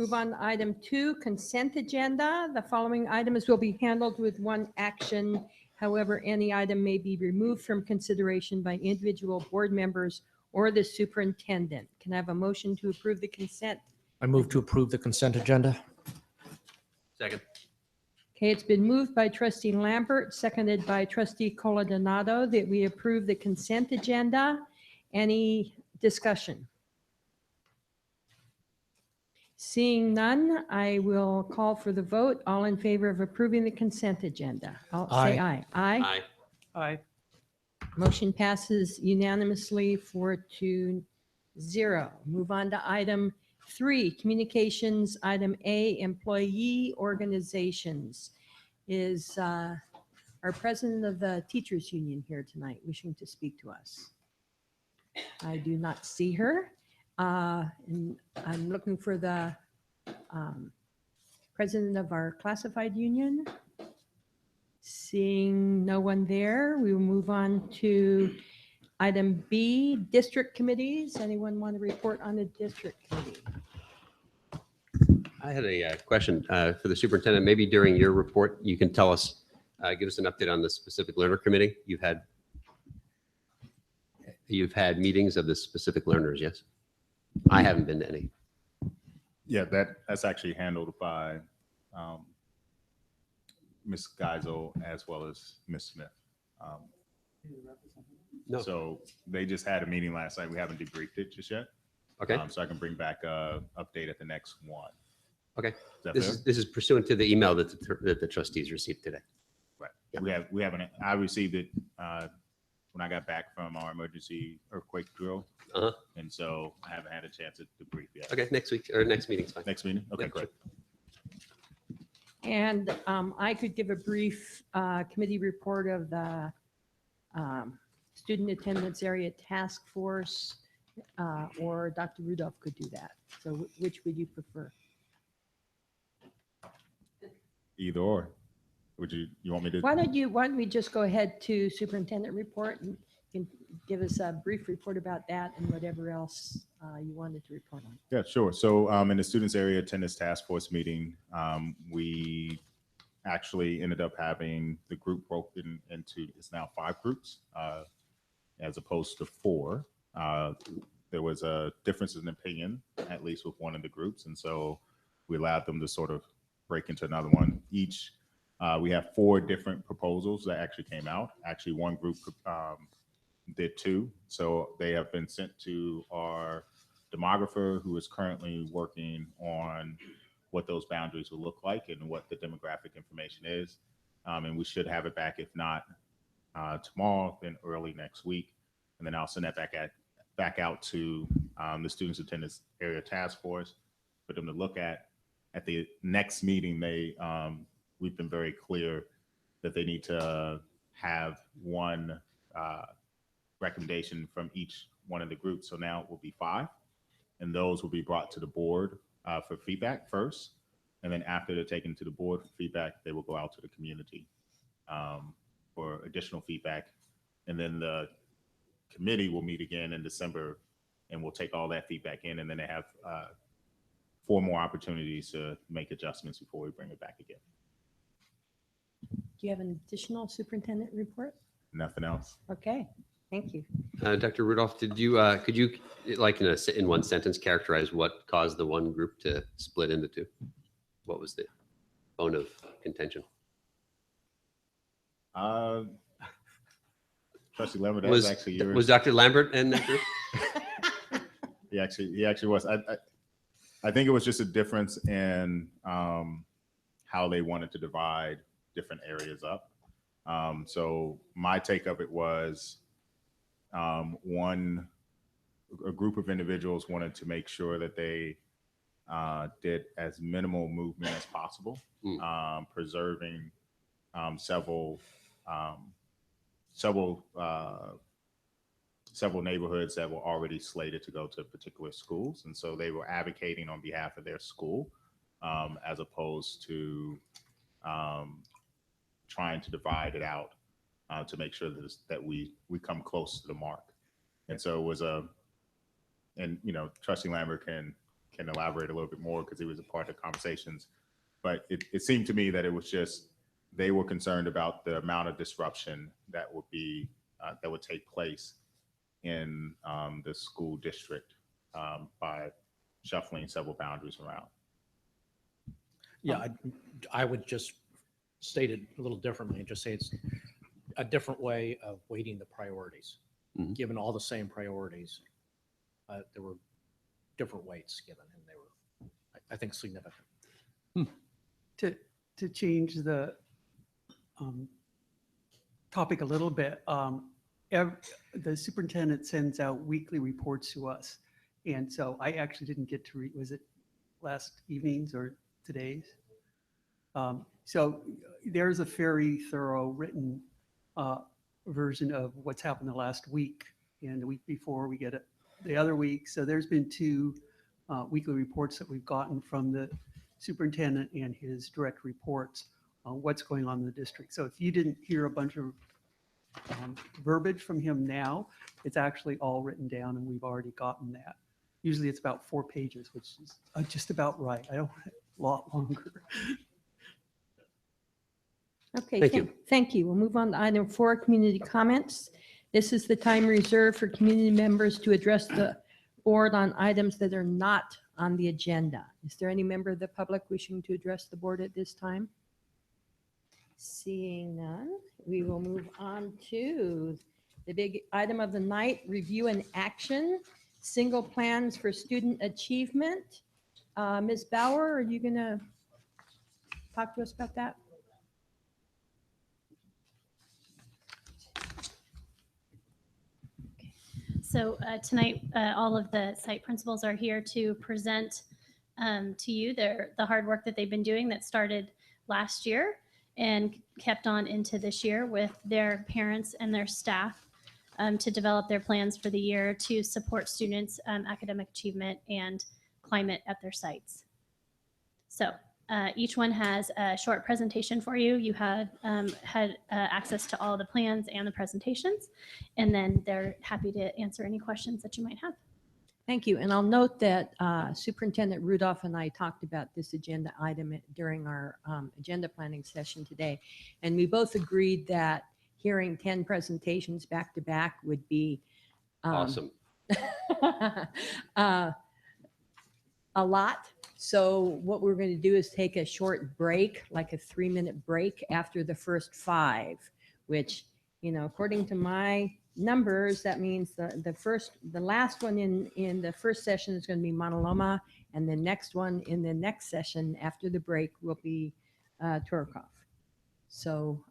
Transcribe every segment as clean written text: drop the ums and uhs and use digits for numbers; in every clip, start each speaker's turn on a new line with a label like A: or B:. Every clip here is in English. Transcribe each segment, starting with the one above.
A: Move on to item 2, consent agenda. The following items will be handled with one action. However, any item may be removed from consideration by individual board members or the superintendent. Can I have a motion to approve the consent?
B: I move to approve the consent agenda.
C: Second.
A: Okay, it's been moved by trustee Lambert, seconded by trustee Coladonato, that we approve the consent agenda. Any discussion? Seeing none, I will call for the vote. All in favor of approving the consent agenda? I'll say aye. Aye.
C: Aye.
B: Aye.
A: Motion passes unanimously 4-0. Move on to item 3, communications. Item A, employee organizations. Is our president of the teachers union here tonight wishing to speak to us? I do not see her. And I'm looking for the president of our classified union. Seeing no one there, we will move on to item B, district committees. Anyone want to report on the district committee?
C: I had a question for the superintendent. Maybe during your report, you can tell us, give us an update on the specific learner committee. You've had meetings of the specific learners, yes? I haven't been to any.
D: Yeah, that's actually handled by Ms. Geisel as well as Ms. Smith.
C: No.
D: So they just had a meeting last night. We haven't debriefed it just yet.
C: Okay.
D: So I can bring back a update at the next one.
C: Okay.
D: Is that
C: This
D: fair?
C: is pursuant to the email that the trustees received today.
D: Right.
C: Yeah.
D: We haven't. I received it when I got back from our emergency earthquake drill,
C: Uh-huh.
D: and so I haven't had a chance to debrief yet.
C: Okay, next week or next meeting's fine.
D: Next meeting. Okay,
C: Yeah,
D: great.
A: And I could give a brief committee report of the student attendance area task force, or Dr. Rudolph could do that. So which would you prefer?
D: Either or. Would you want me to?
A: Why don't we just go ahead to superintendent report and you can give us a brief report about that and whatever else you wanted to report on.
D: Yeah, sure. So in the students area attendance task force meeting, we actually ended up having the group broken into, it's now 5 groups as opposed to 4. There was a difference in opinion, at least with one of the groups. And so we allowed them to sort of break into another one. Each, we have 4 different proposals that actually came out. Actually, one group did 2. So they have been sent to our demographer, who is currently working on what those boundaries will look like and what the demographic information is. And we should have it back, if not tomorrow, then early next week. And then I'll send that back out to the students attendance area task force for them to look at. At the next meeting, we've been very clear that they need to have one recommendation from each one of the groups. So now it will be 5. And those will be brought to the board for feedback first. And then after they're taken to the board for feedback, they will go out to the community for additional feedback. And then the committee will meet again in December and we'll take all that feedback in. And then they have 4 more opportunities to make adjustments before we bring it back again.
A: Do you have an additional superintendent report?
D: Nothing else.
A: Okay, thank you.
C: Dr. Rudolph, could you, like in one sentence, characterize what caused the one group to split into 2? What was the bone of contention?
D: Trustee Lambert, that was actually yours.
C: Was Dr. Lambert in that group?
D: He actually was. I think it was just a difference in how they wanted to divide different areas up. So my take of it was a group of individuals wanted to make sure that they did as minimal movement as possible, preserving several neighborhoods that were already slated to go to particular schools. And so they were advocating on behalf of their school as opposed to trying to divide it out to make sure that we come close to the mark. And so it was and Trustee Lambert can can elaborate a little bit more because he was a part of the conversations. But it seemed to me that it was just, they were concerned about the amount of disruption that would be, that would take place in the school district by shuffling several boundaries around.
B: Yeah, I would just state it a little differently and just say it's a different way of weighting the priorities.
C: Mhm.
B: Given all the same priorities, there were different weights given, and they were, I think, significant.
E: To change the topic a little bit, the superintendent sends out weekly reports to us. And so I actually didn't get to read, was it last evening's or today's? So there's a very thorough written version of what's happened the last week and the week before we get it the other week. So there's been two weekly reports that we've gotten from the superintendent and his direct reports on what's going on in the district. So if you didn't hear a bunch of verbiage from him now, it's actually all written down and we've already gotten that. Usually it's about 4 pages, which is just about right. I don't want it a lot longer.
A: Okay,
C: Thank you.
A: Thank you. We'll move on to item 4, community comments. This is the time reserved for community members to address the board on items that are not on the agenda. Is there any member of the public wishing to address the board at this time? Seeing none, we will move on to the big item of the night, review and action, single plans for student achievement. Ms. Bauer, are you going to talk to us about that?
F: So tonight, all of the site principals are here to present to you the hard work that they've been doing that started last year and kept on into this year with their parents and their staff to develop their plans for the year to support students' academic achievement and climate at their sites. So each one has a short presentation for you. You had access to all the plans and the presentations, and then they're happy to answer any questions that you might have.
A: Thank you. And I'll note that Superintendent Rudolph and I talked about this agenda item during our agenda planning session today. And we both agreed that hearing 10 presentations back to back would be
C: Awesome.
A: a lot. So what we're going to do is take a short break, like a 3-minute break after the first 5, which, you know, according to my numbers, that means the last one in the first session is going to be Mauna Loma, and the next one in the next session after the break will be Turcoff. So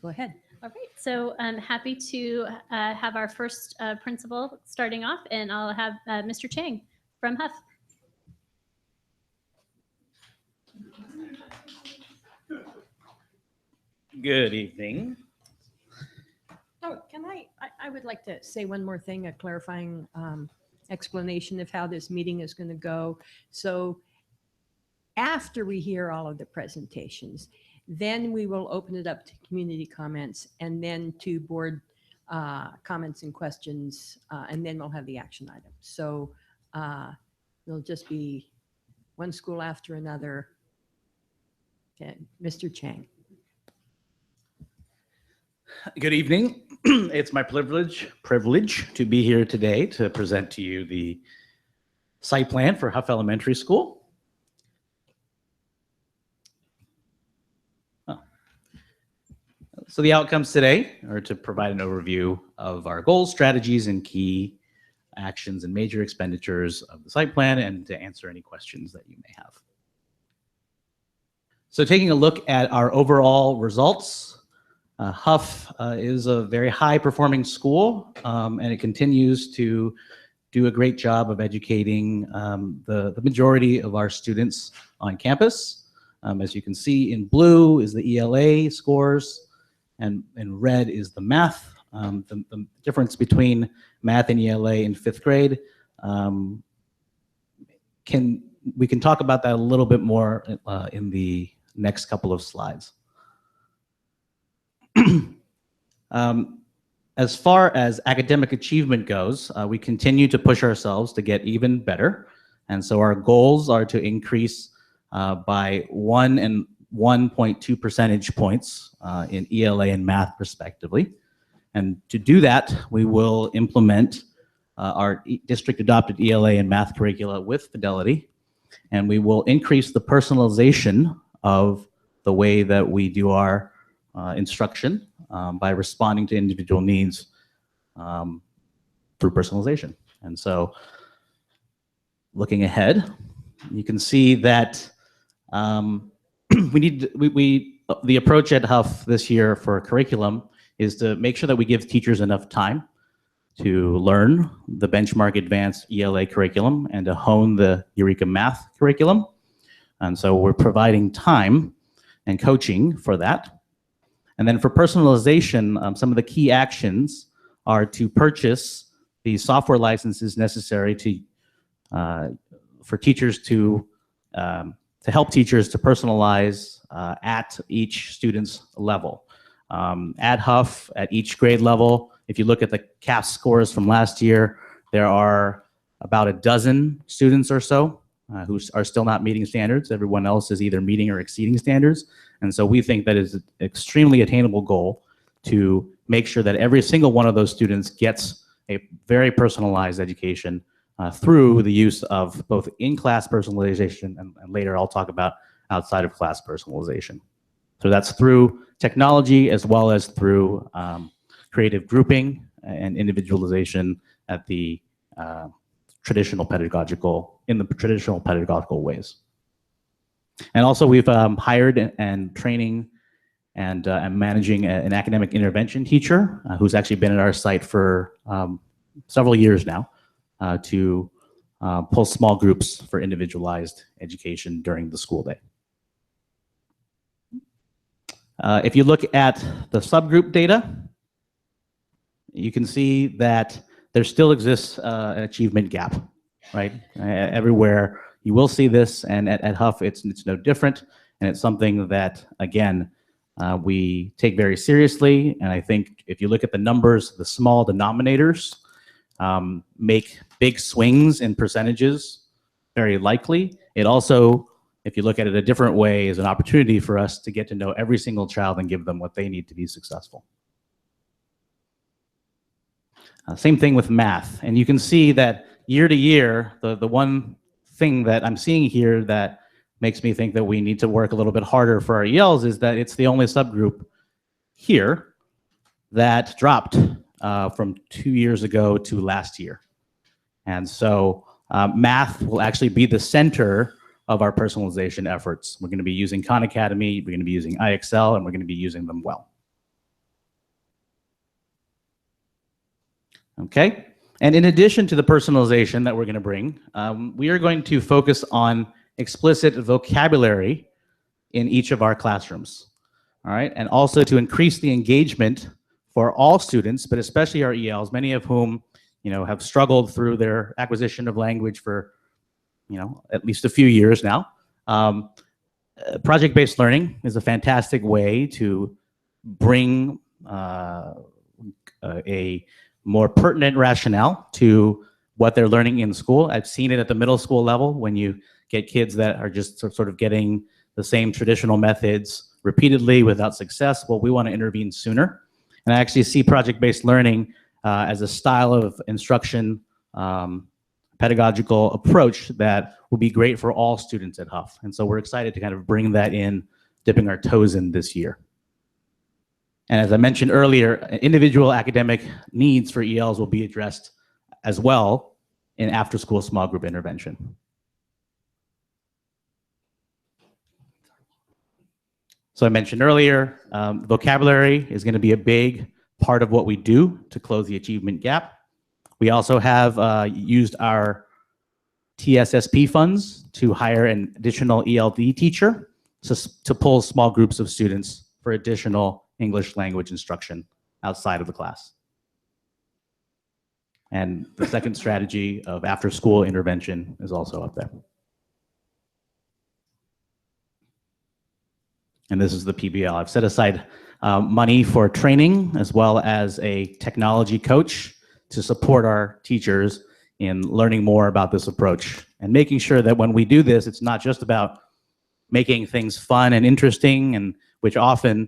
A: go ahead.
F: All right, so I'm happy to have our first principal starting off, and I'll have Mr. Chang from Huff.
G: Good evening.
A: Oh, can I would like to say one more thing, a clarifying explanation of how this meeting is going to go. So after we hear all of the presentations, then we will open it up to community comments and then to board comments and questions, and then we'll have the action items. So it'll just be one school after another. Okay, Mr. Chang.
G: Good evening. It's my privilege to be here today to present to you the site plan for Huff Elementary School. So the outcomes today are to provide an overview of our goals, strategies, and key actions and major expenditures of the site plan, and to answer any questions that you may have. So taking a look at our overall results, Huff is a very high-performing school, and it continues to do a great job of educating the majority of our students on campus. As you can see, in blue is the ELA scores, and in red is the math. The difference between math and ELA in 5th grade, we can talk about that a little bit more in the next couple of slides. As far as academic achievement goes, we continue to push ourselves to get even better. And so our goals are to increase by 1 and 1.2 percentage points in ELA and math respectively. And to do that, we will implement our district adopted ELA and math curricula with Fidelity, and we will increase the personalization of the way that we do our instruction by responding to individual needs through personalization. And so looking ahead, you can see that the approach at Huff this year for curriculum is to make sure that we give teachers enough time to learn the benchmark advanced ELA curriculum and to hone the Eureka math curriculum. And so we're providing time and coaching for that. And then for personalization, some of the key actions are to purchase the software licenses necessary to for teachers to help teachers to personalize at each student's level. At Huff, at each grade level, if you look at the CAS scores from last year, there are about a dozen students or so who are still not meeting standards. Everyone else is either meeting or exceeding standards. And so we think that is an extremely attainable goal to make sure that every single one of those students gets a very personalized education through the use of both in-class personalization and later I'll talk about outside of class personalization. So that's through technology as well as through creative grouping and individualization at the traditional pedagogical ways. And also we've hired and training and managing an academic intervention teacher who's actually been at our site for several years now to pull small groups for individualized education during the school day. If you look at the subgroup data, you can see that there still exists an achievement gap, right? Everywhere you will see this, and at Huff it's no different, and it's something that, again, we take very seriously. And I think if you look at the numbers, the small denominators make big swings in percentages very likely. It also, if you look at it a different way, is an opportunity for us to get to know every single child and give them what they need to be successful. Same thing with math. And you can see that year to year, the one thing that I'm seeing here that makes me think that we need to work a little bit harder for our ELs is that it's the only subgroup here that dropped from 2 years ago to last year. And so math will actually be the center of our personalization efforts. We're going to be using Khan Academy, we're going to be using IXL, and we're going to be using them well. Okay, and in addition to the personalization that we're going to bring, we are going to focus on explicit vocabulary in each of our classrooms. All right, and also to increase the engagement for all students, but especially our ELs, many of whom, have struggled through their acquisition of language for, at least a few years now. Project-based learning is a fantastic way to bring a more pertinent rationale to what they're learning in school. I've seen it at the middle school level when you get kids that are just sort of getting the same traditional methods repeatedly without success. Well, we want to intervene sooner. And I actually see project-based learning as a style of instruction pedagogical approach that will be great for all students at Huff. And so we're excited to kind of bring that in, dipping our toes in this year. And as I mentioned earlier, individual academic needs for ELs will be addressed as well in after-school small group intervention. So I mentioned earlier, vocabulary is going to be a big part of what we do to close the achievement gap. We also have used our TSSP funds to hire an additional ELD teacher to pull small groups of students for additional English language instruction outside of the class. And the second strategy of after-school intervention is also up there. And this is the PBL. I've set aside money for training as well as a technology coach to support our teachers in learning more about this approach and making sure that when we do this, it's not just about making things fun and interesting, and which often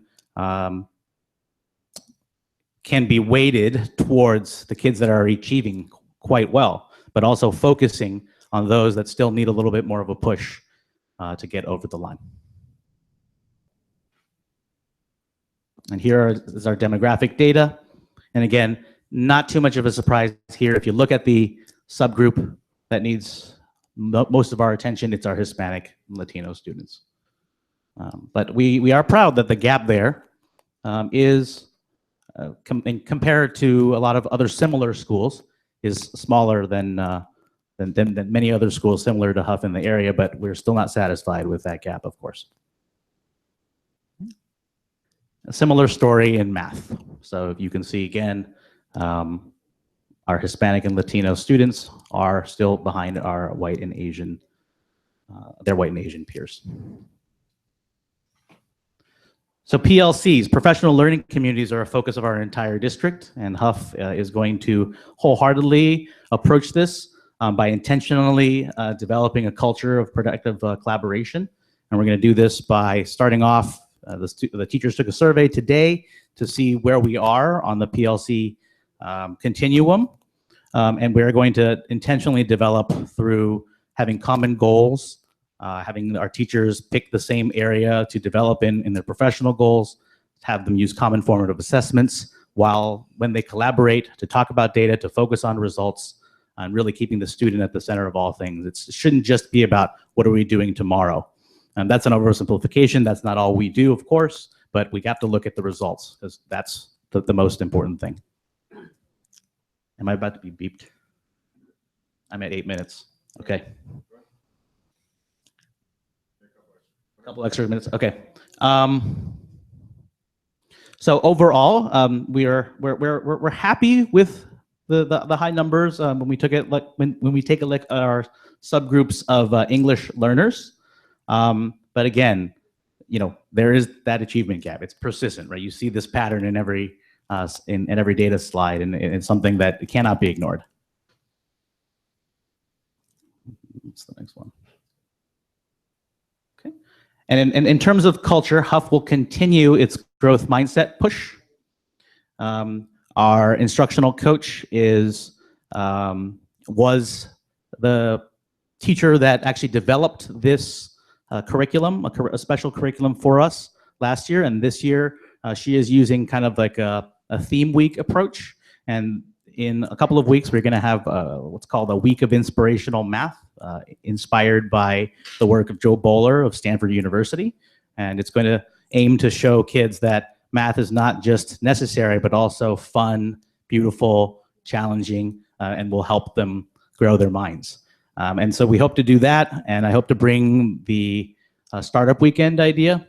G: can be weighted towards the kids that are achieving quite well, but also focusing on those that still need a little bit more of a push to get over the line. And here is our demographic data. And again, not too much of a surprise here. If you look at the subgroup that needs most of our attention, it's our Hispanic and Latino students. But we are proud that the gap there is, compared to a lot of other similar schools, is smaller than many other schools similar to Huff in the area, but we're still not satisfied with that gap, of course. A similar story in math. So you can see again, our Hispanic and Latino students are still behind our white and Asian, their white and Asian peers. So PLCs, professional learning communities, are a focus of our entire district, and Huff is going to wholeheartedly approach this by intentionally developing a culture of productive collaboration. And we're going to do this by starting off, the teachers took a survey today to see where we are on the PLC continuum. And we're going to intentionally develop through having common goals, having our teachers pick the same area to develop in their professional goals, have them use common formative assessments, while when they collaborate to talk about data, to focus on results, and really keeping the student at the center of all things. It shouldn't just be about what are we doing tomorrow. And that's an oversimplification. That's not all we do, of course, but we have to look at the results because that's the most important thing. Am I about to be beeped? I'm at 8 minutes. Okay. A couple extra minutes. Okay. So overall, we're happy with the high numbers when we took it, like when we take a look at our subgroups of English learners. But again, there is that achievement gap. It's persistent, right? You see this pattern in every data slide, and it's something that cannot be ignored. What's the next one? Okay. And in terms of culture, Huff will continue its growth mindset push. Our instructional coach was the teacher that actually developed this curriculum, a special curriculum for us last year, and this year she is using kind of like a theme week approach. And in a couple of weeks, we're going to have what's called a week of inspirational math, inspired by the work of Joe Bowler of Stanford University. And it's going to aim to show kids that math is not just necessary, but also fun, beautiful, challenging, and will help them grow their minds. And so we hope to do that, and I hope to bring the startup weekend idea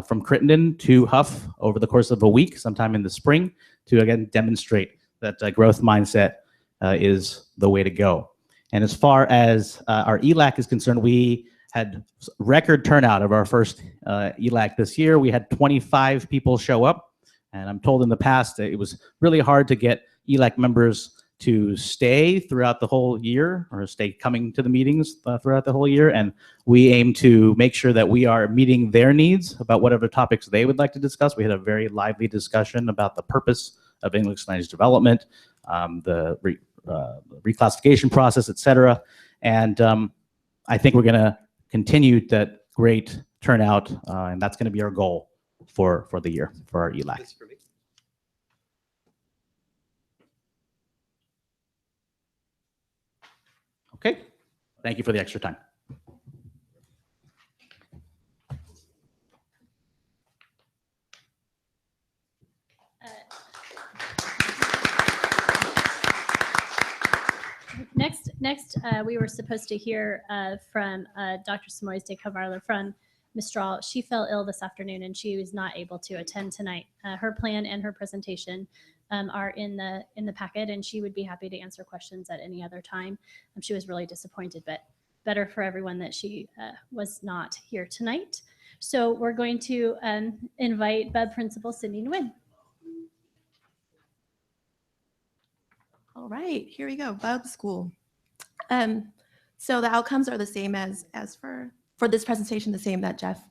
G: from Crittenden to Huff over the course of a week, sometime in the spring, to again demonstrate that growth mindset is the way to go. And as far as our ELAC is concerned, we had record turnout of our first ELAC this year. We had 25 people show up, and I'm told in the past that it was really hard to get ELAC members to stay throughout the whole year, or stay coming to the meetings throughout the whole year. And we aim to make sure that we are meeting their needs about whatever topics they would like to discuss. We had a very lively discussion about the purpose of English language development, the reclassification process, et cetera. And I think we're going to continue that great turnout, and that's going to be our goal for the year, for our ELAC. Okay, thank you for the extra time.
F: Next, we were supposed to hear from Dr. Samores de Cavallo from Mistral. She fell ill this afternoon and she was not able to attend tonight. Her plan and her presentation are in the packet, and she would be happy to answer questions at any other time. She was really disappointed, but better for everyone that she was not here tonight. So we're going to invite BUB Principal Sydney Nguyen.
H: All right, here we go. BUB School. So the outcomes are the same as for this presentation, the same that Jeff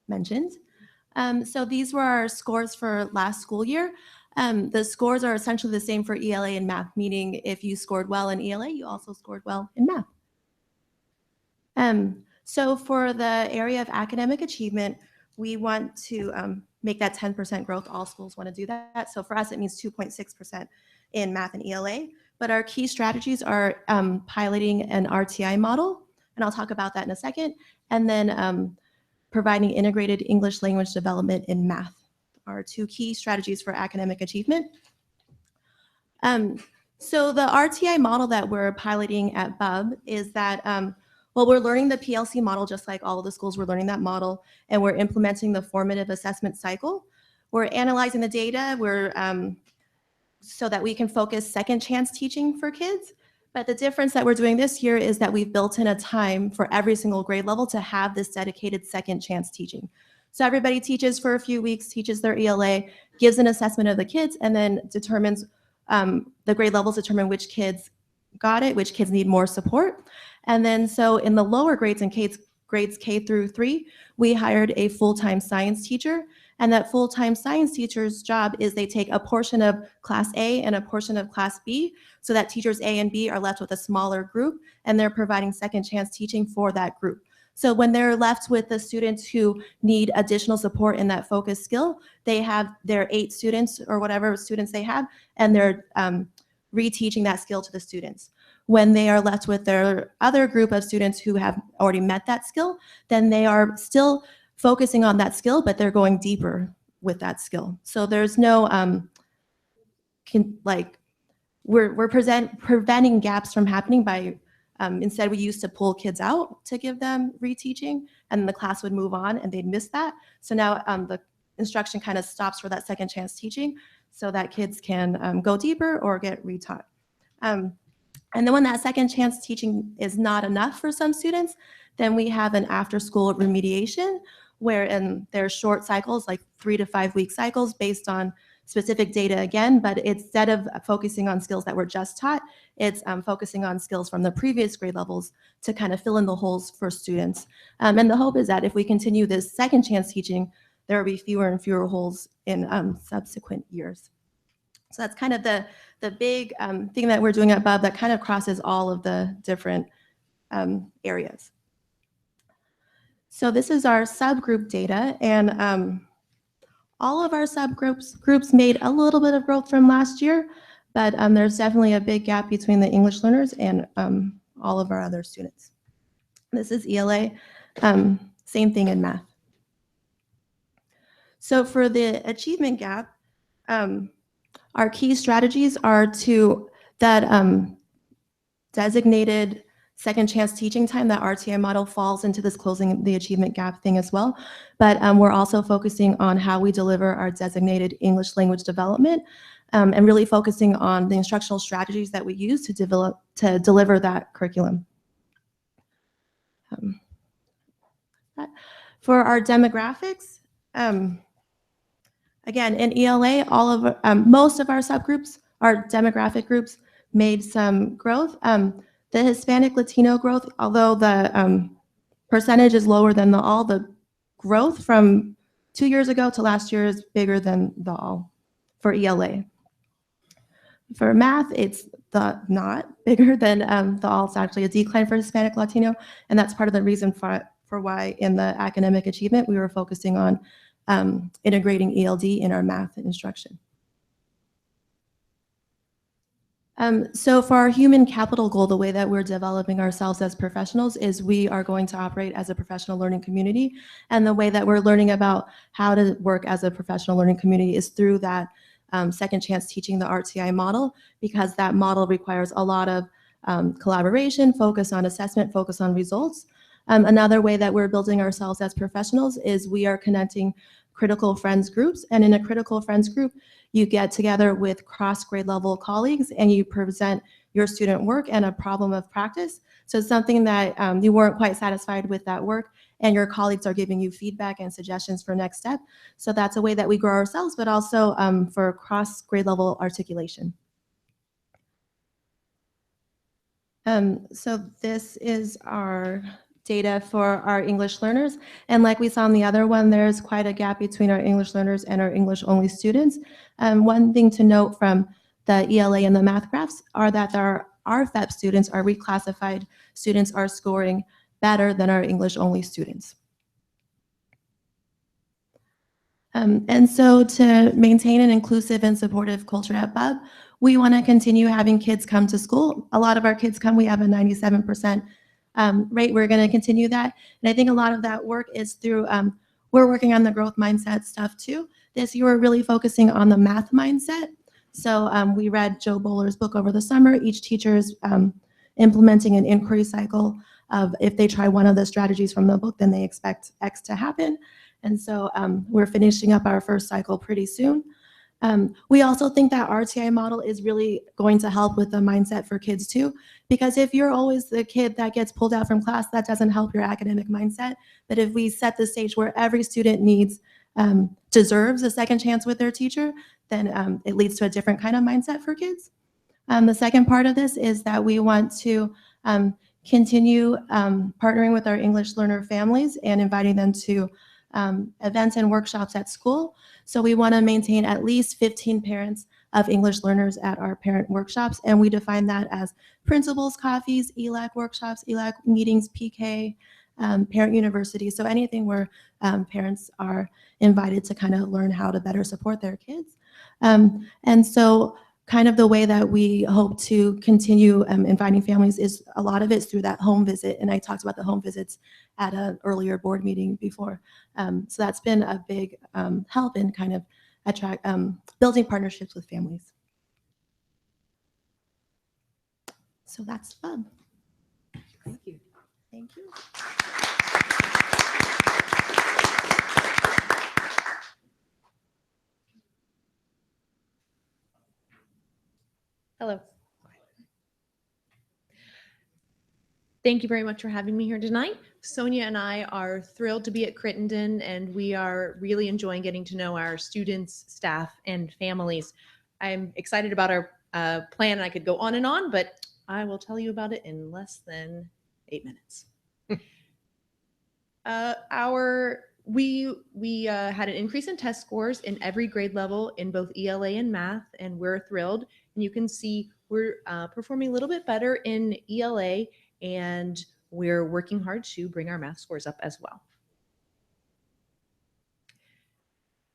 H: mentioned. So these were our scores for last school year. The scores are essentially the same for ELA and math, meaning if you scored well in ELA, you also scored well in math. So for the area of academic achievement, we want to make that 10% growth. All schools want to do that. So for us, it means 2.6% in math and ELA. But our key strategies are piloting an RTI model, and I'll talk about that in a second, and then providing integrated English language development in math are two key strategies for academic achievement. So the RTI model that we're piloting at BUB is that, well, we're learning the PLC model just like all of the schools, we're learning that model, and we're implementing the formative assessment cycle. We're analyzing the data, so that we can focus second chance teaching for kids. But the difference that we're doing this year is that we've built in a time for every single grade level to have this dedicated second chance teaching. So everybody teaches for a few weeks, teaches their ELA, gives an assessment of the kids, and then determines, the grade levels determine which kids got it, which kids need more support. And then so in the lower grades, in grades K through 3, we hired a full-time science teacher. And that full-time science teacher's job is they take a portion of class A and a portion of class B, so that teachers A and B are left with a smaller group, and they're providing second chance teaching for that group. So when they're left with the students who need additional support in that focus skill, they have their 8 students or whatever students they have, and they're reteaching that skill to the students. When they are left with their other group of students who have already met that skill, then they are still focusing on that skill, but they're going deeper with that skill. So there's no, we're preventing gaps from happening by, instead we used to pull kids out to give them reteaching, and the class would move on and they'd miss that. So now the instruction kind of stops for that second chance teaching so that kids can go deeper or get retaught. And then when that second chance teaching is not enough for some students, then we have an after school remediation, where there's short cycles, like 3 to 5 week cycles based on specific data again, but instead of focusing on skills that were just taught, it's focusing on skills from the previous grade levels to kind of fill in the holes for students. And the hope is that if we continue this second chance teaching, there will be fewer and fewer holes in subsequent years. So that's kind of the big thing that we're doing at BUB that kind of crosses all of the different areas. So this is our subgroup data, and all of our subgroups made a little bit of growth from last year, but there's definitely a big gap between the English learners and all of our other students. This is ELA, same thing in math. So for the achievement gap, our key strategies are that designated second chance teaching time, that RTI model falls into this closing the achievement gap thing as well. But we're also focusing on how we deliver our designated English language development, and really focusing on the instructional strategies that we use to deliver that curriculum. For our demographics, again, in ELA, most of our subgroups, our demographic groups, made some growth. The Hispanic Latino growth, although the percentage is lower than the growth from 2 years ago to last year is bigger than the all for ELA. For math, it's not bigger than the all. It's actually a decline for Hispanic Latino, and that's part of the reason for why in the academic achievement we were focusing on integrating ELD in our math instruction. So for our human capital goal, the way that we're developing ourselves as professionals is we are going to operate as a professional learning community. And the way that we're learning about how to work as a professional learning community is through that second chance teaching, the RTI model, because that model requires a lot of collaboration, focus on assessment, focus on results. Another way that we're building ourselves as professionals is we are connecting critical friends groups. And in a critical friends group, you get together with cross grade level colleagues and you present your student work and a problem of practice. So it's something that you weren't quite satisfied with that work and your colleagues are giving you feedback and suggestions for next step. So that's a way that we grow ourselves, but also for cross grade level articulation. So this is our data for our English learners. And like we saw in the other one, there's quite a gap between our English learners and our English only students. One thing to note from the ELA and the math graphs are that our RFEP students, our reclassified students, are scoring better than our English only students. And so to maintain an inclusive and supportive culture at BUB, we want to continue having kids come to school. A lot of our kids come, we have a 97% rate. We're going to continue that. And I think a lot of that work is through, we're working on the growth mindset stuff too. This year, we're really focusing on the math mindset. So we read Joe Bowler's book over the summer. Each teacher is implementing an inquiry cycle of if they try one of the strategies from the book, then they expect X to happen. And so we're finishing up our first cycle pretty soon. We also think that RTI model is really going to help with the mindset for kids too, because if you're always the kid that gets pulled out from class, that doesn't help your academic mindset. But if we set the stage where every student deserves a second chance with their teacher, then it leads to a different kind of mindset for kids. The second part of this is that we want to continue partnering with our English learner families and inviting them to events and workshops at school. So we want to maintain at least 15 parents of English learners at our parent workshops. And we define that as principals, coffees, ELAC workshops, ELAC meetings, PK, parent university. So anything where parents are invited to kind of learn how to better support their kids. And so kind of the way that we hope to continue inviting families is a lot of it's through that home visit. And I talked about the home visits at an earlier board meeting before. So that's been a big help in kind of building partnerships with families. So that's fun.
A: Thank you.
H: Thank you.
I: Hello. Thank you very much for having me here tonight. Sonia and I are thrilled to be at Crittenden, and we are really enjoying getting to know our students, staff, and families. I'm excited about our plan, and I could go on and on, but I will tell you about it in less than 8 minutes. We had an increase in test scores in every grade level in both ELA and math, and we're thrilled. And you can see we're performing a little bit better in ELA, and we're working hard to bring our math scores up as well.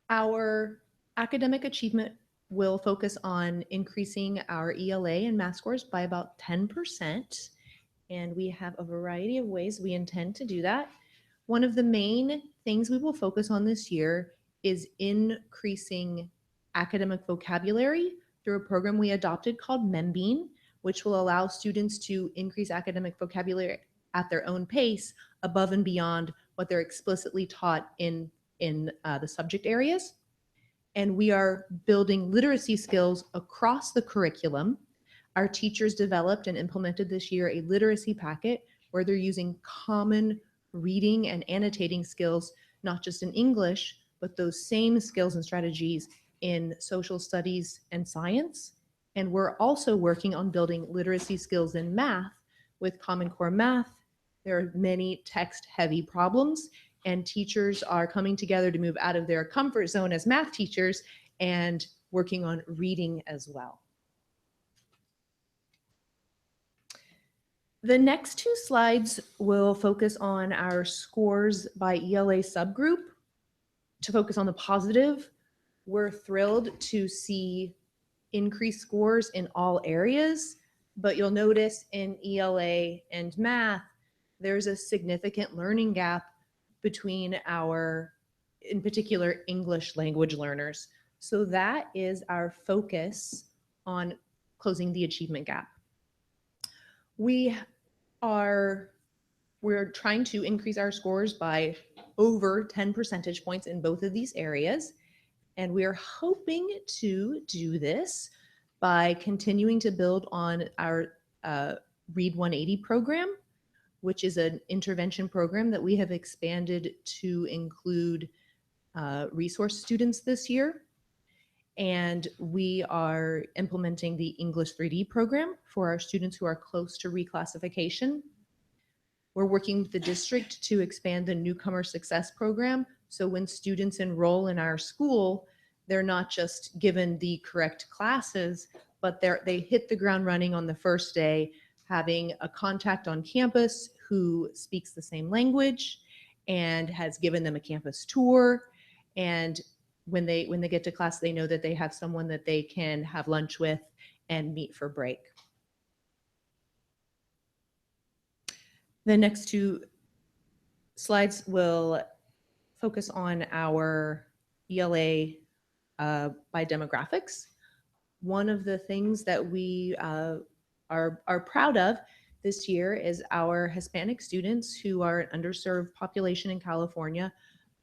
I: Our academic achievement will focus on increasing our ELA and math scores by about 10%. And we have a variety of ways we intend to do that. One of the main things we will focus on this year is increasing academic vocabulary through a program we adopted called MEMBEAN, which will allow students to increase academic vocabulary at their own pace above and beyond what they're explicitly taught in the subject areas. And we are building literacy skills across the curriculum. Our teachers developed and implemented this year a literacy packet where they're using common reading and annotating skills, not just in English, but those same skills and strategies in social studies and science. And we're also working on building literacy skills in math with Common Core Math. There are many text-heavy problems, and teachers are coming together to move out of their comfort zone as math teachers and working on reading as well. The next two slides will focus on our scores by ELA subgroup. To focus on the positive, we're thrilled to see increased scores in all areas, but you'll notice in ELA and math, there's a significant learning gap between our, in particular, English language learners. So that is our focus on closing the achievement gap. We're trying to increase our scores by over 10 percentage points in both of these areas. And we are hoping to do this by continuing to build on our Read 180 program, which is an intervention program that we have expanded to include resource students this year. And we are implementing the English 3D program for our students who are close to reclassification. We're working with the district to expand the newcomer success program. So when students enroll in our school, they're not just given the correct classes, but they hit the ground running on the first day, having a contact on campus who speaks the same language and has given them a campus tour. And when they get to class, they know that they have someone that they can have lunch with and meet for break. The next two slides will focus on our ELA by demographics. One of the things that we are proud of this year is our Hispanic students, who are an underserved population in California,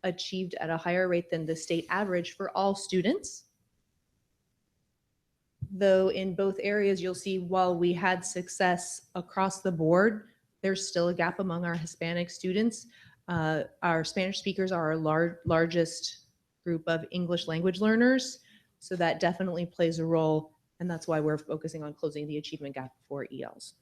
I: achieved at a higher rate than the state average for all students. Though in both areas, you'll see while we had success across the board, there's still a gap among our Hispanic students. Our Spanish speakers are our largest group of English language learners. So that definitely plays a role. And that's why we're focusing on closing the achievement gap for ELs.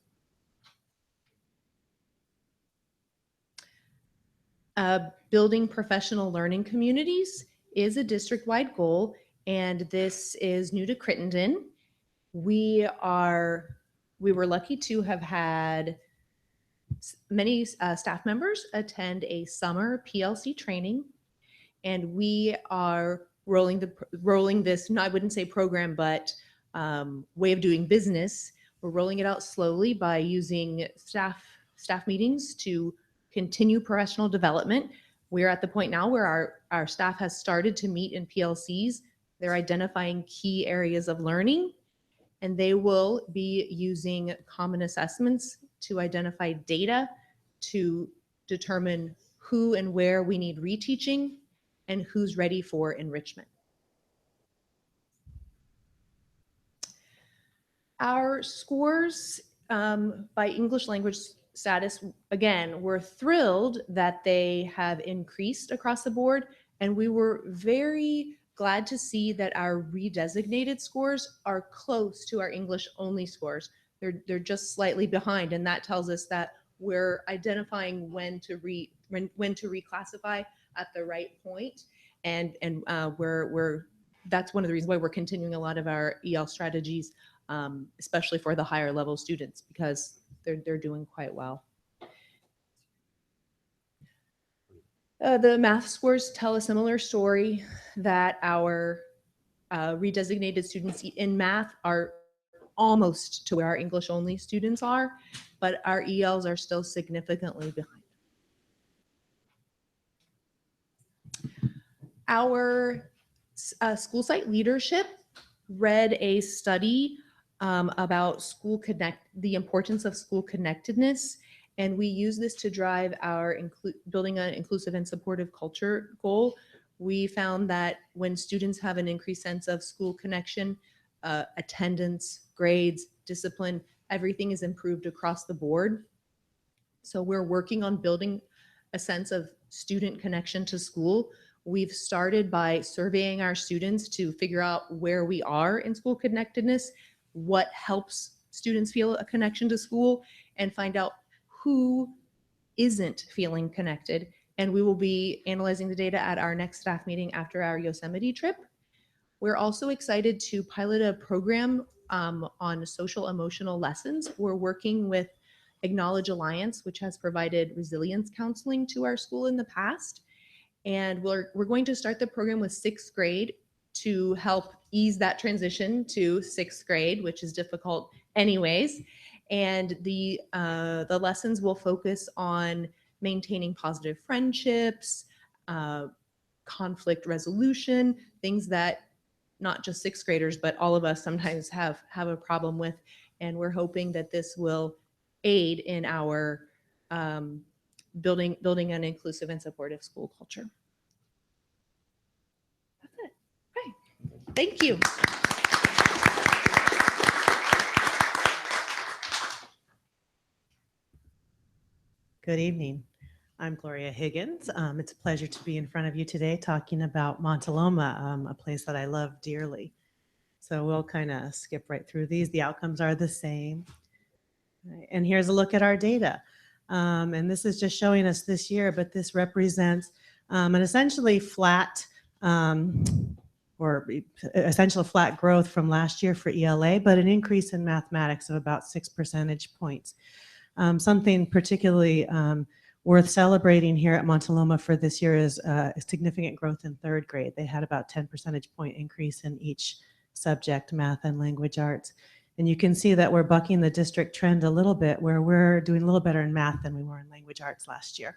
I: Building professional learning communities is a district-wide goal, and this is new to Crittenden. We were lucky to have had many staff members attend a summer PLC training, and we are rolling this, no, I wouldn't say program, but way of doing business. We're rolling it out slowly by using staff meetings to continue professional development. We're at the point now where our staff has started to meet in PLCs. They're identifying key areas of learning, and they will be using common assessments to identify data to determine who and where we need reteaching and who's ready for enrichment. Our scores by English language status, again, we're thrilled that they have increased across the board, and we were very glad to see that our redesignated scores are close to our English only scores. They're just slightly behind, and that tells us that we're identifying when to reclassify at the right point, and that's one of the reasons why we're continuing a lot of our EL strategies, especially for the higher level students, because they're doing quite well. The math scores tell a similar story, that our redesignated students in math are almost to where our English only students are, but our ELs are still significantly behind. Our school site leadership read a study about the importance of school connectedness, and we use this to drive our building an inclusive and supportive culture goal. We found that when students have an increased sense of school connection, attendance, grades, discipline, everything is improved across the board. So we're working on building a sense of student connection to school. We've started by surveying our students to figure out where we are in school connectedness, what helps students feel a connection to school, and find out who isn't feeling connected. And we will be analyzing the data at our next staff meeting after our Yosemite trip. We're also excited to pilot a program on social emotional lessons. We're working with Acknowledge Alliance, which has provided resilience counseling to our school in the past. And we're going to start the program with 6th grade to help ease that transition to 6th grade, which is difficult anyways. And the lessons will focus on maintaining positive friendships, conflict resolution, things that not just 6th graders, but all of us sometimes have a problem with. And we're hoping that this will aid in our building an inclusive and supportive school culture. That's it. Okay. Thank you.
J: Good evening. I'm Gloria Higgins. It's a pleasure to be in front of you today talking about Montaloma, a place that I love dearly. So we'll kind of skip right through these. The outcomes are the same. Right, and here's a look at our data. And this is just showing us this year, but this represents an essentially flat essential flat growth from last year for ELA, but an increase in mathematics of about 6 percentage points. Something particularly worth celebrating here at Montaloma for this year is significant growth in third grade. They had about 10 percentage point increase in each subject, math and language arts. And you can see that we're bucking the district trend a little bit, where we're doing a little better in math than we were in language arts last year.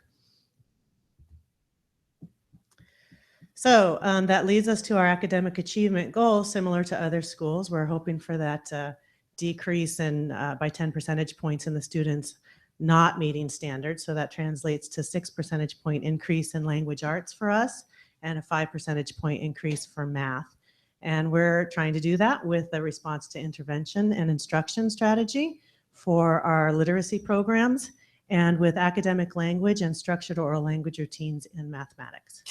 J: So that leads us to our academic achievement goal. Similar to other schools, we're hoping for that decrease in by 10 percentage points in the students not meeting standards. So that translates to 6 percentage point increase in language arts for us and a 5 percentage point increase for math. And we're trying to do that with a response to intervention and instruction strategy for our literacy programs and with academic language and structured oral language routines in mathematics.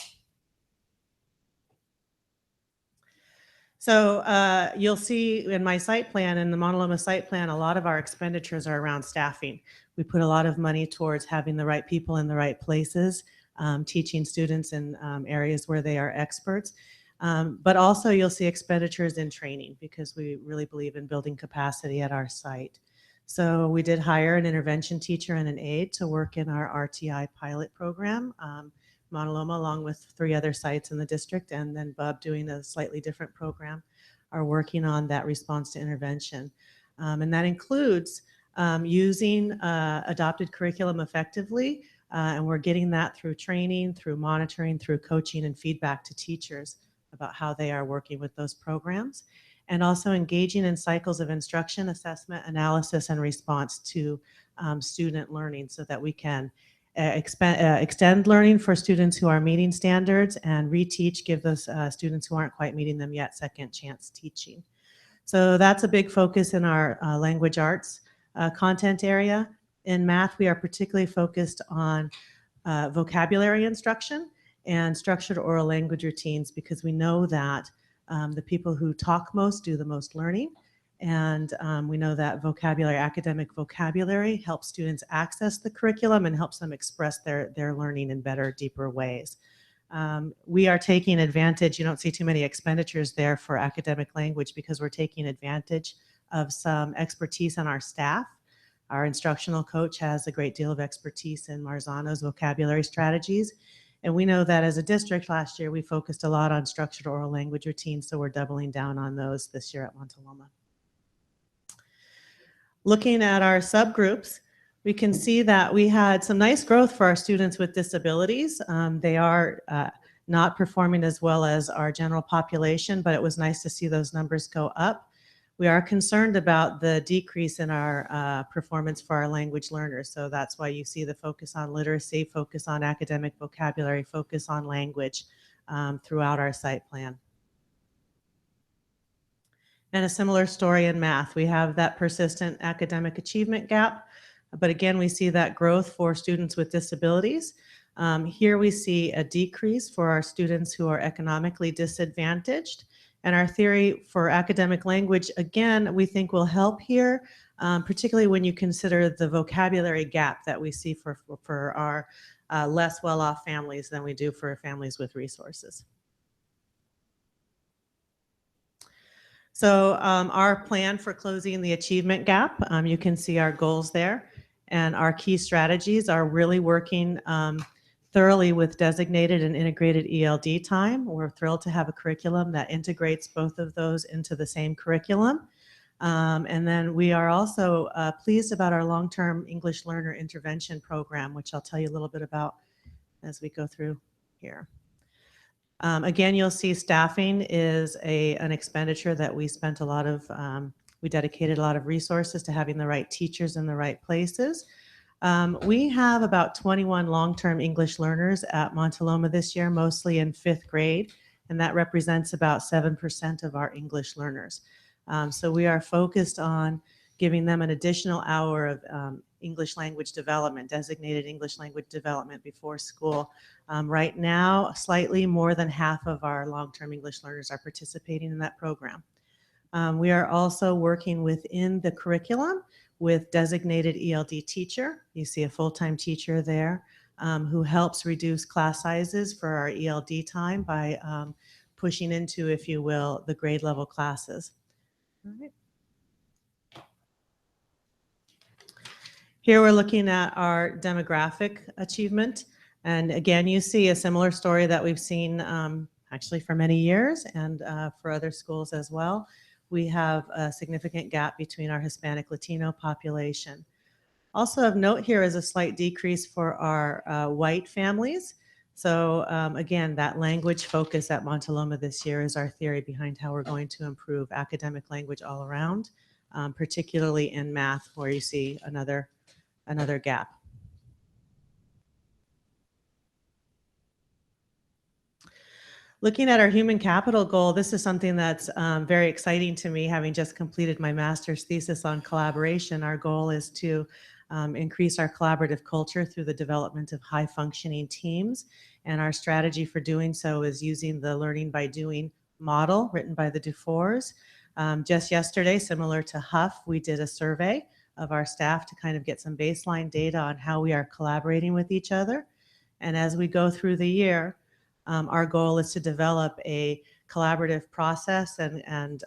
J: So you'll see in my site plan, in the Montaloma site plan, a lot of our expenditures are around staffing. We put a lot of money towards having the right people in the right places, teaching students in areas where they are experts. But also you'll see expenditures in training because we really believe in building capacity at our site. So we did hire an intervention teacher and an aide to work in our RTI pilot program. Montaloma, along with 3 other sites in the district, and then Bub doing a slightly different program, are working on that response to intervention. And that includes using adopted curriculum effectively, and we're getting that through training, through monitoring, through coaching and feedback to teachers about how they are working with those programs, and also engaging in cycles of instruction, assessment, analysis, and response to student learning so that we can extend learning for students who are meeting standards and reteach, give those students who aren't quite meeting them yet second chance teaching. So that's a big focus in our language arts content area. In math, we are particularly focused on vocabulary instruction and structured oral language routines because we know that the people who talk most do the most learning. And we know that academic vocabulary helps students access the curriculum and helps them express their learning in better, deeper ways. We are taking advantage, you don't see too many expenditures there for academic language because we're taking advantage of some expertise on our staff. Our instructional coach has a great deal of expertise in Marzano's vocabulary strategies. And we know that as a district last year, we focused a lot on structured oral language routines, so we're doubling down on those this year at Montaloma. Looking at our subgroups, we can see that we had some nice growth for our students with disabilities. They are not performing as well as our general population, but it was nice to see those numbers go up. We are concerned about the decrease in our performance for our language learners. So that's why you see the focus on literacy, focus on academic vocabulary, focus on language throughout our site plan. And a similar story in math. We have that persistent academic achievement gap, but again, we see that growth for students with disabilities. Here we see a decrease for our students who are economically disadvantaged. And our theory for academic language, again, we think will help here, particularly when you consider the vocabulary gap that we see for our less well-off families than we do for families with resources. So our plan for closing the achievement gap, you can see our goals there. And our key strategies are really working thoroughly with designated and integrated ELD time. We're thrilled to have a curriculum that integrates both of those into the same curriculum. And then we are also pleased about our long-term English learner intervention program, which I'll tell you a little bit about as we go through here. Again, you'll see staffing is an expenditure that we spent a lot of, we dedicated a lot of resources to having the right teachers in the right places. We have about 21 long-term English learners at Montaloma this year, mostly in 5th grade, and that represents about 7% of our English learners. So we are focused on giving them an additional hour of English language development, designated English language development before school. Right now, slightly more than half of our long-term English learners are participating in that program. We are also working within the curriculum with designated ELD teacher. You see a full-time teacher there who helps reduce class sizes for our ELD time by pushing into, if you will, the grade level classes. All right. Here we're looking at our demographic achievement. And again, you see a similar story that we've seen actually for many years and for other schools as well. We have a significant gap between our Hispanic Latino population. Also of note here is a slight decrease for our white families. So again, that language focus at Montaloma this year is our theory behind how we're going to improve academic language all around, particularly in math, where you see another gap. Looking at our human capital goal, this is something that's very exciting to me, having just completed my master's thesis on collaboration. Our goal is to increase our collaborative culture through the development of high-functioning teams. And our strategy for doing so is using the Learning by Doing model written by the Dufours. Just yesterday, similar to Huff, we did a survey of our staff to kind of get some baseline data on how we are collaborating with each other. And as we go through the year, our goal is to develop a collaborative process and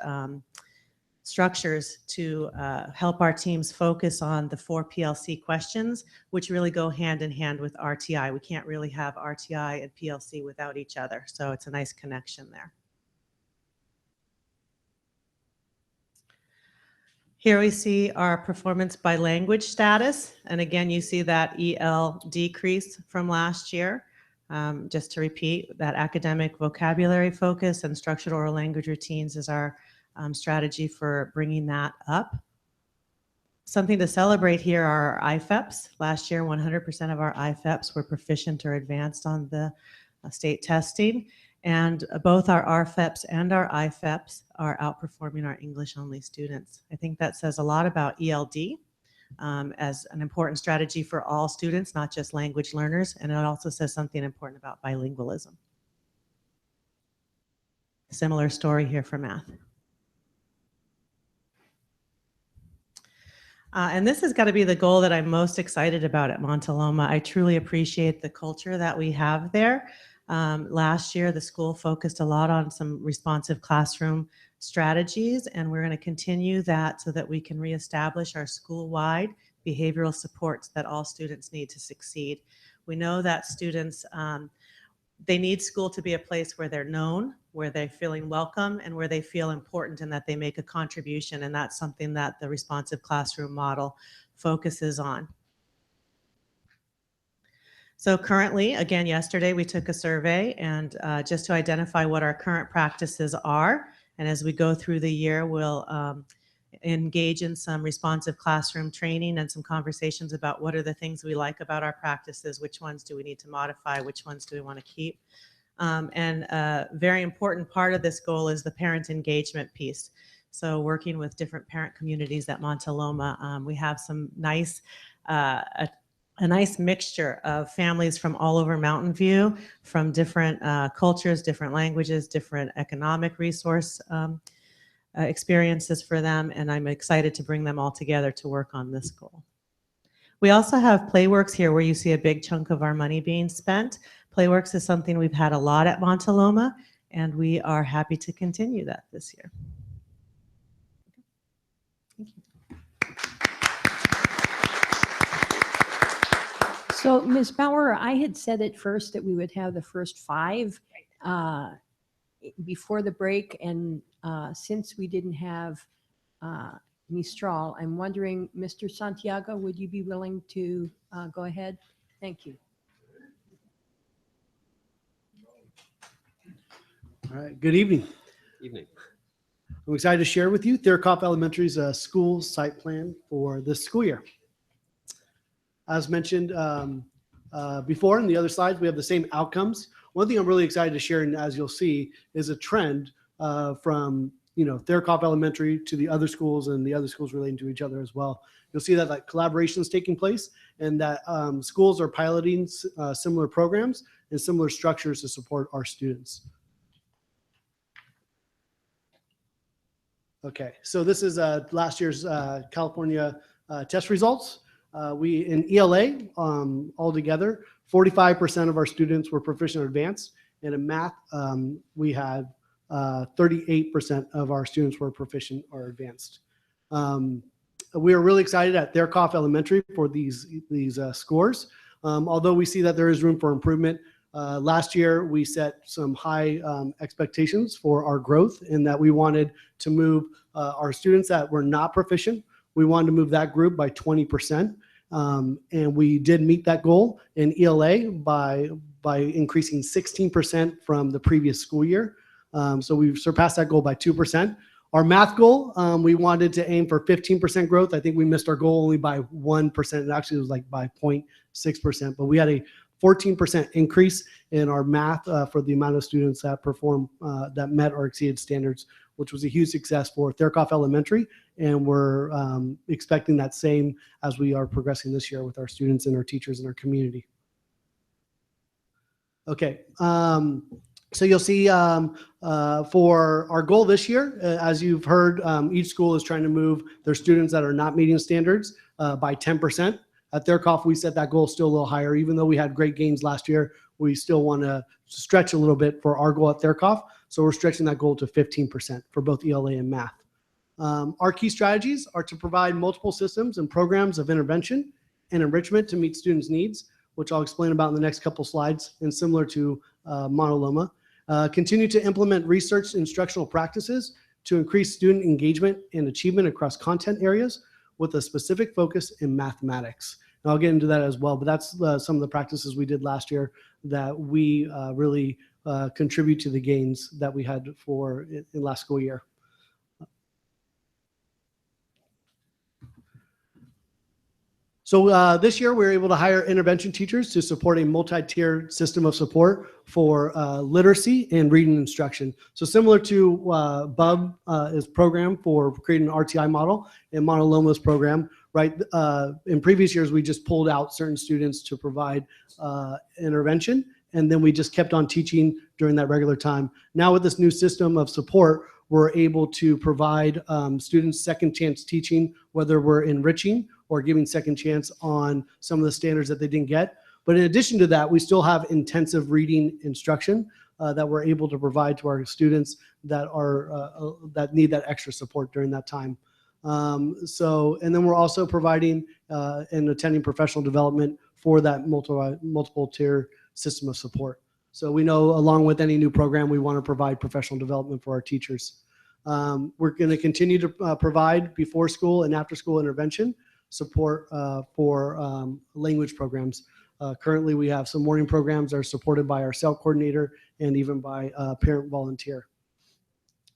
J: structures to help our teams focus on the 4 PLC questions, which really go hand in hand with RTI. We can't really have RTI and PLC without each other, so it's a nice connection there. Here we see our performance by language status. And again, you see that EL decrease from last year. Just to repeat, that academic vocabulary focus and structured oral language routines is our strategy for bringing that up. Something to celebrate here are our IFEPs. Last year, 100% of our IFEPs were proficient or advanced on the state testing. And both our RFEPs and our IFEPs are outperforming our English-only students. I think that says a lot about ELD as an important strategy for all students, not just language learners. And it also says something important about bilingualism. Similar story here for math. And this has got to be the goal that I'm most excited about at Montaloma. I truly appreciate the culture that we have there. Last year, the school focused a lot on some responsive classroom strategies, and we're going to continue that so that we can reestablish our school-wide behavioral supports that all students need to succeed. We know that students, they need school to be a place where they're known, where they're feeling welcome, and where they feel important and that they make a contribution, and that's something that the responsive classroom model focuses on. So currently, again, yesterday we took a survey and just to identify what our current practices are. And as we go through the year, we'll engage in some responsive classroom training and some conversations about what are the things we like about our practices, which ones do we need to modify, which ones do we want to keep. And a very important part of this goal is the parent engagement piece. So working with different parent communities at Montaloma, we have some nice a nice mixture of families from all over Mountain View, from different cultures, different languages, different economic resource experiences for them, and I'm excited to bring them all together to work on this goal. We also have Playworks here where you see a big chunk of our money being spent. Playworks is something we've had a lot at Montaloma, and we are happy to continue that this year. Thank you.
A: So, Ms. Bauer, I had said at first that we would have the first 5 before the break, and since we didn't have Mistral, I'm wondering, Mr. Santiago, would you be willing to go ahead? Thank you.
K: All right, good evening.
C: Evening.
K: I'm excited to share with you Thurkoff Elementary's school site plan for this school year. As mentioned before in the other slides, we have the same outcomes. One thing I'm really excited to share, and as you'll see, is a trend from Thurkoff Elementary to the other schools and the other schools relating to each other as well. You'll see that collaboration is taking place and that schools are piloting similar programs and similar structures to support our students. Okay, so this is last year's California test results. We in ELA altogether, 45% of our students were proficient or advanced, and in math, we had 38% of our students were proficient or advanced. We are really excited at Therkoff Elementary for these scores. Although we see that there is room for improvement, last year we set some high expectations for our growth in that we wanted to move our students that were not proficient. We wanted to move that group by 20%. And we did meet that goal in ELA by increasing 16% from the previous school year. So we've surpassed that goal by 2%. Our math goal, we wanted to aim for 15% growth. I think we missed our goal only by 1%. It actually was like by 0.6%, but we had a 14% increase in our math for the amount of students that performed, that met or exceeded standards, which was a huge success for Therkoff Elementary. And we're expecting that same as we are progressing this year with our students and our teachers and our community. Okay. So you'll see for our goal this year, as you've heard, each school is trying to move their students that are not meeting standards by 10%. At Therkoff, we set that goal still a little higher. Even though we had great gains last year, we still want to stretch a little bit for our goal at Therkoff. So we're stretching that goal to 15% for both ELA and math. Our key strategies are to provide multiple systems and programs of intervention and enrichment to meet students' needs, which I'll explain about in the next couple slides, and similar to Mauna Loma. Continue to implement research instructional practices to increase student engagement and achievement across content areas with a specific focus in mathematics. And I'll get into that as well, but that's some of the practices we did last year that we really contribute to the gains that we had for in last school year. So this year, we were able to hire intervention teachers to support a multi-tiered system of support for literacy and reading instruction. So similar to BUB is program for creating an RTI model and Mauna Loma's program, right? In previous years, we just pulled out certain students to provide intervention, and then we just kept on teaching during that regular time. Now with this new system of support, we're able to provide students second chance teaching, whether we're enriching or giving second chance on some of the standards that they didn't get. But in addition to that, we still have intensive reading instruction that we're able to provide to our students that are that need that extra support during that time. And then we're also providing and attending professional development for that multiple tier system of support. So we know along with any new program, we want to provide professional development for our teachers. We're going to continue to provide before school and after school intervention support for language programs. Currently, we have some morning programs that are supported by our CELT coordinator and even by a parent volunteer.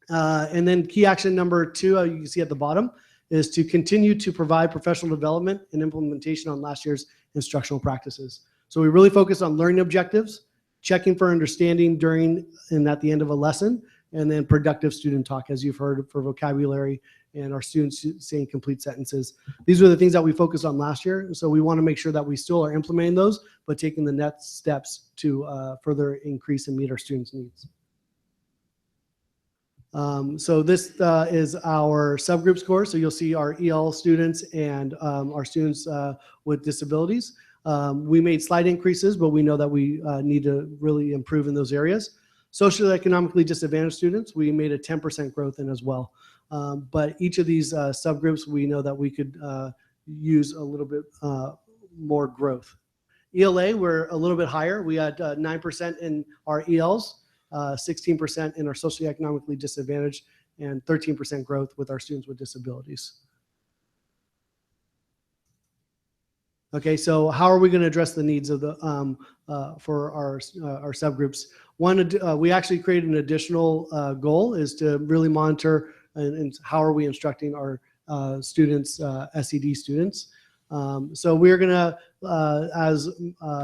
K: And then key action number 2, you can see at the bottom, is to continue to provide professional development and implementation on last year's instructional practices. So we really focus on learning objectives, checking for understanding during and at the end of a lesson, and then productive student talk, as you've heard, for vocabulary and our students saying complete sentences. These are the things that we focused on last year. So we want to make sure that we still are implementing those, but taking the next steps to further increase and meet our students' needs. So this is our subgroup score. So you'll see our EL students and our students with disabilities. We made slight increases, but we know that we need to really improve in those areas. Socioeconomically disadvantaged students, we made a 10% growth in as well. But each of these subgroups, we know that we could use a little bit more growth. ELA, we're a little bit higher. We had 9% in our ELs, 16% in our socioeconomically disadvantaged, and 13% growth with our students with disabilities. Okay, so how are we going to address the needs of the for our subgroups? One, we actually created an additional goal is to really monitor and how are we instructing our students, SED students. So we're going to, as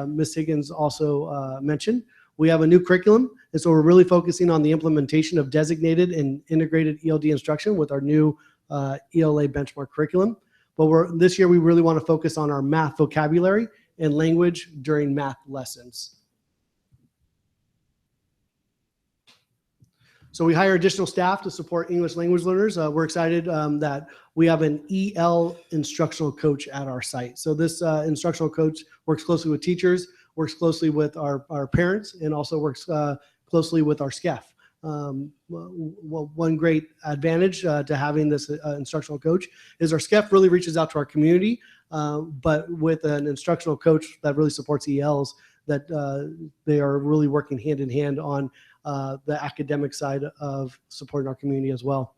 K: Ms. Higgins also mentioned, we have a new curriculum, and so we're really focusing on the implementation of designated and integrated ELD instruction with our new ELA benchmark curriculum. But this year we really want to focus on our math vocabulary and language during math lessons. So we hire additional staff to support English language learners. We're excited that we have an EL instructional coach at our site. So this instructional coach works closely with teachers, works closely with our parents, and also works closely with our SCEF. One great advantage to having this instructional coach is our SCEF really reaches out to our community, but with an instructional coach that really supports ELs, that they are really working hand in hand on the academic side of supporting our community as well.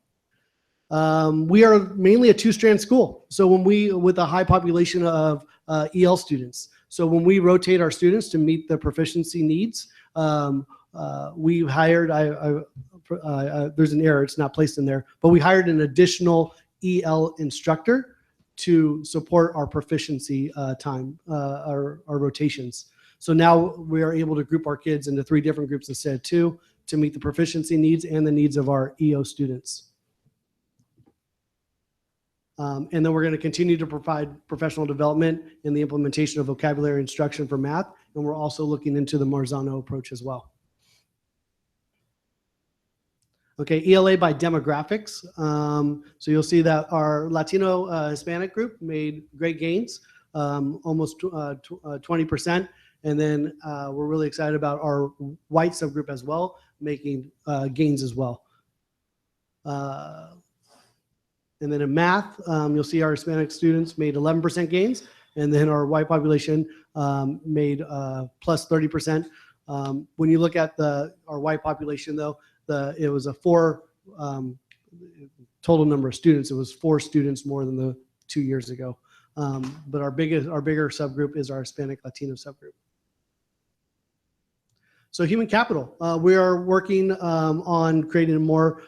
K: We are mainly a two-strand school. So with a high population of EL students. So when we rotate our students to meet the proficiency needs, we hired, there's an error, it's not placed in there, but we hired an additional EL instructor to support our proficiency time, our rotations. So now we are able to group our kids into 3 different groups instead of 2 to meet the proficiency needs and the needs of our EO students. And then we're going to continue to provide professional development in the implementation of vocabulary instruction for math. And we're also looking into the Marzano approach as well. Okay, ELA by demographics. So you'll see that our Latino Hispanic group made great gains, almost 20%. And then we're really excited about our white subgroup as well, making gains as well. And then in math, you'll see our Hispanic students made 11% gains, and then our white population made plus 30%. When you look at our white population, though, it was a 4 total number of students. It was 4 students more than the 2 years ago. But our bigger subgroup is our Hispanic Latino subgroup. So human capital, we are working on creating a more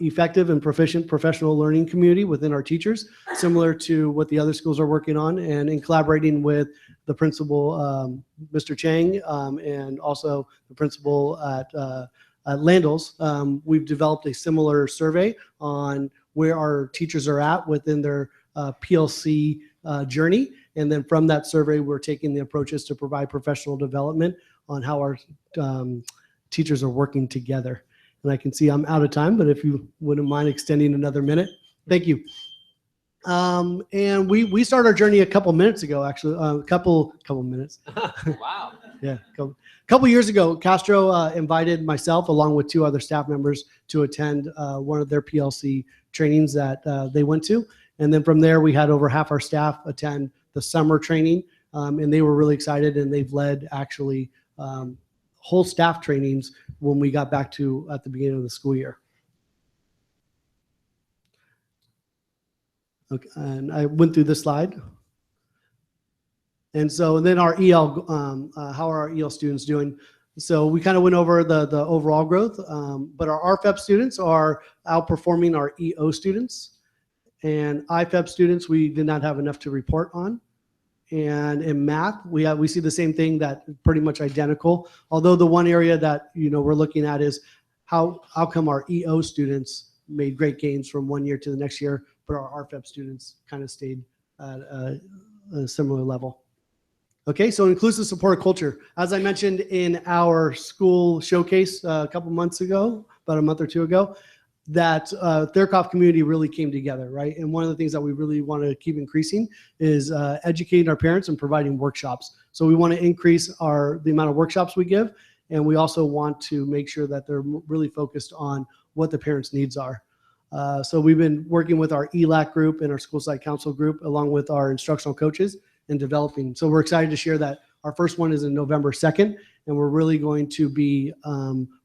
K: effective and proficient professional learning community within our teachers, similar to what the other schools are working on, and in collaborating with the principal, Mr. Chang, and also the principal at Landals. We've developed a similar survey on where our teachers are at within their PLC journey. And then from that survey, we're taking the approaches to provide professional development on how our teachers are working together. And I can see I'm out of time, but if you wouldn't mind extending another minute, thank you. And we started our journey a couple minutes ago, actually, a couple minutes.
C: Wow.
K: Yeah, a couple years ago, Castro invited myself along with 2 other staff members to attend one of their PLC trainings that they went to. And then from there, we had over half our staff attend the summer training, and they were really excited, and they've led actually whole staff trainings when we got back to at the beginning of the school year. Okay, and I went through this slide. And so then our EL, how are our EL students doing? So we kind of went over the overall growth, but our RFEP students are outperforming our EO students. And IFEP students, we did not have enough to report on. And in math, we see the same thing, that pretty much identical. Although the one area that we're looking at is how come our EO students made great gains from one year to the next year, but our RFEP students kind of stayed at a similar level. Okay, so inclusive support culture. As I mentioned in our school showcase a couple months ago, about a month or 2 ago, that Thurkoff community really came together, right? And one of the things that we really want to keep increasing is educating our parents and providing workshops. So we want to increase the amount of workshops we give, and we also want to make sure that they're really focused on what the parents' needs are. So we've been working with our ELAC group and our school site council group, along with our instructional coaches, and developing. So we're excited to share that our first one is in November 2nd, and we're really going to be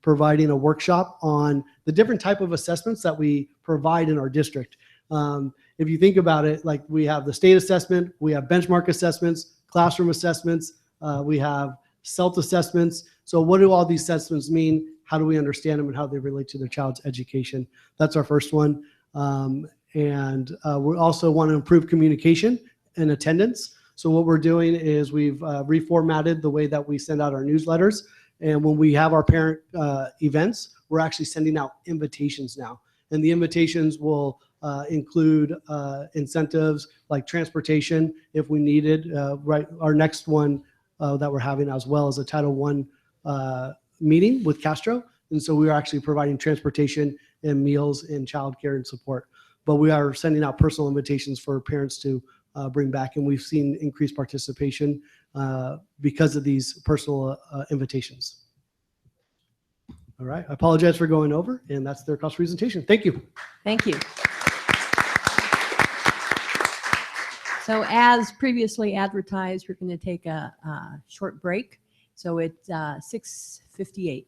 K: providing a workshop on the different type of assessments that we provide in our district. If you think about it, like we have the state assessment, we have benchmark assessments, classroom assessments, we have SELT assessments. So what do all these assessments mean? How do we understand them and how they relate to their child's education? That's our first one. And we also want to improve communication and attendance. So what we're doing is we've reformatted the way that we send out our newsletters. And when we have our parent events, we're actually sending out invitations now. And the invitations will include incentives like transportation if we needed. Right, our next one that we're having, as well as a Title I meeting with Castro And so we are actually providing transportation and meals and childcare and support. But we are sending out personal invitations for parents to bring back. And we've seen increased participation because of these personal invitations. All right. I apologize for going over, and that's their cost presentation. Thank you.
A: Thank you. So as previously advertised, we're going to take a short break. So it's 6:58.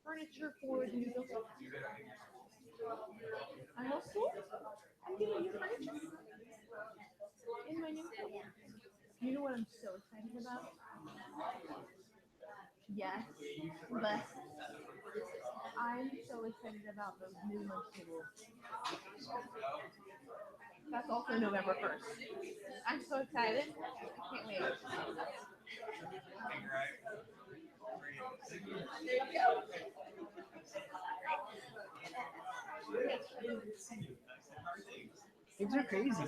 I: Furniture for the new building. I'm also, I'm giving you furniture in my new building. You know what I'm so excited about? Yes, but I'm so excited about those new lunch tables. That's also November 1st. I'm so excited. I can't wait.
E: Things are crazy.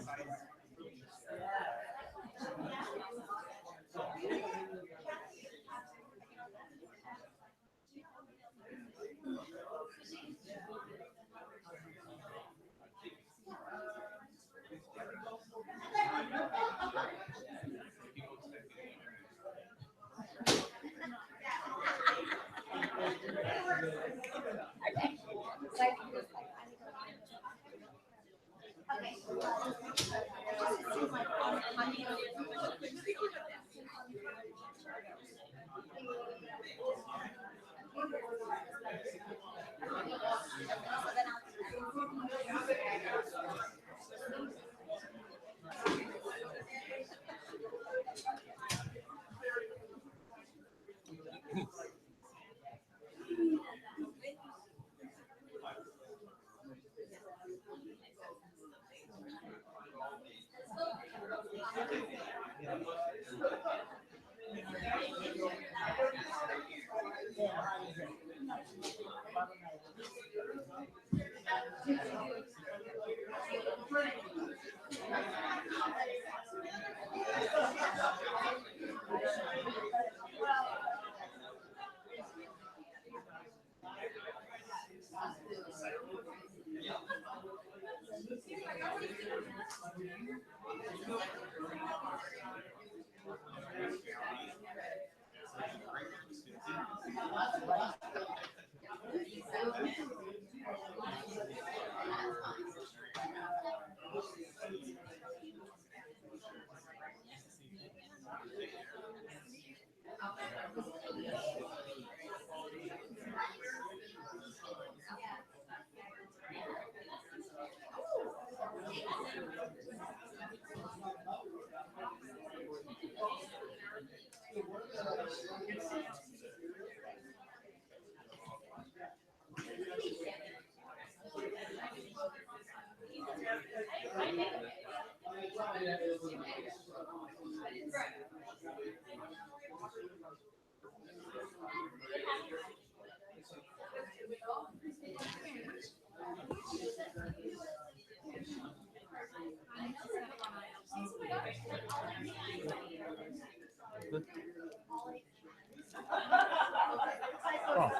D: Oh,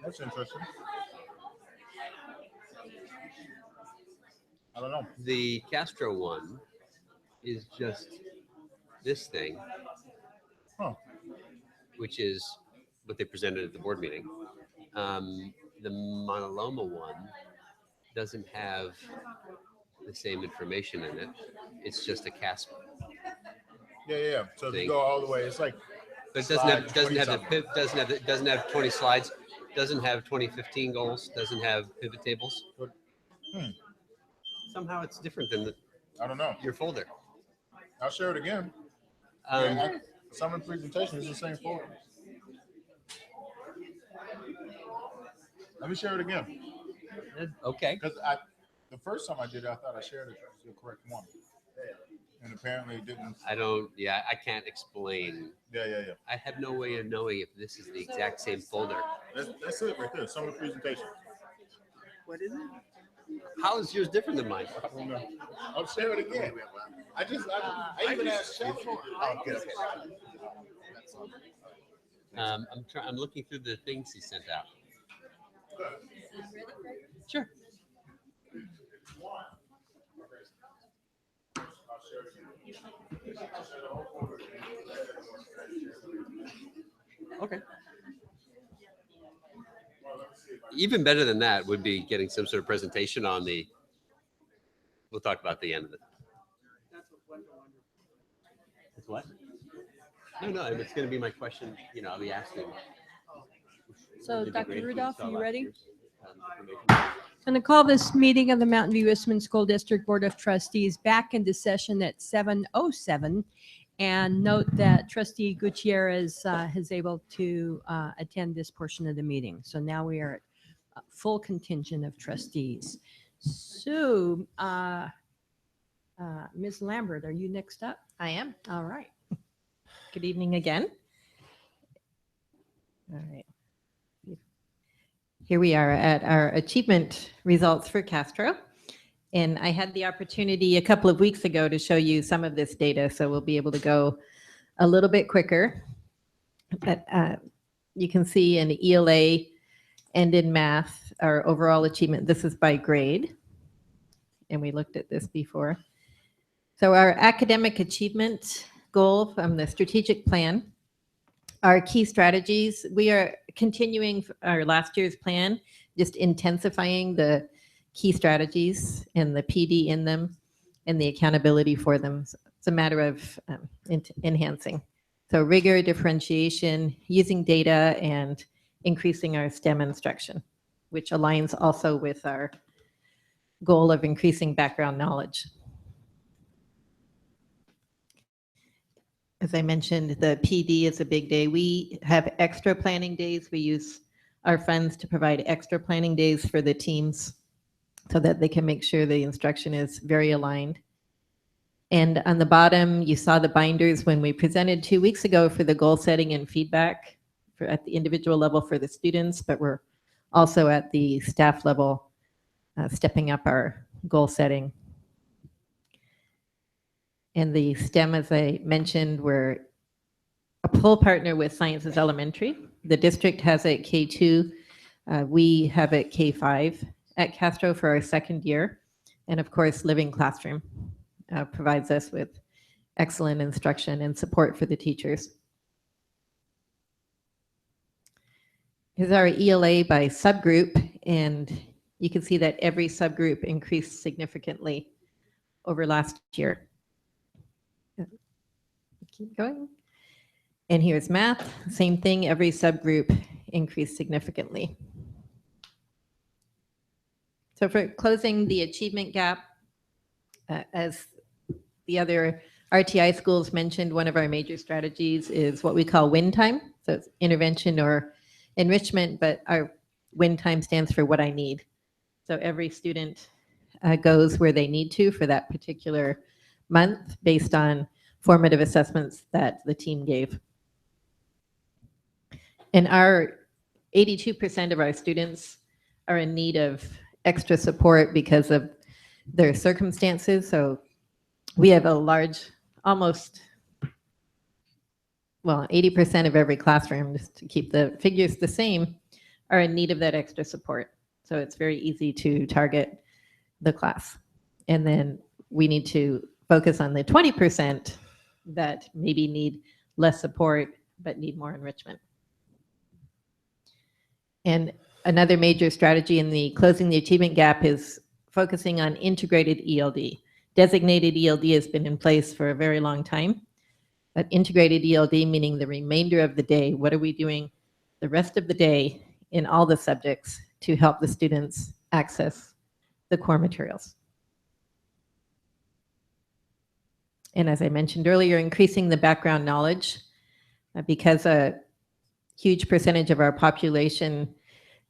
D: that's interesting. I don't know.
C: The Castro one is just this thing,
D: Huh.
C: which is what they presented at the board meeting. The Monaloma one doesn't have the same information in it. It's just a CASP.
D: Yeah. So if you
C: Thing.
D: go all the way, it's like
C: But it
D: Slide
C: doesn't
D: 20
C: have
D: something.
C: doesn't have 20 slides, doesn't have 2015 goals, doesn't have pivot tables.
D: Hmm.
C: Somehow it's different than
D: I don't know.
C: your folder.
D: I'll share it again. Summer presentation is the same folder. Let me share it again.
C: Okay.
D: Because the first time I did it, I thought I shared it the correct one. And apparently it didn't.
C: I can't explain.
D: Yeah.
C: I have no way of knowing if this is the exact same folder.
D: That's it right there. Summer presentation.
E: What is it?
C: How is yours different than mine?
D: I don't know. I'll share it again. I even asked Chef for it. Oh, good.
C: I'm looking through the things he sent out. Sure. Okay. Even better than that would be getting some sort of presentation on the. We'll talk about the end of it. It's what? No, it's going to be my question. I'll be asking.
A: So,
C: Would it be
A: Dr.
C: great if we
A: Rudolph,
C: saw
A: you
C: last
A: ready?
C: year's, information?
A: I'm going to call this meeting of the Mountain View Eastman School District Board of Trustees back into session at 7:07. And note that Trustee Gutierrez is able to attend this portion of the meeting. So now we are at full contingent of trustees. So, Ms. Lambert, are you next up?
I: I am.
A: All right.
I: Good evening again. All right. Here we are at our achievement results for Castro. And I had the opportunity a couple of weeks ago to show you some of this data, so we'll be able to go a little bit quicker. But you can see in ELA and in math, our overall achievement, this is by grade. And we looked at this before. So our academic achievement goal from the strategic plan, our key strategies, we are continuing our last year's plan, just intensifying the key strategies and the PD in them and the accountability for them. So it's a matter of enhancing. So rigor, differentiation, using data, and increasing our STEM instruction, which aligns also with our goal of increasing background knowledge. As I mentioned, the PD is a big day. We have extra planning days. We use our funds to provide extra planning days for the teams so that they can make sure the instruction is very aligned. And on the bottom, you saw the binders when we presented 2 weeks ago for the goal setting and feedback at the individual level for the students, but we're also at the staff level stepping up our goal setting. And the STEM, as I mentioned, we're a full partner with Sciences Elementary. The district has it K2. We have it K5 at Castro for our second year. And of course, Living Classroom provides us with excellent instruction and support for the teachers. Here's our ELA by subgroup, and you can see that every subgroup increased significantly over last year. Keep going. And here's math, same thing, every subgroup increased significantly. So for closing the achievement gap, as the other RTI schools mentioned, one of our major strategies is what we call win time. So it's intervention or enrichment, but our win time stands for what I need. So every student goes where they need to for that particular
L: month based on formative assessments that the team gave. And 82% of our students are in need of extra support because of their circumstances. So we have a large, almost, well, 80% of every classroom, just to keep the figures the same, are in need of that extra support. So it's very easy to target the class. And then we need to focus on the 20% that maybe need less support but need more enrichment. And another major strategy in the closing the achievement gap is focusing on integrated ELD. Designated ELD has been in place for a very long time, but integrated ELD meaning the remainder of the day. What are we doing the rest of the day in all the subjects to help the students access the core materials? And as I mentioned earlier, increasing the background knowledge, because a huge percentage of our population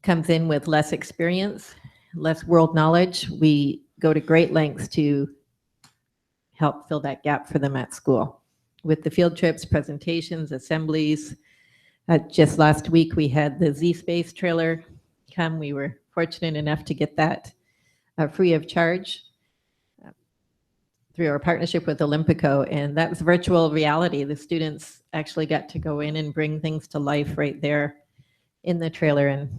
L: comes in with less experience, less world knowledge, we go to great lengths to help fill that gap for them at school. With the field trips, presentations, assemblies. Just last week, we had the Z-Space trailer come. We were fortunate enough to get that free of charge through our partnership with Olympico, and that was virtual reality. The students actually got to go in and bring things to life right there in the trailer, and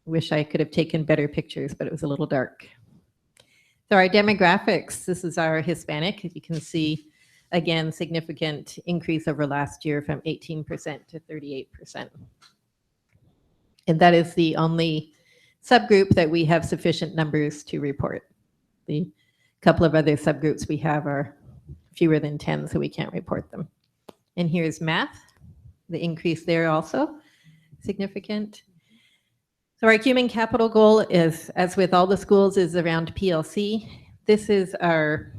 L: wish I could have taken better pictures, but it was a little dark. So our demographics, this is our Hispanic. As you can see, again, significant increase over last year from 18% to 38%. And that is the only subgroup that we have sufficient numbers to report. The couple of other subgroups we have are fewer than 10, so we can't report them. And here's math, the increase there also significant. So our human capital goal is, as with all the schools, is around PLC. This is our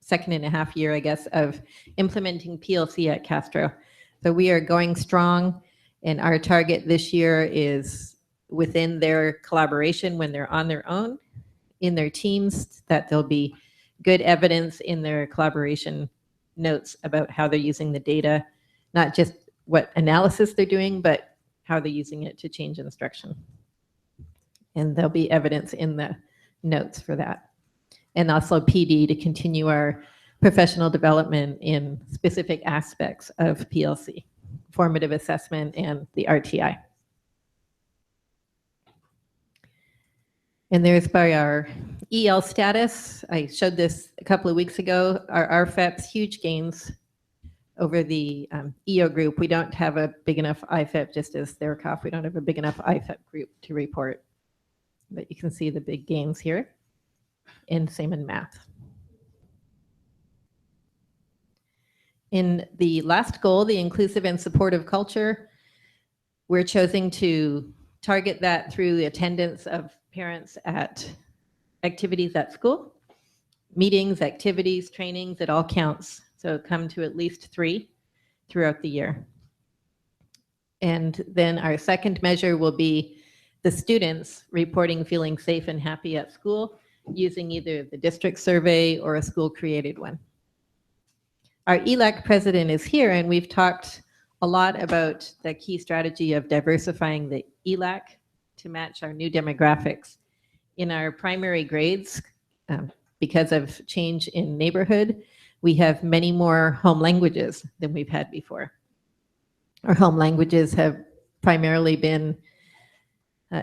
L: 2.5 year, I guess, of implementing PLC at Castro. So we are going strong, and our target this year is within their collaboration when they're on their own, in their teams, that there'll be good evidence in their collaboration notes about how they're using the data, not just what analysis they're doing, but how they're using it to change instruction. And there'll be evidence in the notes for that. And also PD to continue our professional development in specific aspects of PLC, formative assessment and the RTI. And there's by our EL status. I showed this a couple of weeks ago. Our RFEPs, huge gains over the EO group. We don't have a big enough IFEP, just as Therakoff, we don't have a big enough IFEP group to report. But you can see the big gains here, and same in math. In the last goal, the inclusive and supportive culture, we're choosing to target that through the attendance of parents at activities at school, meetings, activities, trainings, it all counts. So come to at least 3 throughout the year. And then our second measure will be the students reporting feeling safe and happy at school using either the district survey or a school-created one. Our ELAC president is here, and we've talked a lot about the key strategy of diversifying the ELAC to match our new demographics. In our primary grades, because of change in neighborhood, we have many more home languages than we've had before. Our home languages have primarily been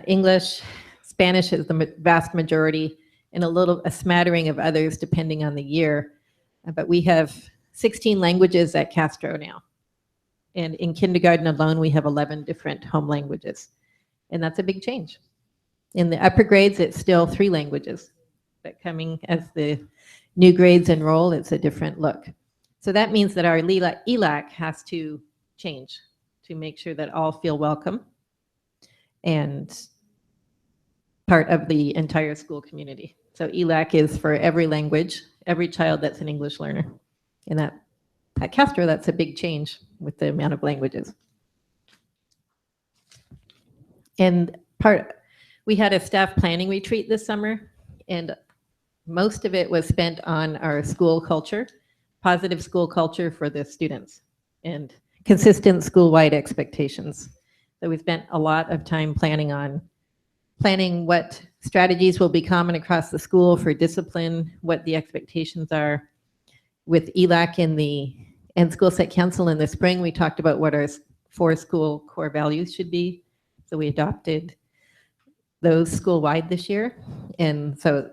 L: English, Spanish is the vast majority, and a smattering of others depending on the year. But we have 16 languages at Castro now. And in kindergarten alone, we have 11 different home languages. And that's a big change. In the upper grades, it's still 3 languages. But coming as the new grades enroll, it's a different look. So that means that our ELAC has to change to make sure that all feel welcome and part of the entire school community. So ELAC is for every language, every child that's an English learner. And that at Castro, that's a big change with the amount of languages. And we had a staff planning retreat this summer, and Most of it was spent on our school culture, positive school culture for the students, and consistent school-wide expectations. So we spent a lot of time planning what strategies will be common across the school for discipline, what the expectations are. With ELAC and School Site Council in the spring, we talked about what our 4 school core values should be. So we adopted those school-wide this year. And so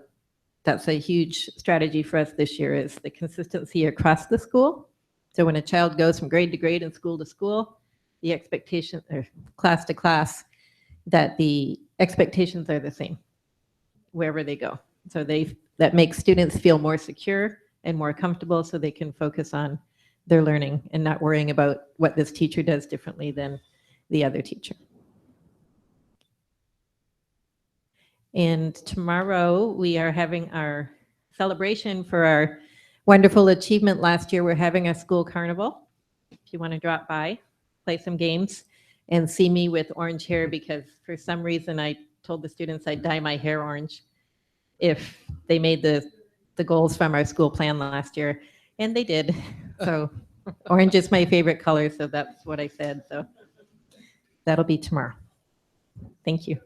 L: that's a huge strategy for us this year, is the consistency across the school. So when a child goes from grade to grade and school to school, the expectation, or class to class, that the expectations are the same wherever they go. So that makes students feel more secure and more comfortable, so they can focus on their learning and not worrying about what this teacher does differently than the other teacher. And tomorrow we are having our celebration for our wonderful achievement last year. We're having a school carnival. If you want to drop by, play some games, and see me with orange hair, because for some reason I told the students I'd dye my hair orange if they made the goals from our school plan last year, and they did. So orange is my favorite color, so that's what I said. So that'll be tomorrow. Thank you.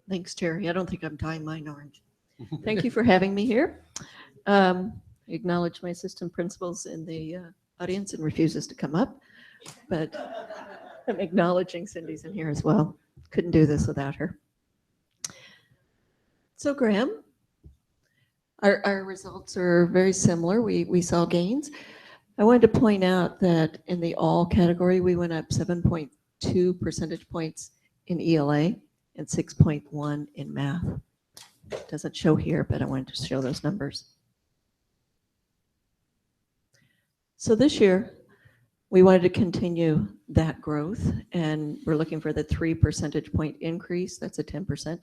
M: Thanks, Terry. I don't think I'm dyeing mine orange. Thank you for having me here. Acknowledge my assistant principals in the audience and refuses to come up, but I'm acknowledging Cindy's in here as well. Couldn't do this without her. So Graham, our results are very similar. We saw gains. I wanted to point out that in the all category, we went up 7.2 percentage points in ELA and 6.1 in math. It doesn't show here, but I wanted to show those numbers. So this year, we wanted to continue that growth, and we're looking for the 3 percentage point increase. That's a 10%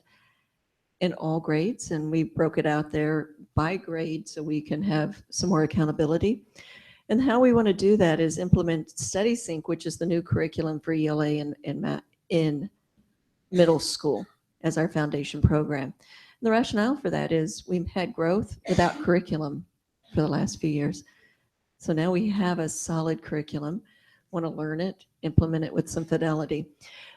M: in all grades, and we broke it out there by grade so we can have some more accountability. And how we want to do that is implement StudySync, which is the new curriculum for ELA in middle school as our foundation program. And the rationale for that is we've had growth without curriculum for the last few years. So now we have a solid curriculum, want to learn it, implement it with some fidelity.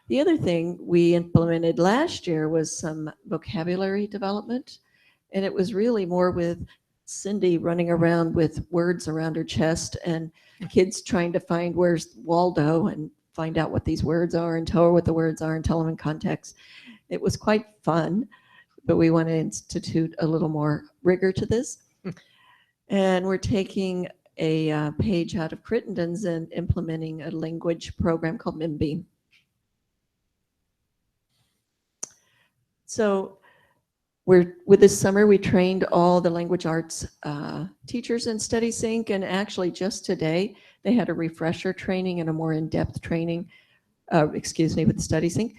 M: The other thing we implemented last year was some vocabulary development, and it was really more with Cindy running around with words around her chest and kids trying to find where's Waldo and find out what these words are and tell her what the words are and tell them in context. It was quite fun, but we want to institute a little more rigor to this. And we're taking a page out of Crittenden's and implementing a language program called MIMBEAM. So with this summer, we trained all the language arts teachers in StudySync, and actually just today, they had a refresher training and a more in-depth training, with StudySync.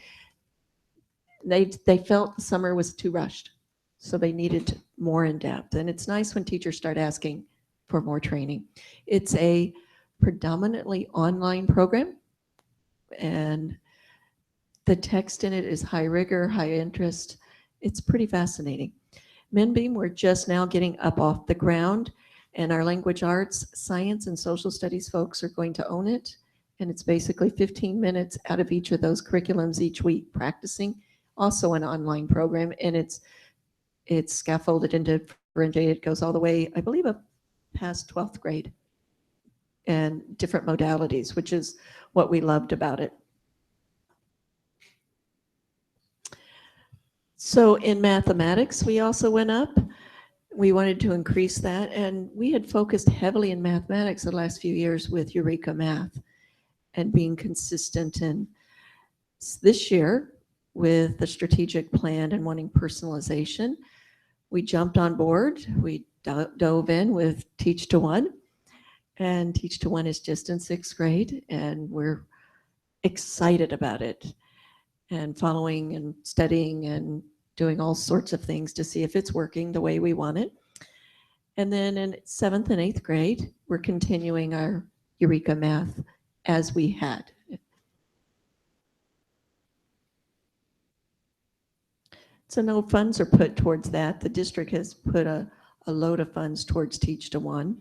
M: They felt the summer was too rushed, so they needed more in-depth. And it's nice when teachers start asking for more training. It's a predominantly online program, and the text in it is high rigor, high interest. It's pretty fascinating. MIMBEAM, we're just now getting up off the ground, and our language arts, science, and social studies folks are going to own it. And it's basically 15 minutes out of each of those curriculums each week practicing. Also an online program, and it's scaffolded into differentiated. It goes all the way, I believe, up past 12th grade, and different modalities, which is what we loved about it. So in mathematics, we also went up. We wanted to increase that, and we had focused heavily in mathematics the last few years with Eureka Math and being consistent. And this year, with the strategic plan and wanting personalization, we jumped on board. We dove in with Teach to One, and Teach to One is just in 6th grade, and we're excited about it and following and studying and doing all sorts of things to see if it's working the way we want it. And then in 7th and 8th grade, we're continuing our Eureka Math as we had. So no funds are put towards that. The district has put a load of funds towards Teach to One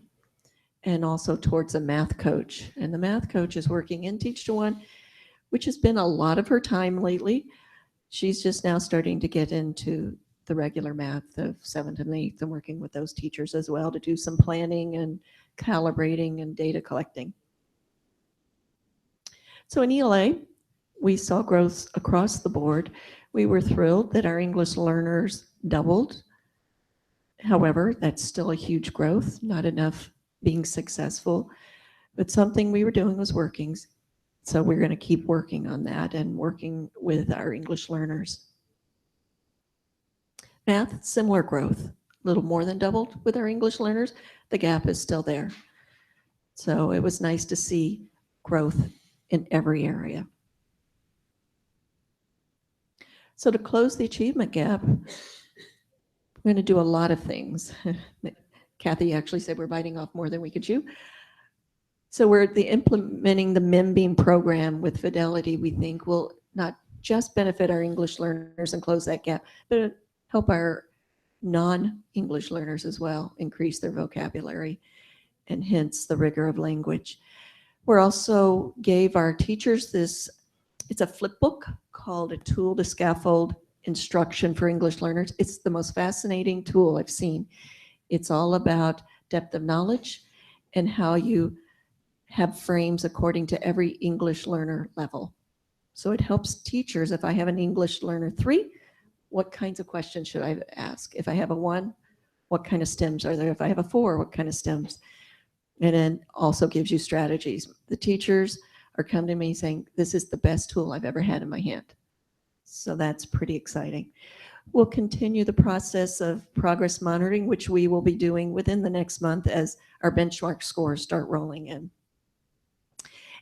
M: and also towards a math coach. And the math coach is working in Teach to One, which has been a lot of her time lately. She's just now starting to get into the regular math of 7th and 8th and working with those teachers as well to do some planning and calibrating and data collecting. So in ELA, we saw growth across the board. We were thrilled that our English learners doubled. However, that's still a huge growth, not enough being successful, but something we were doing was working. So we're going to keep working on that and working with our English learners. Math, similar growth, a little more than doubled with our English learners. The gap is still there. So it was nice to see growth in every area. So to close the achievement gap, we're going to do a lot of things. Kathy actually said we're biting off more than we could chew. So we're implementing the MemBeam program with Fidelity, we think will not just benefit our English learners and close that gap, but help our non-English learners as well, increase their vocabulary and hence the rigor of language. We're also gave our teachers this, it's a flip book called A Tool to Scaffold Instruction for English Learners. It's the most fascinating tool I've seen. It's all about depth of knowledge and how you have frames according to every English learner level. So it helps teachers, if I have an English learner 3, what kinds of questions should I ask? If I have a 1, what kind of stems are there? If I have a 4, what kind of stems? And then also gives you strategies. The teachers are coming to me saying, this is the best tool I've ever had in my hand. So that's pretty exciting. We'll continue the process of progress monitoring, which we will be doing within the next month as our benchmark scores start rolling in.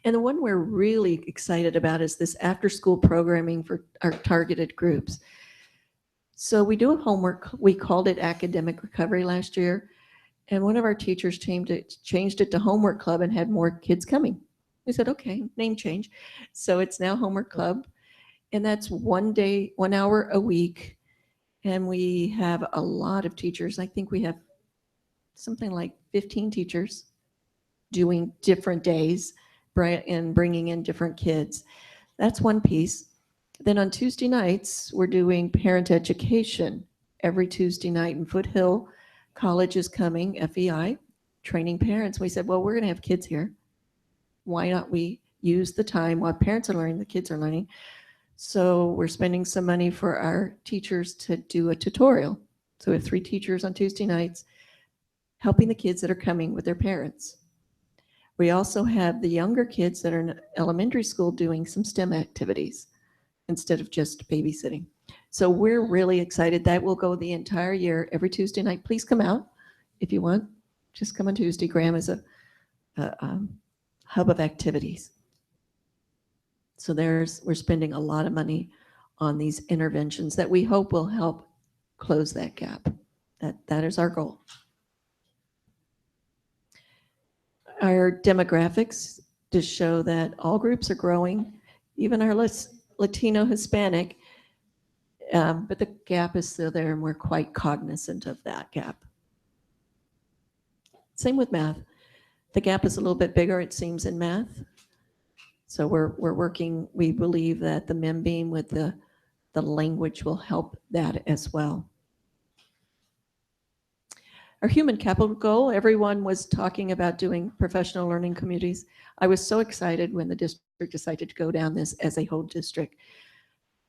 M: And the one we're really excited about is this after-school programming for our targeted groups. So we do a homework. We called it Academic Recovery last year. And one of our teachers changed it to Homework Club and had more kids coming. We said, okay, name change. So it's now Homework Club. And that's 1 day, 1 hour a week. And we have a lot of teachers. I think we have something like 15 teachers doing different days and bringing in different kids. That's one piece. Then on Tuesday nights, we're doing parent education. Every Tuesday night in Foothill College is coming, FEI, training parents. We said, well, we're going to have kids here. Why not we use the time while parents are learning, the kids are learning. So we're spending some money for our teachers to do a tutorial. So we have 3 teachers on Tuesday nights helping the kids that are coming with their parents. We also have the younger kids that are in elementary school doing some STEM activities instead of just babysitting. So we're really excited. That will go the entire year, every Tuesday night. Please come out if you want. Just come on Tuesday. Graham is a hub of activities. So we're spending a lot of money on these interventions that we hope will help close that gap. That is our goal. Our demographics just show that all groups are growing, even our Latino, Hispanic, but the gap is still there and we're quite cognizant of that gap. Same with math. The gap is a little bit bigger, it seems, in math. So we're working, we believe that the MemBeam with the language will help that as well. Our human capital goal, everyone was talking about doing professional learning communities. I was so excited when the district decided to go down this as a whole district.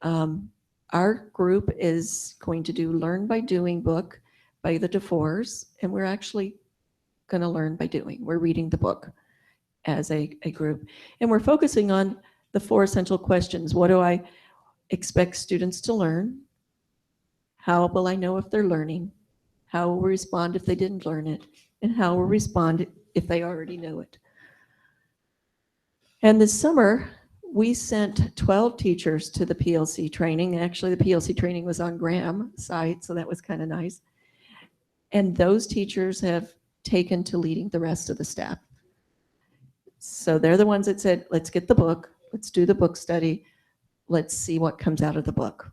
M: Our group is going to do Learn by Doing book by the DeFores, and we're actually going to learn by doing. We're reading the book as a group. And we're focusing on the 4 essential questions. What do I expect students to learn? How will I know if they're learning? How will we respond if they didn't learn it? And how will we respond if they already know it? And this summer, we sent 12 teachers to the PLC training. Actually, the PLC training was on Graham's site, so that was kind of nice. And those teachers have taken to leading the rest of the staff. So they're the ones that said, let's get the book, let's do the book study, let's see what comes out of the book.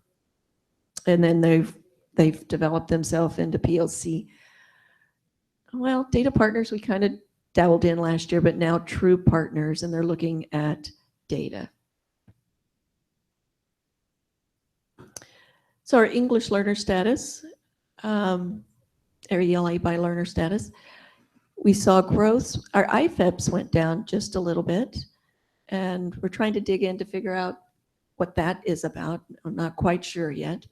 M: And then they've developed themselves into PLC. Well, data partners, we kind of dabbled in last year, but now true partners, and they're looking at data. So our English learner status, our ELA by learner status, we saw growth. Our IFEPs went down just a little bit, and we're trying to dig in to figure out what that is about. I'm not quite sure yet.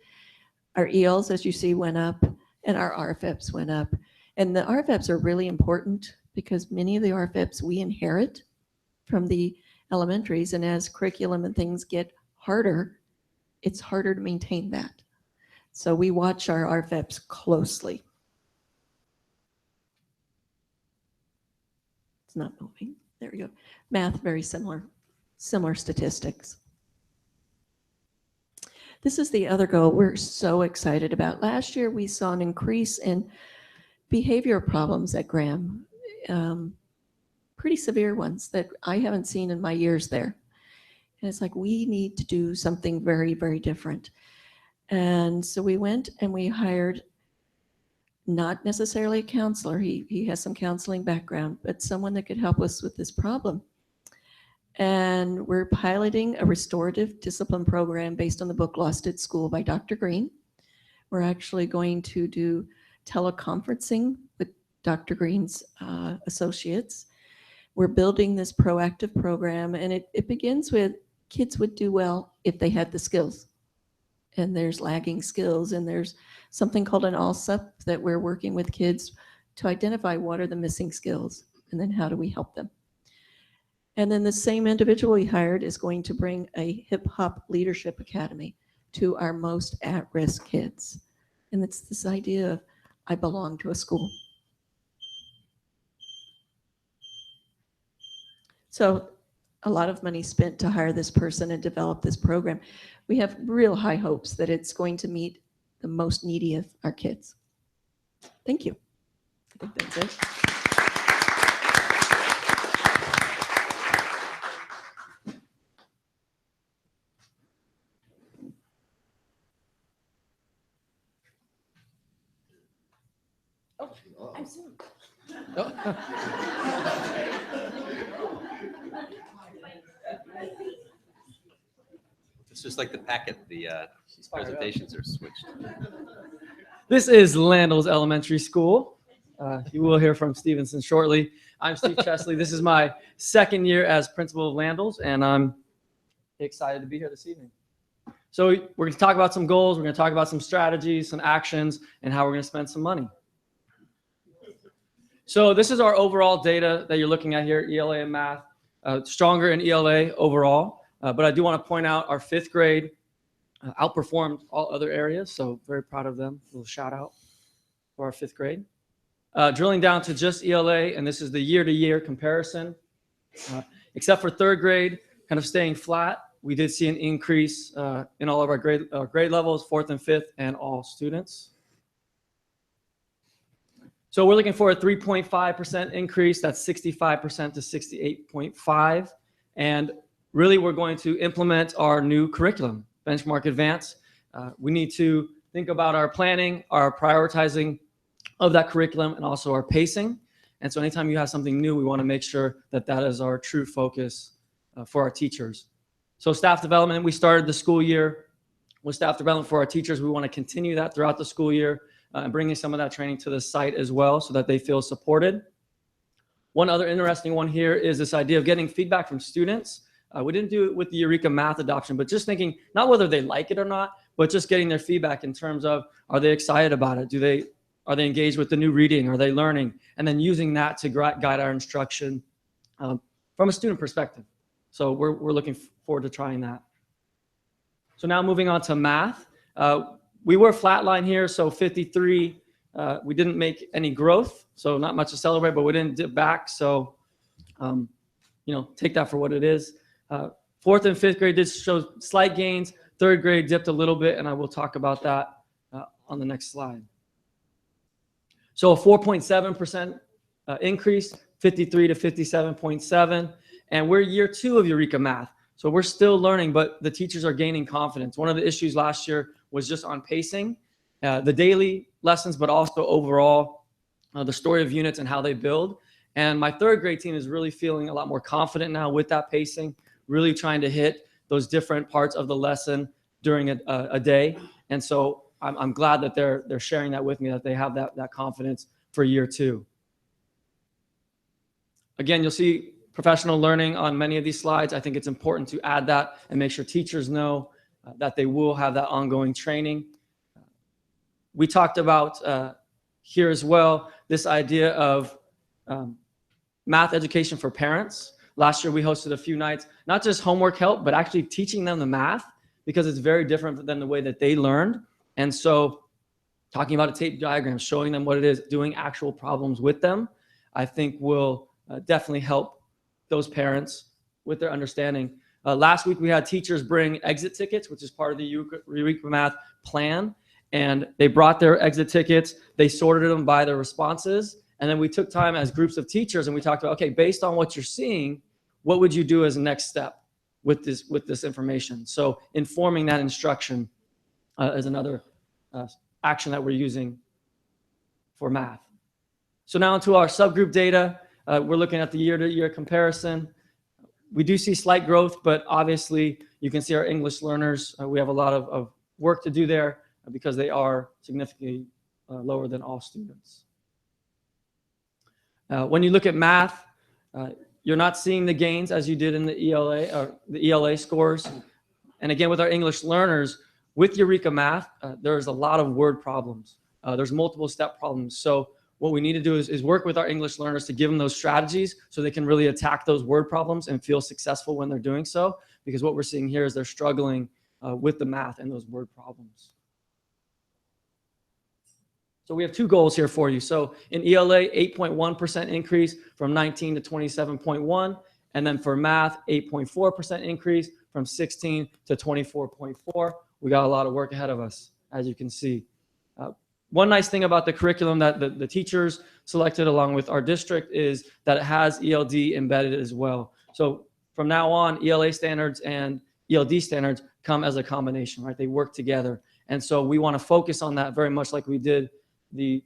M: Our ELs, as you see, went up, and our RFEPs went up. And the RFEPs are really important because many of the RFEPs we inherit from the elementaries, and as curriculum and things get harder, it's harder to maintain that. So we watch our RFEPs closely. It's not moving. There we go. Math, very similar statistics. This is the other goal we're so excited about. Last year, we saw an increase in behavior problems at Graham, pretty severe ones that I haven't seen in my years there. And it's like, we need to do something very, very different. And so we went and we hired not necessarily a counselor. He has some counseling background, but someone that could help us with this problem. And we're piloting a restorative discipline program based on the book Lost at School by Dr. Green. We're actually going to do teleconferencing with Dr. Green's associates. We're building this proactive program, and it begins with kids would do well if they had the skills. And there's lagging skills, and there's something called an ALSUP that we're working with kids to identify what are the missing skills, and then how do we help them. And then the same individual we hired is going to bring a hip hop leadership academy to our most at-risk kids. And it's this idea of, I belong to a school. So a lot of money spent to hire this person and develop this program. We have real high hopes that it's going to meet the most needy of our kids. Thank you. I think that's it.
A: I'm Zoom.
C: It's just like the packet, the presentations are switched.
N: This is Landals Elementary School. You will hear from Stevenson shortly. I'm Steve Chesley. This is my second year as principal of Landals, and I'm excited to be here this evening. So we're going to talk about some goals. We're going to talk about some strategies, some actions, and how we're going to spend some money. So this is our overall data that you're looking at here, ELA and math, stronger in ELA overall. But I do want to point out our fifth grade outperformed all other areas. So very proud of them. A little shout out for our fifth grade. Drilling down to just ELA, and this is the year-to-year comparison. Except for third grade, kind of staying flat. We did see an increase in all of our grade levels, fourth and fifth, and all students. So we're looking for a 3.5% increase. That's 65% to 68.5. And really, we're going to implement our new curriculum, Benchmark Advance. We need to think about our planning, our prioritizing of that curriculum, and also our pacing. And so anytime you have something new, we want to make sure that that is our true focus for our teachers. So staff development, we started the school year with staff development for our teachers. We want to continue that throughout the school year and bringing some of that training to the site as well so that they feel supported. One other interesting one here is this idea of getting feedback from students. We didn't do it with the Eureka Math adoption, but just thinking not whether they like it or not, but just getting their feedback in terms of, are they excited about it? Are they engaged with the new reading? Are they learning? And then using that to guide our instruction from a student perspective. So we're looking forward to trying that. So now moving on to math. We were flatline here, so 53. We didn't make any growth, so not much to celebrate, but we didn't dip back. So, take that for what it is. Fourth and fifth grade did show slight gains. Third grade dipped a little bit, and I will talk about that on the next slide. So a 4.7% increase, 53 to 57.7. And we're year 2 of Eureka Math. So we're still learning, but the teachers are gaining confidence. One of the issues last year was just on pacing, the daily lessons, but also overall the story of units and how they build. And my 3rd grade team is really feeling a lot more confident now with that pacing, really trying to hit those different parts of the lesson during a day. And so I'm glad that they're sharing that with me, that they have that confidence for year 2. Again, you'll see professional learning on many of these slides. I think it's important to add that and make sure teachers know that they will have that ongoing training. We talked about here as well, this idea of math education for parents. Last year, we hosted a few nights, not just homework help, but actually teaching them the math, because it's very different than the way that they learned. And so talking about a tape diagram, showing them what it is, doing actual problems with them, I think will definitely help those parents with their understanding. Last week, we had teachers bring exit tickets, which is part of the Eureka Math plan. And they brought their exit tickets. They sorted them by their responses. And then we took time as groups of teachers and we talked about, okay, based on what you're seeing, what would you do as a next step with this information? So informing that instruction is another action that we're using for math. So now into our subgroup data. We're looking at the year-to-year comparison. We do see slight growth, but obviously you can see our English learners. We have a lot of work to do there because they are significantly lower than all students. When you look at math, you're not seeing the gains as you did in the ELA or the ELA scores. And again, with our English learners, with Eureka Math, there's a lot of word problems. There's multiple step problems. So what we need to do is work with our English learners to give them those strategies so they can really attack those word problems and feel successful when they're doing so. Because what we're seeing here is they're struggling with the math and those word problems. So we have 2 goals here for you. So in ELA, 8.1% increase from 19 to 27.1. And then for math, 8.4% increase from 16 to 24.4. We got a lot of work ahead of us, as you can see. One nice thing about the curriculum that the teachers selected along with our district is that it has ELD embedded as well. So from now on, ELA standards and ELD standards come as a combination, right? They work together. And so we want to focus on that very much like we did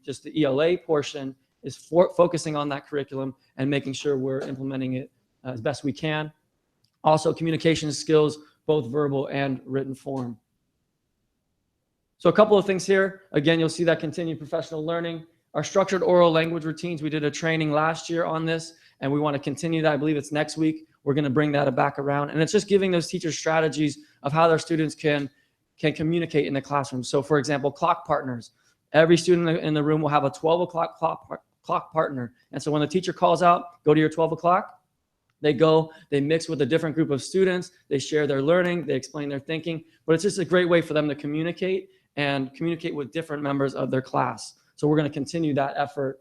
N: just the ELA portion, is focusing on that curriculum and making sure we're implementing it as best we can. Also, communication skills, both verbal and written form. So a couple of things here. Again, you'll see that continued professional learning. Our structured oral language routines, we did a training last year on this, and we want to continue that. I believe it's next week. We're going to bring that back around. And it's just giving those teachers strategies of how their students can communicate in the classroom. So for example, clock partners. Every student in the room will have a 12 o'clock clock partner. And so when the teacher calls out, go to your 12 o'clock, they mix with a different group of students, they share their learning, they explain their thinking, but it's just a great way for them to communicate and communicate with different members of their class. So we're going to continue that effort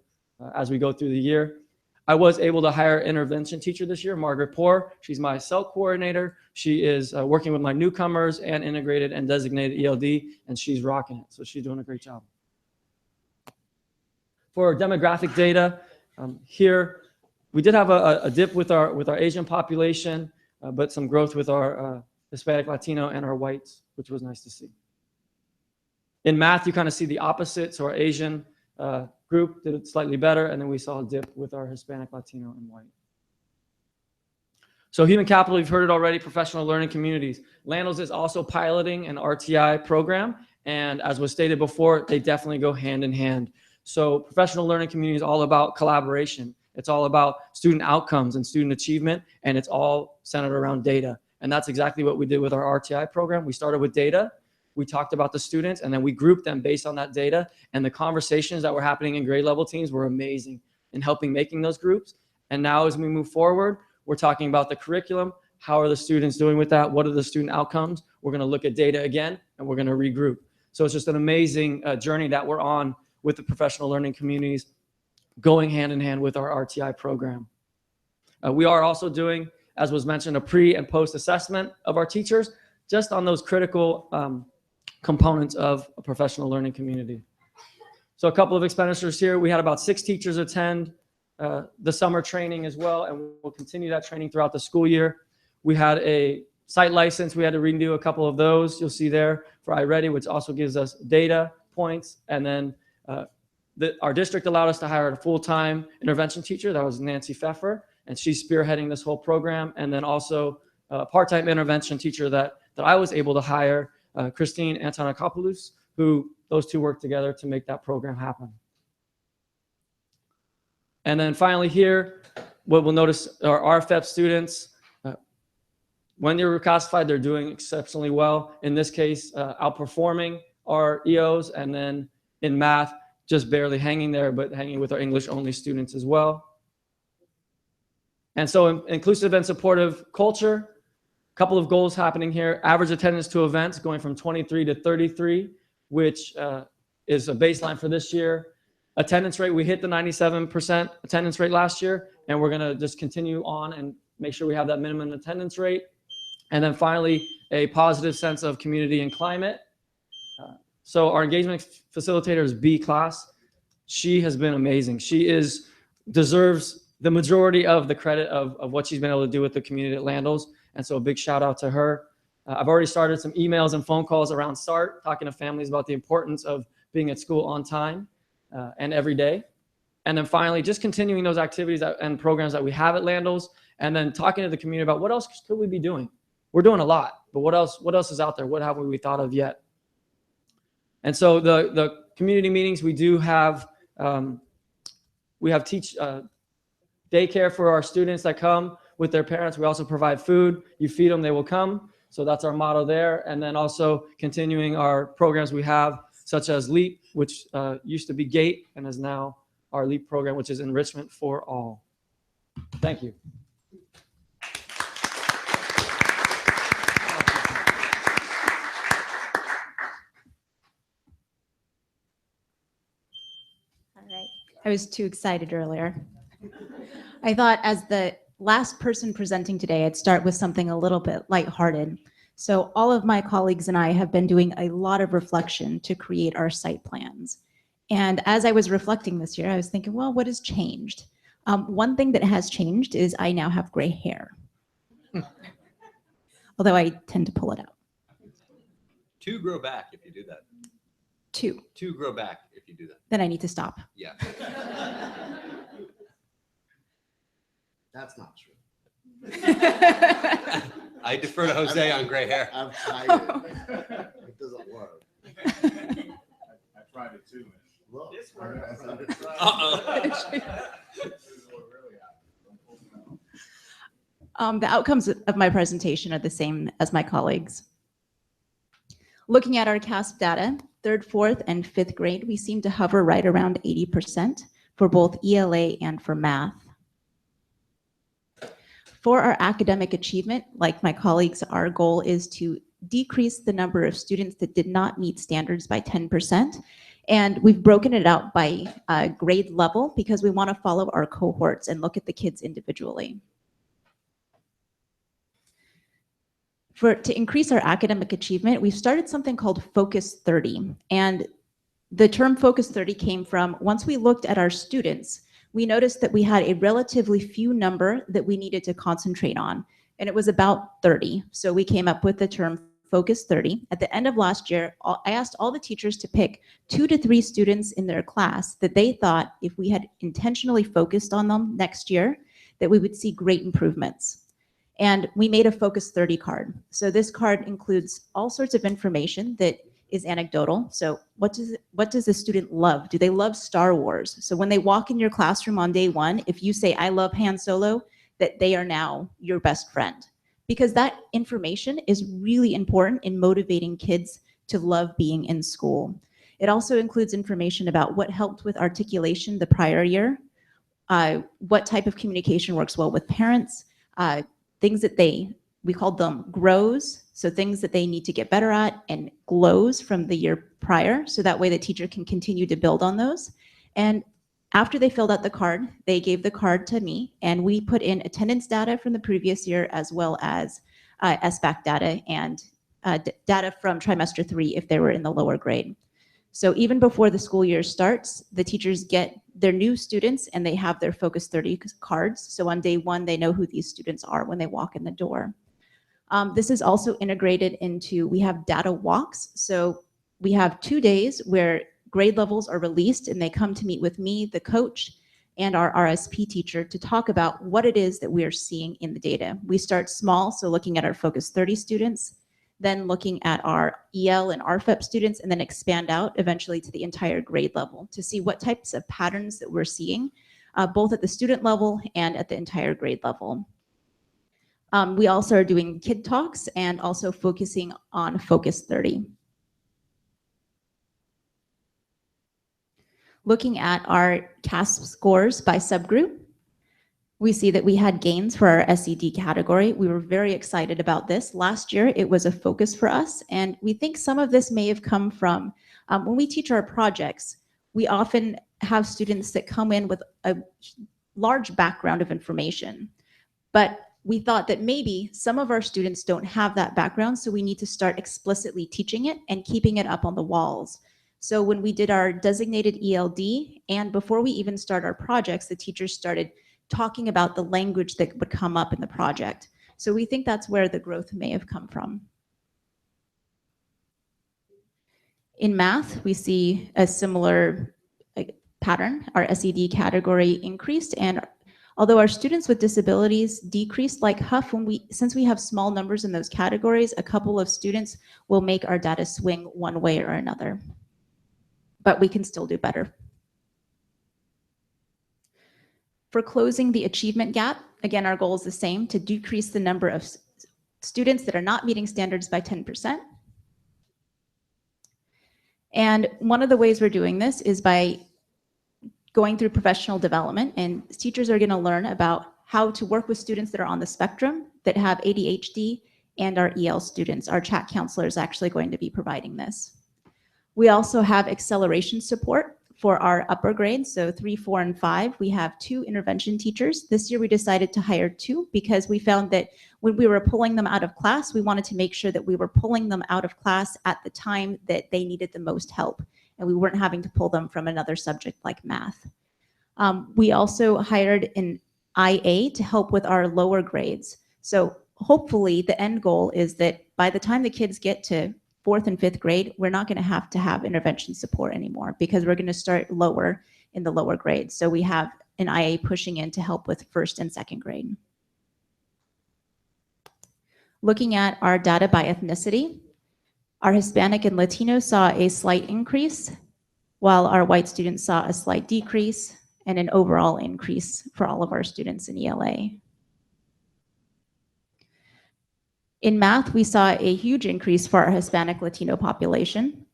N: as we go through the year. I was able to hire an intervention teacher this year, Margaret Poor. She's my CELT coordinator. She is working with my newcomers and integrated and designated ELD, and she's rocking it. So she's doing a great job. For demographic data, here we did have a dip with our Asian population, but some growth with our Hispanic, Latino, and our whites, which was nice to see. In math, you kind of see the opposite. So our Asian group did it slightly better, and then we saw a dip with our Hispanic, Latino, and white. So human capital, you've heard it already, professional learning communities. Landos is also piloting an RTI program, and as was stated before, they definitely go hand in hand. So professional learning community is all about collaboration. It's all about student outcomes and student achievement, and it's all centered around data. And that's exactly what we did with our RTI program. We started with data. We talked about the students, and then we grouped them based on that data. And the conversations that were happening in grade level teams were amazing in helping making those groups. And now as we move forward, we're talking about the curriculum. How are the students doing with that? What are the student outcomes? We're going to look at data again, and we're going to regroup. So it's just an amazing journey that we're on with the professional learning communities, going hand in hand with our RTI program. We are also doing, as was mentioned, a pre and post assessment of our teachers, just on those critical components of a professional learning community. So a couple of expenditures here. We had about 6 teachers attend the summer training as well, and we'll continue that training throughout the school year. We had a site license. We had to renew a couple of those. You'll see there for iReady, which also gives us data points. And then our district allowed us to hire a full-time intervention teacher. That was Nancy Pfeffer, and she's spearheading this whole program. And then also a part-time intervention teacher that I was able to hire, Christine Antonakopoulos, who those two work together to make that program happen. And then finally here, what we'll notice are RFEP students. When they're reclassified, they're doing exceptionally well. In this case, outperforming our EOs, and then in math, just barely hanging there, but hanging with our English-only students as well. And so inclusive and supportive culture, a couple of goals happening here. Average attendance to events going from 23 to 33, which is a baseline for this year. Attendance rate, we hit the 97% attendance rate last year, and we're gonna just continue on and make sure we have that minimum attendance rate. And then finally, a positive sense of community and climate. So our engagement facilitator is B class. She has been amazing. She deserves the majority of the credit of what she's been able to do with the community at Landals. And so a big shout out to her. I've already started some emails and phone calls around START, talking to families about the importance of being at school on time and every day. And then finally, just continuing those activities and programs that we have at Landals, and then talking to the community about what else could we be doing. We're doing a lot, but what else is out there? What haven't we thought of yet? And so the community meetings, we do have, we have daycare for our students that come with their parents. We also provide food. You feed them, they will come. So that's our motto there. And then also continuing our programs we have, such as LEAP, which used to be GATE and is now our LEAP program, which is Enrichment for All. Thank you.
O: All right. I was too excited earlier. I thought as the last person presenting today, I'd start with something a little bit lighthearted. So all of my colleagues and I have been doing a lot of reflection to create our site plans. And as I was reflecting this year, I was thinking, well, what has changed? One thing that has changed is I now have gray hair. Although I tend to pull it out.
C: 2 grow back if you do that.
O: 2.
C: 2 grow back if you do that.
O: Then I need to stop.
C: Yeah.
P: That's not true.
C: I defer to Jose on gray hair.
P: I've tried it. It doesn't work.
D: I tried it too.
P: Look.
O: The outcomes of my presentation are the same as my colleagues. Looking at our CASP data, 3rd, 4th, and 5th grade, we seem to hover right around 80% for both ELA and for math. For our academic achievement, like my colleagues, our goal is to decrease the number of students that did not meet standards by 10%. And we've broken it out by grade level because we want to follow our cohorts and look at the kids individually. To increase our academic achievement, we've started something called Focus 30. And the term Focus 30 came from, once we looked at our students, we noticed that we had a relatively few number that we needed to concentrate on, and it was about 30. So we came up with the term Focus 30. At the end of last year, I asked all the teachers to pick 2 to 3 students in their class that they thought if we had intentionally focused on them next year, that we would see great improvements. And we made a Focus 30 card. So this card includes all sorts of information that is anecdotal. So what does the student love? Do they love Star Wars? So when they walk in your classroom on day 1, if you say, I love Han Solo, that they are now your best friend. Because that information is really important in motivating kids to love being in school. It also includes information about what helped with articulation the prior year, what type of communication works well with parents, things that we called them grows, so things that they need to get better at, and glows from the year prior, so that way the teacher can continue to build on those. And after they filled out the card, they gave the card to me, and we put in attendance data from the previous year, as well as SBAC data and data from trimester 3 if they were in the lower grade. So even before the school year starts, the teachers get their new students and they have their Focus 30 cards. So on day one, they know who these students are when they walk in the door. This is also integrated into, we have data walks. So we have 2 days where grade levels are released and they come to meet with me, the coach, and our RSP teacher to talk about what it is that we are seeing in the data. We start small, so looking at our Focus 30 students, then looking at our EL and RFEP students, and then expand out eventually to the entire grade level to see what types of patterns that we're seeing, both at the student level and at the entire grade level. We also are doing kid talks and also focusing on Focus 30. Looking at our CASP scores by subgroup, we see that we had gains for our SED category. We were very excited about this. Last year, it was a focus for us, and we think some of this may have come from when we teach our projects, we often have students that come in with a large background of information, but we thought that maybe some of our students don't have that background, so we need to start explicitly teaching it and keeping it up on the walls. So when we did our designated ELD, and before we even start our projects, the teachers started talking about the language that would come up in the project. So we think that's where the growth may have come from. In math, we see a similar pattern. Our SED category increased, and although our students with disabilities decreased like Huff, since we have small numbers in those categories, a couple of students will make our data swing one way or another. But we can still do better. For closing the achievement gap, again, our goal is the same, to decrease the number of students that are not meeting standards by 10%. And one of the ways we're doing this is by going through professional development, and teachers are going to learn about how to work with students that are on the spectrum, that have ADHD, and our EL students. Our chat counselor is actually going to be providing this. We also have acceleration support for our upper grades, so 3, 4, and 5. We have 2 intervention teachers. This year we decided to hire 2 because we found that when we were pulling them out of class, we wanted to make sure that we were pulling them out of class at the time that they needed the most help, and we weren't having to pull them from another subject like math. We also hired an IA to help with our lower grades. So hopefully the end goal is that by the time the kids get to 4th and 5th grade, we're not going to have intervention support anymore because we're going to start lower in the lower grades. So we have an IA pushing in to help with 1st and 2nd grade. Looking at our data by ethnicity, our Hispanic and Latino saw a slight increase, while our white students saw a slight decrease and an overall increase for all of our students in ELA. In math, we saw a huge increase for our Hispanic Latino population.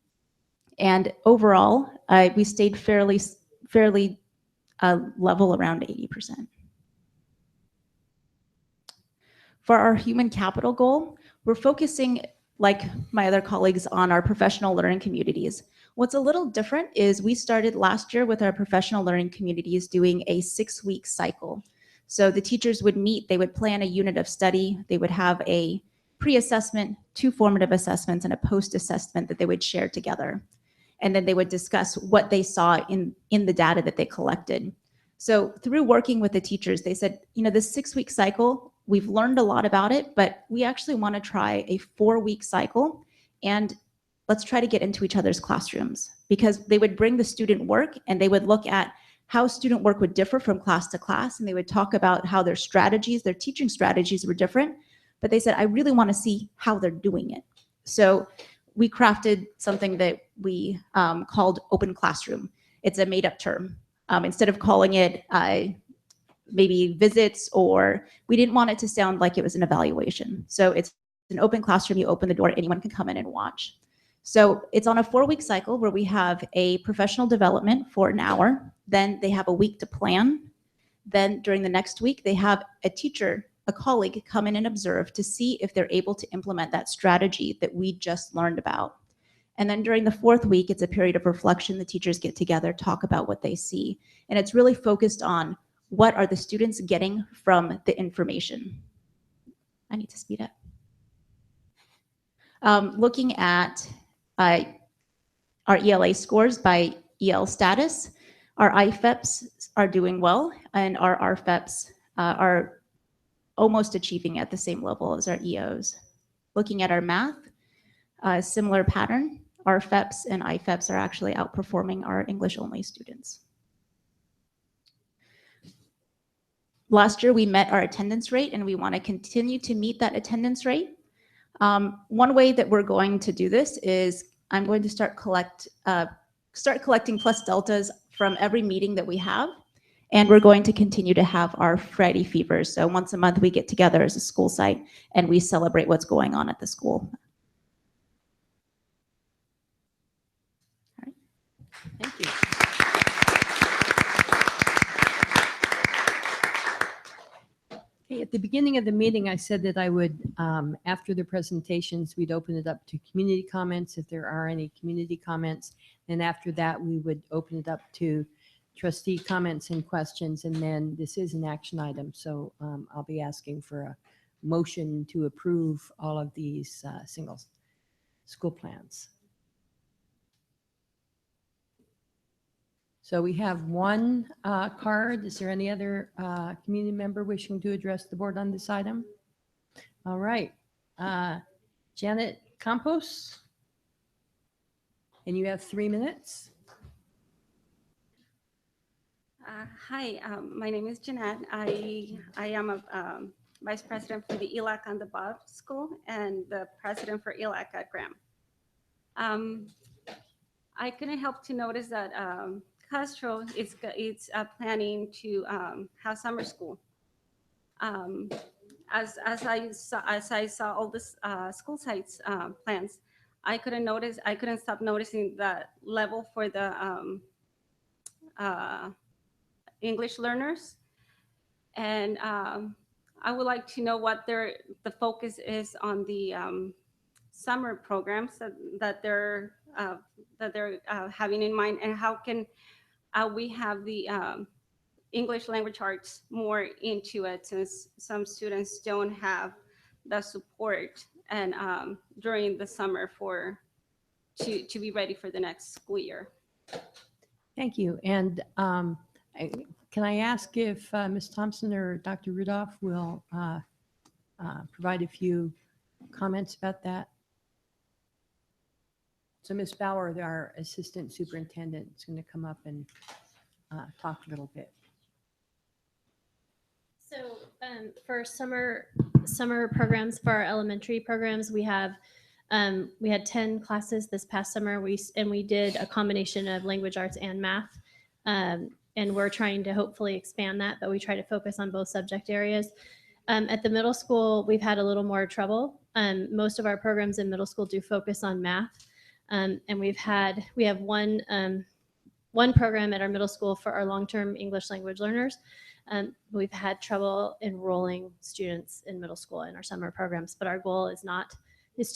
O: And overall, we stayed fairly level around 80%. For our human capital goal, we're focusing, like my other colleagues, on our professional learning communities. What's a little different is we started last year with our professional learning communities doing a 6-week cycle. So the teachers would meet, they would plan a unit of study, they would have a pre-assessment, 2 formative assessments, and a post-assessment that they would share together. And then they would discuss what they saw in the data that they collected. So through working with the teachers, they said, you know, this 6-week cycle, we've learned a lot about it, but we actually want to try a 4-week cycle, and let's try to get into each other's classrooms, because they would bring the student work and they would look at how student work would differ from class to class, and they would talk about how their strategies, their teaching strategies were different. But they said, I really want to see how they're doing it. So we crafted something that we called Open Classroom. It's a made-up term. Instead of calling it maybe visits, or we didn't want it to sound like it was an evaluation. So it's an open classroom. You open the door, anyone can come in and watch. So it's on a 4-week cycle where we have a professional development for an hour. Then they have a week to plan. Then during the next week, they have a teacher, a colleague, come in and observe to see if they're able to implement that strategy that we just learned about. And then during the 4th week, it's a period of reflection. The teachers get together, talk about what they see. And it's really focused on what are the students getting from the information. I need to speed up. Looking at our ELA scores by EL status. Our IFEPs are doing well, and our RFEPs are almost achieving at the same level as our EOs. Looking at our math, a similar pattern. RFEPs and IFEPs are actually outperforming our English-only students. Last year, we met our attendance rate, and we want to continue to meet that attendance rate. One way that we're going to do this is I'm going to start collecting plus deltas from every meeting that we have, and we're going to continue to have our Friday fevers. So once a month, we get together as a school site, and we celebrate what's going on at the school.
A: Thank you. Okay, at the beginning of the meeting, I said that I would, after the presentations, we'd open it up to community comments if there are any community comments. And after that, we would open it up to trustee comments and questions. And then this is an action item, so I'll be asking for a motion to approve all of these single school plans. So we have one card. Is there any other community member wishing to address the board on this item? All right. Janet Campos. And you have 3 minutes.
Q: Hi, my name is Jeanette. I am a vice president for the ELAC on the Bob School and the president for ELAC at Graham. I couldn't help to notice that Castro is planning to have summer school. As I saw all this school sites plans, I couldn't stop noticing the level for the English learners, and I would like to know what the focus is on the summer programs that they're having in mind, and how can we have the English language arts more into it, since some students don't have the support and during the summer to be ready for the next school year.
A: Thank you. And can I ask if Ms. Thompson or Dr. Rudolph will provide a few comments about that? So Ms. Bauer, our assistant superintendent, is going to come up and talk a little bit.
F: So for summer programs, for our elementary programs, we had 10 classes this past summer. We did a combination of language arts and math. And we're trying to hopefully expand that, but we try to focus on both subject areas. At the middle school, we've had a little more trouble. Most of our programs in middle school do focus on math. And we have one program at our middle school for our long-term English language learners. We've had trouble enrolling students in middle school in our summer programs, but our goal is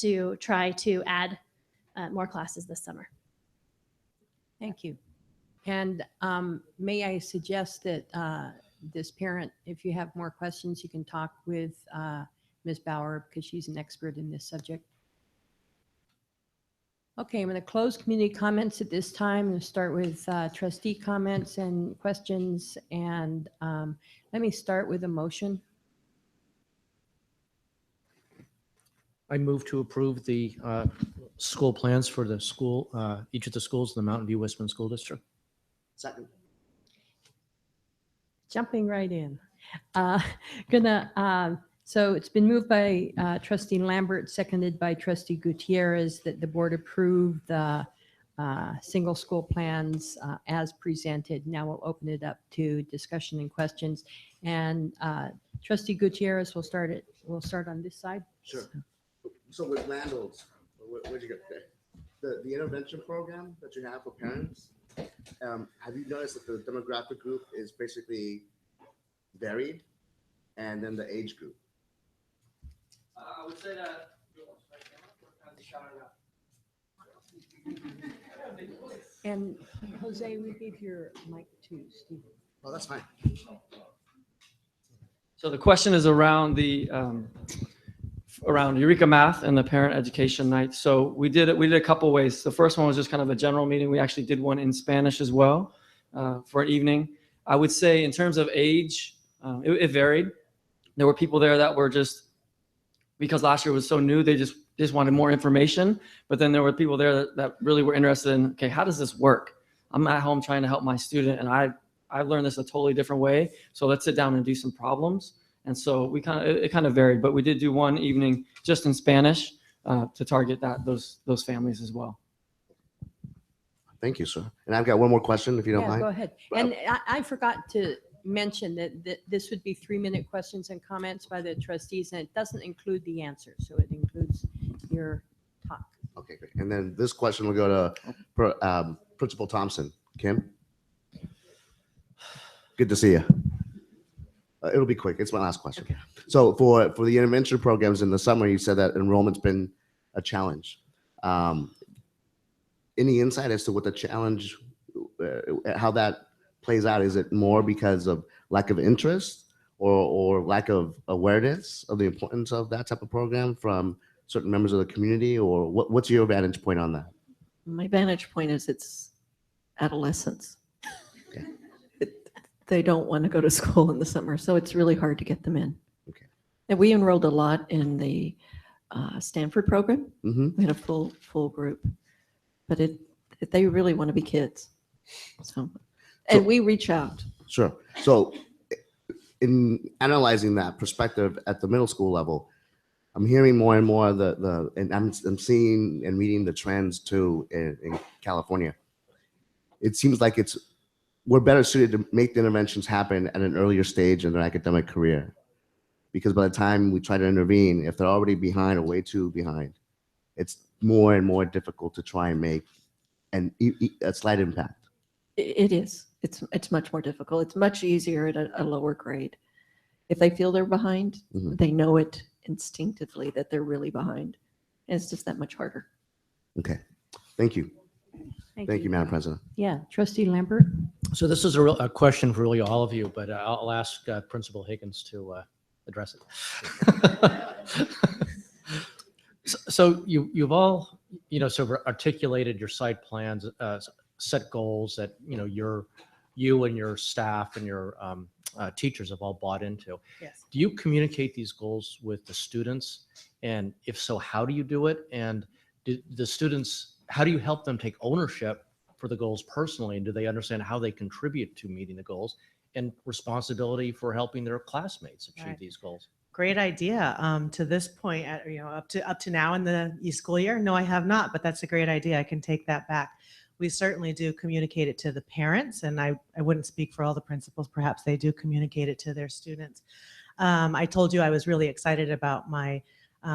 F: to try to add more classes this summer.
A: Thank you. And may I suggest that this parent, if you have more questions, you can talk with Ms. Bauer, because she's an expert in this subject. Okay, I'm going to close community comments at this time and start with trustee comments and questions. And let me start with a motion.
B: I move to approve the school plans for the school, each of the schools in the Mountain View Westman School District.
P: Second.
A: Jumping right in. So it's been moved by trustee Lambert, seconded by trustee Gutierrez, that the board approve the single school plans as presented. Now we'll open it up to discussion and questions. And trustee Gutierrez, we'll start on this side.
P: Sure. So with landlords, where'd you get? Okay. The intervention program that you have for parents, have you noticed that the demographic group is basically varied, and then the age group?
N: I would say that.
A: And Jose, we gave your mic to Steve.
P: Oh, that's fine.
N: So the question is around the around Eureka Math and the parent education night. So we did a couple ways. The first one was just kind of a general meeting. We actually did one in Spanish as well for an evening. I would say in terms of age, it varied. There were people there that were just, because last year was so new, they just wanted more information. But then there were people there that really were interested in, okay, how does this work? I'm at home trying to help my student, and I learned this a totally different way. So let's sit down and do some problems. And so it kind of varied, but we did do one evening just in Spanish to target those families as well.
P: Thank you, sir. And I've got one more question, if you don't
A: Yeah,
P: mind.
A: go ahead. And I forgot to mention that this would be 3-minute questions and comments by the trustees, and it doesn't include the answers. So it includes your talk.
P: Okay, great. And then this question will go to Principal Thompson. Kim? Good to see you. It'll be quick. It's my last question.
A: Okay.
P: So for the intervention programs in the summer, you said that enrollment's been a challenge. Any insight as to what the challenge, how that plays out? Is it more because of lack of interest or lack of awareness of the importance of that type of program from certain members of the community? Or what's your vantage point on that?
M: My vantage point is it's adolescents. They don't want to go to school in the summer, so it's really hard to get them in.
P: Okay.
M: And we enrolled a lot in the Stanford program.
P: Mm-hmm.
M: We had a full group, but they really want to be kids. So we reach out.
P: Sure. So in analyzing that perspective at the middle school level, I'm hearing more and more and I'm seeing and reading the trends too in California. It seems like we're better suited to make the interventions happen at an earlier stage in their academic career. Because by the time we try to intervene, if they're already behind or way too behind, it's more and more difficult to try and make a slight impact.
M: It is. It's much more difficult. It's much easier at a lower grade. If they feel they're behind,
P: Mhm.
M: they know it instinctively that they're really behind. And it's just that much harder.
P: Okay. Thank you. Thank you, Madam President.
A: Yeah, Trustee Lambert.
B: So this is a question for really all of you, but I'll ask Principal Higgins to address it. So you've all, sort of articulated your site plans, set goals that, you and your staff and your teachers have all bought into.
J: Yes.
B: Do you communicate these goals with the students? And if so, how do you do it? And do the students, how do you help them take ownership for the goals personally? And do they understand how they contribute to meeting the goals and responsibility for helping their classmates achieve
J: Right.
B: these goals?
J: Great idea. To this point, up to now in the school year, no, I have not, but that's a great idea. I can take that back. We certainly do communicate it to the parents, and I wouldn't speak for all the principals. Perhaps they do communicate it to their students. I told you I was really excited about my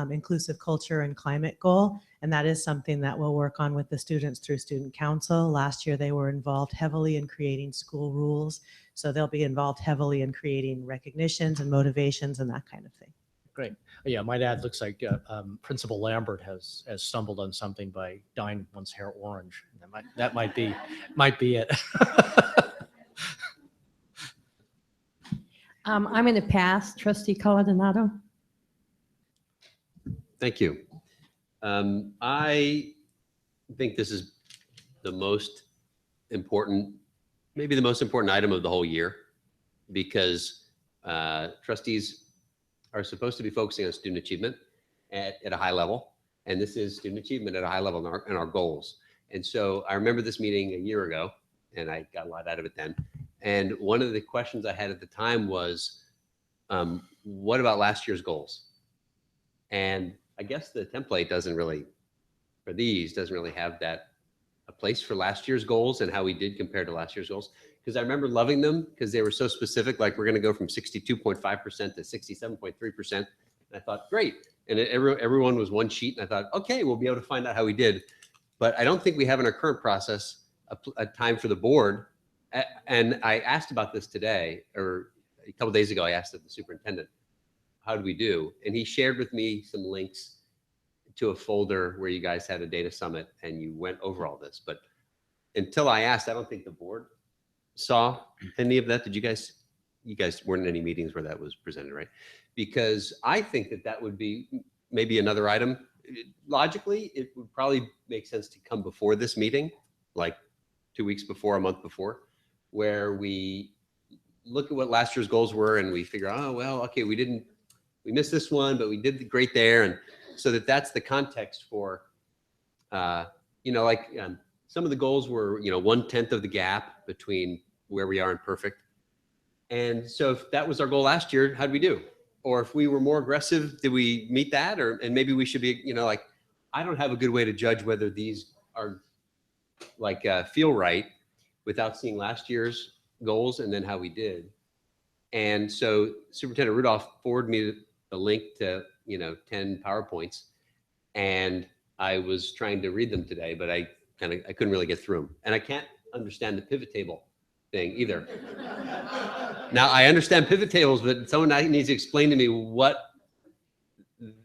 J: inclusive culture and climate goal, and that is something that we'll work on with the students through student council. Last year, they were involved heavily in creating school rules, so they'll be involved heavily in creating recognitions and motivations and that kind of thing.
B: Great. Yeah, my dad looks like Principal Lambert has stumbled on something by dyeing one's hair orange. That might be it.
A: I'm going to pass. Trustee Coladonado.
C: Thank you. I think this is the most important, maybe the most important item of the whole year, because trustees are supposed to be focusing on student achievement at a high level. And this is student achievement at a high level in our goals. And so I remember this meeting a year ago, and I got a lot out of it then. And one of the questions I had at the time was, what about last year's goals? And I guess the template doesn't really have a place for last year's goals and how we did compare to last year's goals. Because I remember loving them because they were so specific, like we're going to go from 62.5% to 67.3%. And I thought, great. And everyone was one sheet. And I thought, okay, we'll be able to find out how we did. But I don't think we have in our current process a time for the board. And I asked about this today, or a couple of days ago, I asked the superintendent, how did we do? And he shared with me some links to a folder where you guys had a data summit and you went over all this. But until I asked, I don't think the board saw any of that. Did you guys weren't in any meetings where that was presented, right? Because I think that would be maybe another item. Logically, it would probably make sense to come before this meeting, like 2 weeks before, a month before, where we look at what last year's goals were and we figure, oh, well, okay, we missed this one, but we did great there. And so that's the context for, some of the goals were, 1/10 of the gap between where we are and perfect. And so if that was our goal last year, how did we do? Or if we were more aggressive, did we meet that? And maybe we should be, I don't have a good way to judge whether these are feel right without seeing last year's goals and then how we did. And so Superintendent Rudolph forwarded me the link to, 10 PowerPoints. And I was trying to read them today, but I couldn't really get through them. And I can't understand the pivot table thing either. Now I understand pivot tables, but someone needs to explain to me what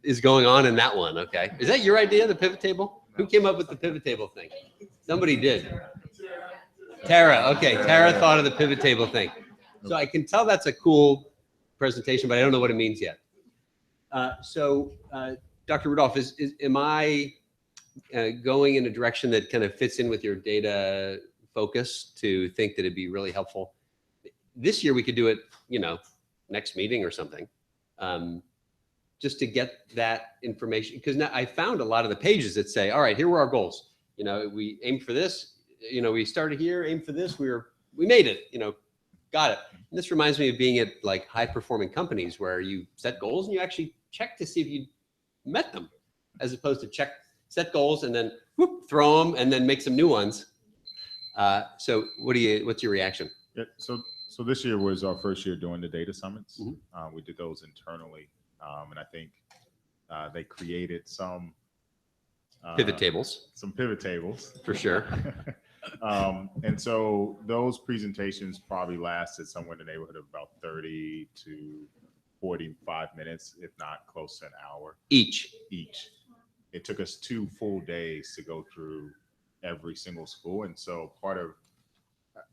C: is going on in that one. Okay. Is that your idea, the pivot table? Who came up with the pivot table thing? Somebody did. Tara. Okay. Tara thought of the pivot table thing. So I can tell that's a cool presentation, but I don't know what it means yet. Dr. Rudolph, am I going in a direction that kind of fits in with your data focus to think that it'd be really helpful? This year we could do it, next meeting or something, just to get that information. Because now I found a lot of the pages that say, all right, here were our goals. We aimed for this, we started here, aimed for this, we made it, got it. And this reminds me of being at like high performing companies where you set goals and you actually check to see if you met them, as opposed to set goals and then whoop, throw them and then make some new ones. So what's your reaction?
D: Yeah, so this year was our first year doing the data summits. We did those internally. And I think they created some
C: pivot tables.
D: Some pivot tables.
C: For sure.
D: And so those presentations probably lasted somewhere in the neighborhood of about 30 to 45 minutes, if not close to an hour.
C: Each.
D: It took us 2 full days to go through every single school. And so part of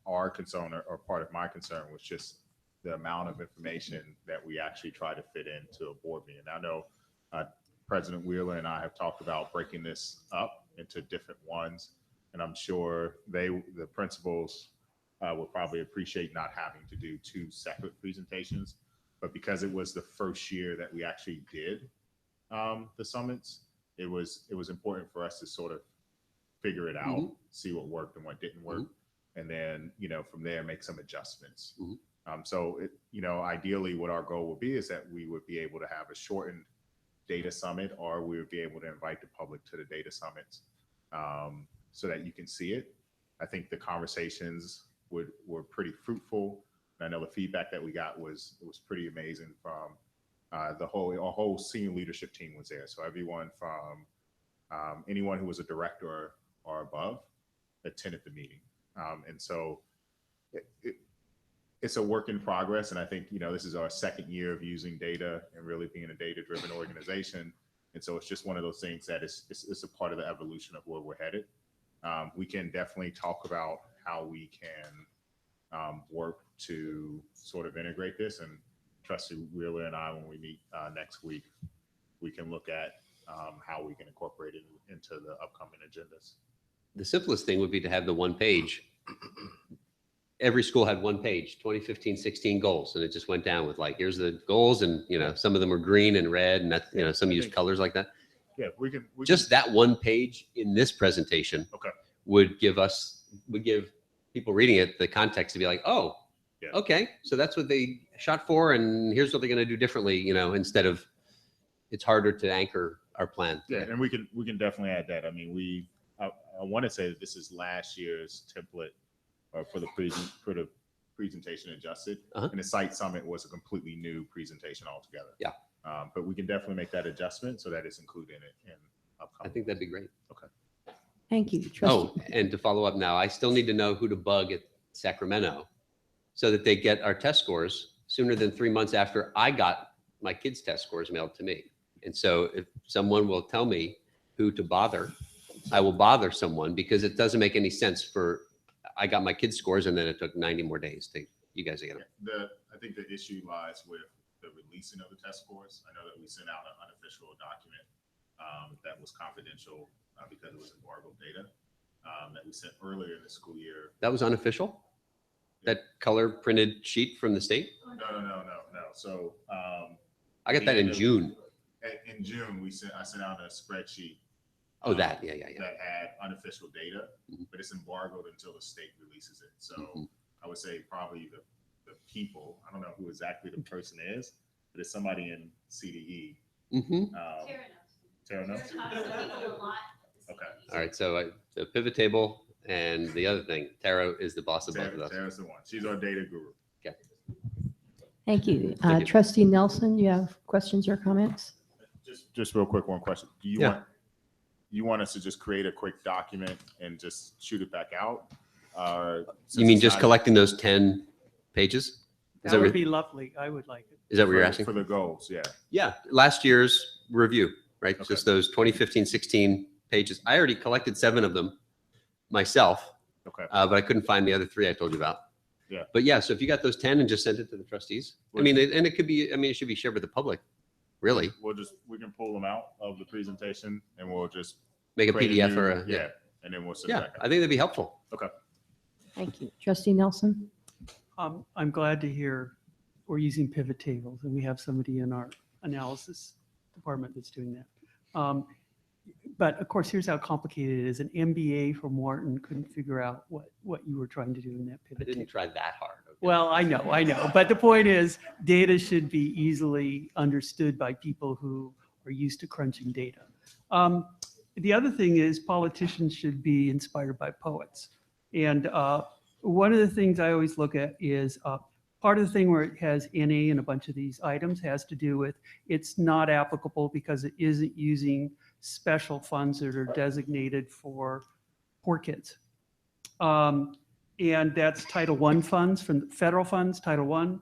D: our concern or part of my concern was just the amount of information that we actually try to fit into a board meeting. I know President Wheeler and I have talked about breaking this up into different ones, and I'm sure the principals will probably appreciate not having to do 2 separate presentations. But because it was the first year that we actually did the summits, it was important for us to sort of figure it out, see what worked and what didn't work, and then from there make some adjustments. So ideally, what our goal would be is that we would be able to have a shortened data summit, or we would be able to invite the public to the data summits so that you can see it. I think the conversations were pretty fruitful. I know the feedback that we got was pretty amazing from our whole senior leadership team was there. So everyone from anyone who was a director or above attended the meeting. And so it's a work in progress. And I think, this is our second year of using data and really being a data-driven organization. And so it's just one of those things that it's a part of the evolution of where we're headed. We can definitely talk about how we can work to sort of integrate this. And Trustee Wheeler and I, when we meet next week, we can look at how we can incorporate it into the upcoming agendas.
C: The simplest thing would be to have the one page. Every school had one page, 2015-16 goals. And it just went down with here's the goals. And, some of them were green and red and that, some used colors like that.
D: Yeah, we can
C: that one page in this presentation would give people reading it the context to be like, oh, okay, so that's what they shot for, and here's what they're going to do differently, instead of it's harder to anchor our plan.
D: Yeah, and we can definitely add that. I mean, I want to say that this is last year's template for the presentation adjusted, and the site summit was a completely new presentation altogether.
C: Yeah.
D: But we can definitely make that adjustment so that it's included in upcoming.
C: I think that'd be great.
D: Okay.
A: Thank you.
C: Oh, and to follow up now, I still need to know who to bug at Sacramento so that they get our test scores sooner than 3 months after I got my kids' test scores mailed to me. And so if someone will tell me who to bother, I will bother someone, because it doesn't make any sense I got my kids' scores and then it took 90 more days to you guys to get them.
D: I think the issue lies with the releasing of the test scores. I know that we sent out an unofficial document that was confidential because it was embargoed data that we sent earlier in the school year.
C: That was unofficial? That color printed sheet from the state?
D: No. So
C: I got that in June.
D: In June, I sent out a spreadsheet.
C: Oh, that, yeah.
D: That had unofficial data, but it's embargoed until the state releases it. So I would say probably the people, I don't know who exactly the person is, but it's somebody in CDE. Tara knows. Okay.
C: All right, so the pivot table and the other thing, Tara is the boss of both of those.
D: Tara's the one. She's our data guru.
C: Okay.
A: Thank you.
C: Thank you.
A: Trustee Nelson, you have questions or comments?
D: Just real quick, one question. Do you want us to just create a quick document and just shoot it back out?
C: You mean just collecting those 10 pages?
E: That would be lovely. I would like it.
C: Is that what you're asking?
D: For the goals, yeah.
C: Yeah, last year's review, right? Just those 2015, 16 pages. I already collected 7 of them myself.
D: Okay.
C: But I couldn't find the other 3 I told you about.
D: Yeah.
C: But yeah, so if you got those 10 and just sent it to the trustees, I mean, and it could be, I mean, it should be shared with the public, really.
D: We can pull them out of the presentation and we'll just
C: Make a
D: create
C: PDF
D: new-
C: or a,
D: yeah, and then we'll send it
C: Yeah,
D: back
C: I think that'd be helpful.
D: Okay.
A: Thank you. Trustee Nelson?
E: I'm glad to hear we're using pivot tables and we have somebody in our analysis department that's doing that. But of course, here's how complicated it is. An MBA from Wharton couldn't figure out what you were trying to do in that
C: I
E: pivot
C: didn't
E: table.
C: try that hard.
E: Well, I know. But the point is, data should be easily understood by people who are used to crunching data. The other thing is politicians should be inspired by poets. And one of the things I always look at is part of the thing where it has NA and a bunch of these items has to do with it's not applicable because it isn't using special funds that are designated for poor kids. And that's Title I funds from federal funds, Title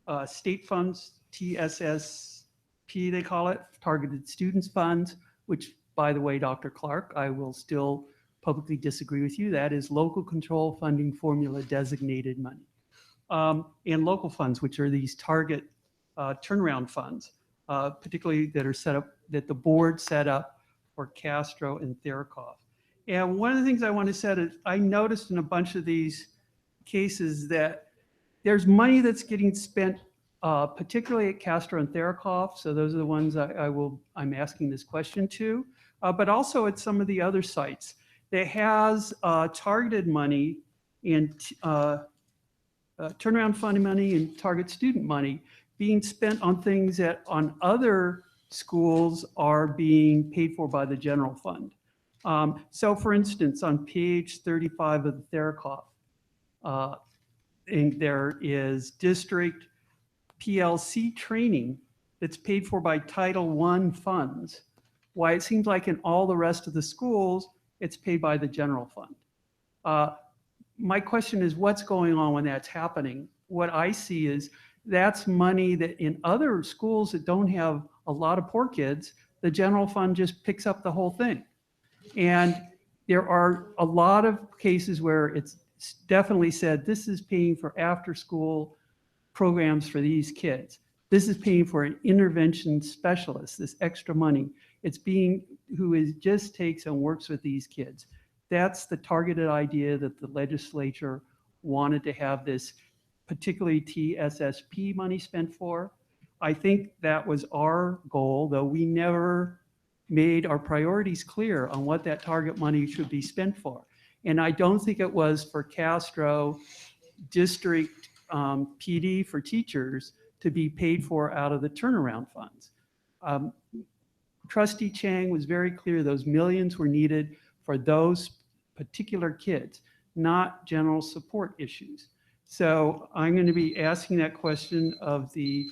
E: I, state funds, TSSP they call it, Targeted Students Funds, which by the way, Dr. Clark, I will still publicly disagree with you. That is local control funding formula designated money. And local funds, which are these target turnaround funds, particularly that are set up, that the board set up for Castro and Therakov. And one of the things I want to say is I noticed in a bunch of these cases that there's money that's getting spent, particularly at Castro and Therakov. So those are the ones I'm asking this question to, but also at some of the other sites that has targeted money and turnaround funding money and target student money being spent on things that on other schools are being paid for by the general fund. So for instance, on page 35 of the Therakov, and there is district PLC training that's paid for by Title I funds. Why it seems like in all the rest of the schools, it's paid by the general fund. My question is what's going on when that's happening? What I see is that's money that in other schools that don't have a lot of poor kids, the general fund just picks up the whole thing. And there are a lot of cases where it's definitely said, this is paying for after school programs for these kids. This is paying for an intervention specialist, this extra money. It's being, who is just takes and works with these kids. That's the targeted idea that the legislature wanted to have this particularly TSSP money spent for. I think that was our goal, though we never made our priorities clear on what that target money should be spent for. And I don't think it was for Castro district PD for teachers to be paid for out of the turnaround funds. Trustee Chang was very clear those millions were needed for those particular kids, not general support issues. So I'm going to be asking that question of the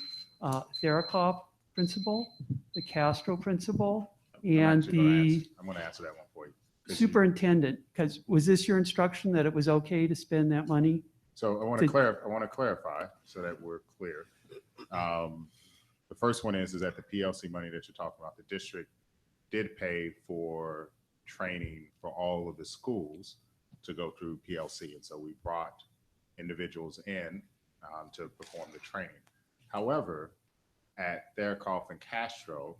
E: Therakov principal, the Castro principal, and the
D: I'm going to answer that one for you.
E: superintendent, because was this your instruction that it was okay to spend that money?
D: So I want to clarify so that we're clear. The first one is that the PLC money that you're talking about, the district did pay for training for all of the schools to go through PLC. And so we brought individuals in to perform the training. However, at Therakoff and Castro,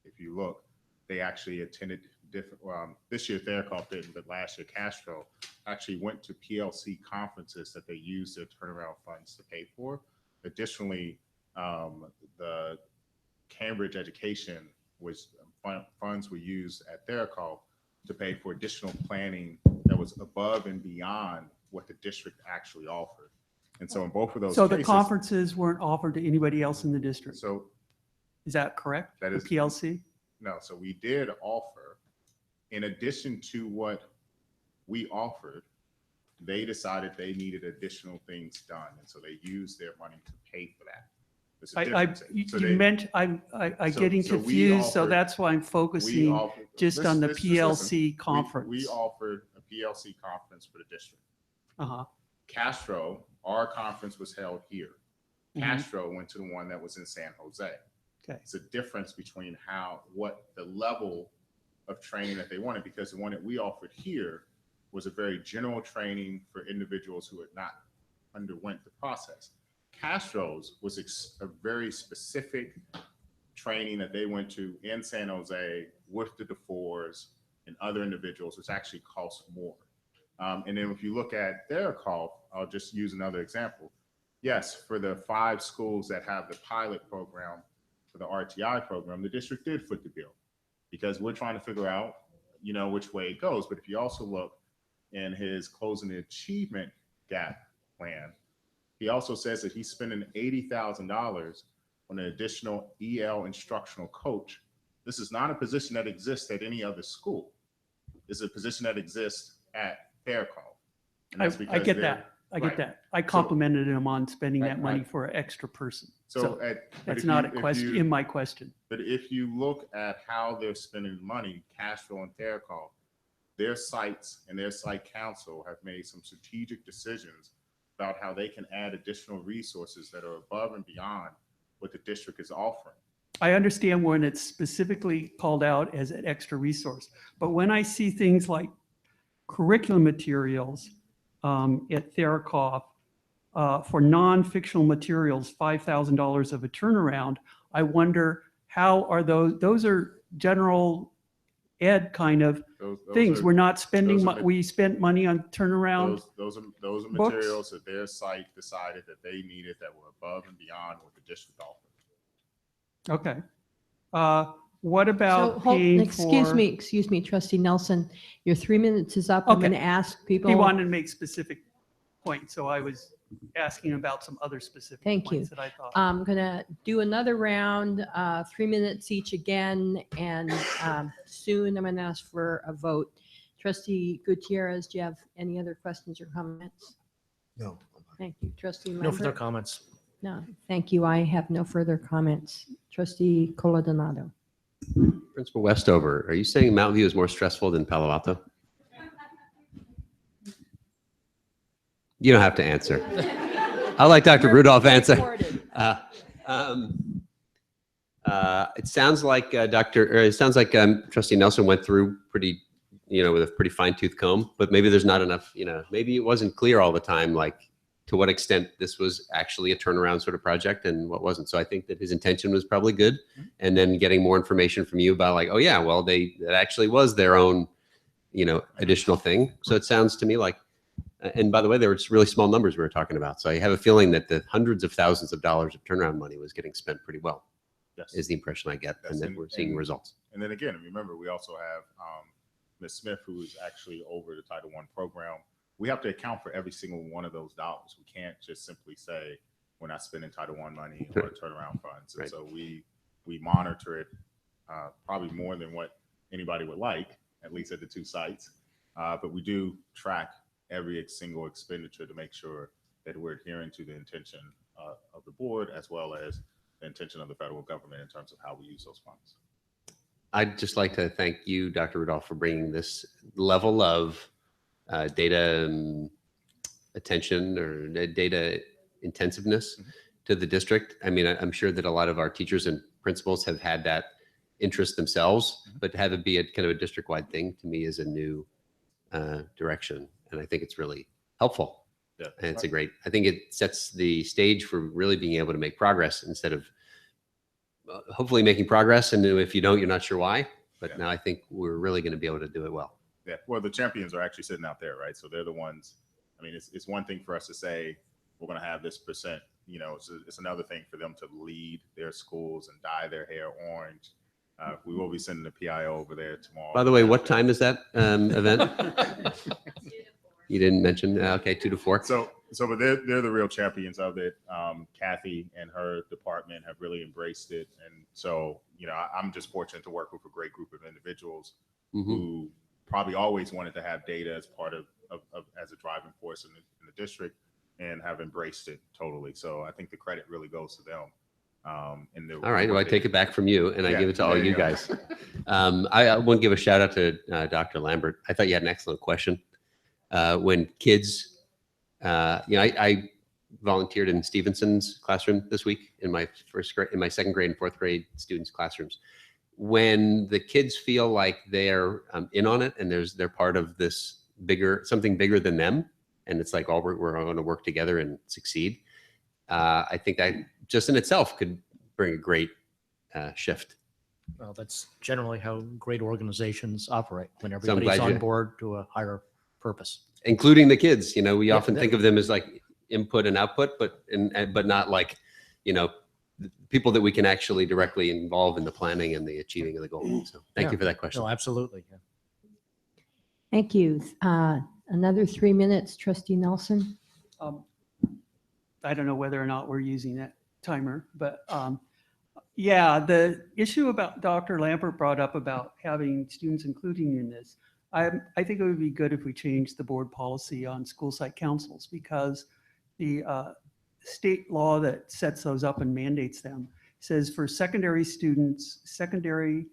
D: if you look, they actually attended different, this year Therakoff didn't, but last year Castro actually went to PLC conferences that they used their turnaround funds to pay for. Additionally, the Cambridge Education was funds were used at Therakoff to pay for additional planning that was above and beyond what the district actually offered. And so in both of those
E: So
D: cases,
E: the conferences weren't offered to anybody else in the district?
D: So
E: is that correct?
D: That is
E: The PLC?
D: No, so we did offer, in addition to what we offered, they decided they needed additional things done. And so they used their money to pay for that. There's a difference. So
E: You
D: they-
E: meant, I'm getting
D: so we
E: confused, so
D: offered-
E: that's why I'm focusing
D: offered-
E: just
D: listen-
E: on the
D: listen, listen.
E: PLC
D: We
E: conference.
D: offered a PLC conference for the district.
E: Uh-huh.
D: Castro, our conference was held here.
E: Mhm.
D: Castro went to the one that was in San Jose.
E: Okay.
D: It's a difference between what the level of training that they wanted, because the one that we offered here was a very general training for individuals who had not underwent the process. Castro's was a very specific training that they went to in San Jose with the DeFores and other individuals, which actually costs more. And then if you look at Therakoff, I'll just use another example. Yes, for the 5 schools that have the pilot program for the RTI program, the district did foot the bill because we're trying to figure out, which way it goes. But if you also look in his closing the achievement gap plan, he also says that he's spending $80,000 on an additional EL instructional coach. This is not a position that exists at any other school. It's a position that exists at Therakoff. And that's
E: I
D: because
E: get
D: they're-
E: that. I get
D: right.
E: that. I
D: So-
E: complimented him on spending that money
D: right.
E: for an extra person.
D: So
E: So
D: but
E: that's
D: if
E: not
D: you-
E: a
D: if
E: question,
D: you-
E: in my question.
D: But if you look at how they're spending money, Castro and Therakoff, their sites and their site council have made some strategic decisions about how they can add additional resources that are above and beyond what the district is offering.
E: I understand when it's specifically called out as an extra resource, but when I see things like curriculum materials at Therakoff for non-fictional materials, $5,000 of a turnaround, I wonder how are those are general ed kind of
D: Those
E: things.
D: are-
E: We're not spending,
D: those are
E: we spent money on turnaround.
D: Those are
E: books?
D: materials that their site decided that they needed that were above and beyond what the district offered.
E: Okay. What
A: So,
E: about
A: hold-
E: paying
A: excuse
E: for?
A: me, Trustee Nelson, your 3 minutes is up. I'm
E: Okay.
A: going to ask people.
E: He wanted to make specific points, so I was asking about some other specific
A: Thank you.
E: points that I thought.
A: I'm going to do another round, 3 minutes each again, and soon I'm going to ask for a vote. Trustee Gutierrez, do you have any other questions or comments?
P: No.
A: Thank you. Trustee
B: No further
A: Lambert?
B: comments.
A: No, thank you. I have no further comments. Trustee Coladonato.
C: Principal Westover, are you saying Mountain View is more stressful than Palo Alto? You don't have to answer. I'll let Dr. Rudolph answer. It sounds like Trustee Nelson went through pretty, with a pretty fine tooth comb, but maybe there's not enough, maybe it wasn't clear all the time, like to what extent this was actually a turnaround sort of project and what wasn't. So I think that his intention was probably good. And then getting more information from you about like, oh yeah, well, that actually was their own, additional thing. So it sounds to me like, and by the way, there were just really small numbers we were talking about. So I have a feeling that the hundreds of thousands of dollars of turnaround money was getting spent pretty well.
D: Yes.
C: Is the impression I get,
D: Yes,
C: and that we're seeing results.
D: And then again, remember, we also have Ms. Smith, who is actually over the Title I program. We have to account for every single one of those dollars. We can't just simply say we're not spending Title I money or turnaround funds. And
C: Right.
D: so we monitor it probably more than what anybody would like, at least at the 2 sites. But we do track every single expenditure to make sure that we're adhering to the intention of the board as well as the intention of the federal government in terms of how we use those funds.
C: I'd just like to thank you, Dr. Rudolph, for bringing this level of data attention or data intensiveness to the district. I mean, I'm sure that a lot of our teachers and principals have had that interest themselves, but to have it be a kind of a district-wide thing to me is a new direction. And I think it's really helpful.
D: Yeah.
C: And I think it sets the stage for really being able to make progress instead of hopefully making progress. And if you don't, you're not sure why. But now I think we're really going to be able to do it well.
D: Yeah, well, the champions are actually sitting out there, right? So they're the ones. I mean, it's one thing for us to say we're going to have this percent. You know, it's another thing for them to lead their schools and dye their hair orange. We will be sending the PIO over there tomorrow.
C: By the way, what time is that event? You didn't mention. Okay, 2 to 4.
D: So but they're the real champions of it. Kathy and her department have really embraced it, and so you know, I'm just fortunate to work with a great group of individuals who probably always wanted to have data as part of as a driving force in the district, and have embraced it totally. So I think the credit really goes to them.
C: All right, well, I take it back from you and I give it to all
D: there
C: you
D: go.
C: guys. I want to give a shout out to Dr. Lambert. I thought you had an excellent question. When kids, I volunteered in Stevenson's classroom this week in my second grade and fourth grade students' classrooms. When the kids feel like they're in on it and they're part of this something bigger than them, and it's like, we're all going to work together and succeed. I think that just in itself could bring a great shift.
B: Well, that's generally how great organizations operate, when
C: So I'm
B: everybody's
C: glad
B: on
C: you-
B: board to a higher purpose.
C: Including the kids. You know, we
B: Yeah,
C: often think of them as like input and output, but not like, you know, people that we can actually directly involve in the planning and the achieving of the goal. So thank you for that question.
B: No, absolutely. Yeah.
A: Thank you. Another 3 minutes, Trustee Nelson.
E: I don't know whether or not we're using that timer, but yeah, the issue about Dr. Lambert brought up about having students including in this, I think it would be good if we changed the board policy on school site councils, because the state law that sets those up and mandates them says for secondary students, secondary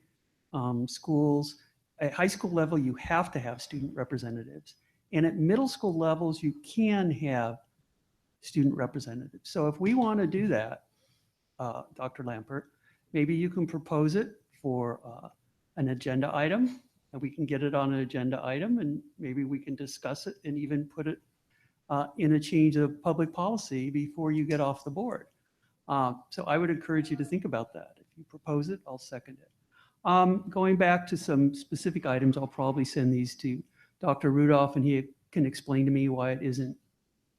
E: schools, at high school level, you have to have student representatives. And at middle school levels, you can have student representatives. So if we want to do that, Dr. Lampert, maybe you can propose it for an agenda item, and we can get it on an agenda item, and maybe we can discuss it and even put it in a change of public policy before you get off the board. So I would encourage you to think about that. If you propose it, I'll second it. Going back to some specific items, I'll probably send these to Dr. Rudolph, and he can explain to me why it isn't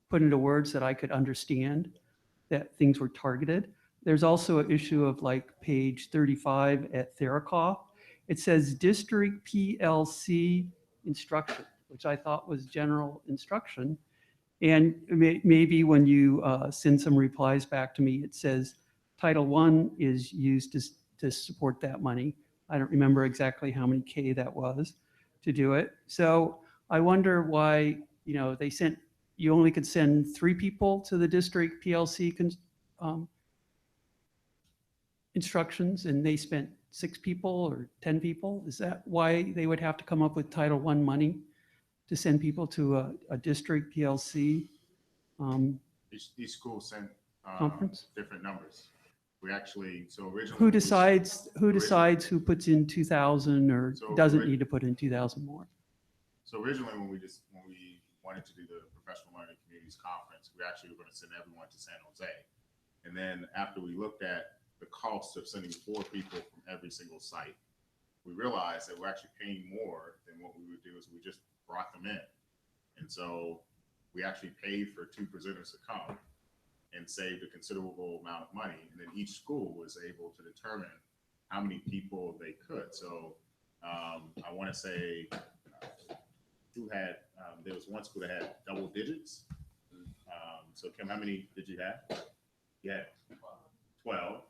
E: put into words that I could understand that things were targeted. There's also an issue of like page 35 at Therakoff. It says district PLC instruction, which I thought was general instruction. And maybe when you send some replies back to me, it says Title I is used to support that money. I don't remember exactly how many K that was to do it. So I wonder why, you know, you only could send 3 people to the district PLC instructions, and they spent 6 people or 10 people. Is that why they would have to come up with Title I money to send people to a district PLC
D: These schools sent
E: conference?
D: different numbers. We actually, so originally.
E: Who decides who puts in 2,000 or
D: So
E: doesn't
D: orig-
E: need to put in 2,000 more?
D: So originally, when we wanted to do the Professional Learning Communities Conference, we actually were going to send everyone to San Jose. And then after we looked at the cost of sending 4 people from every single site, we realized that we're actually paying more than what we would do is we just brought them in. And so we actually paid for 2 presenters to come and saved a considerable amount of money. And then each school was able to determine how many people they could. So I want to say there was one school that had double digits. So Kim, how many did you have? You had 12.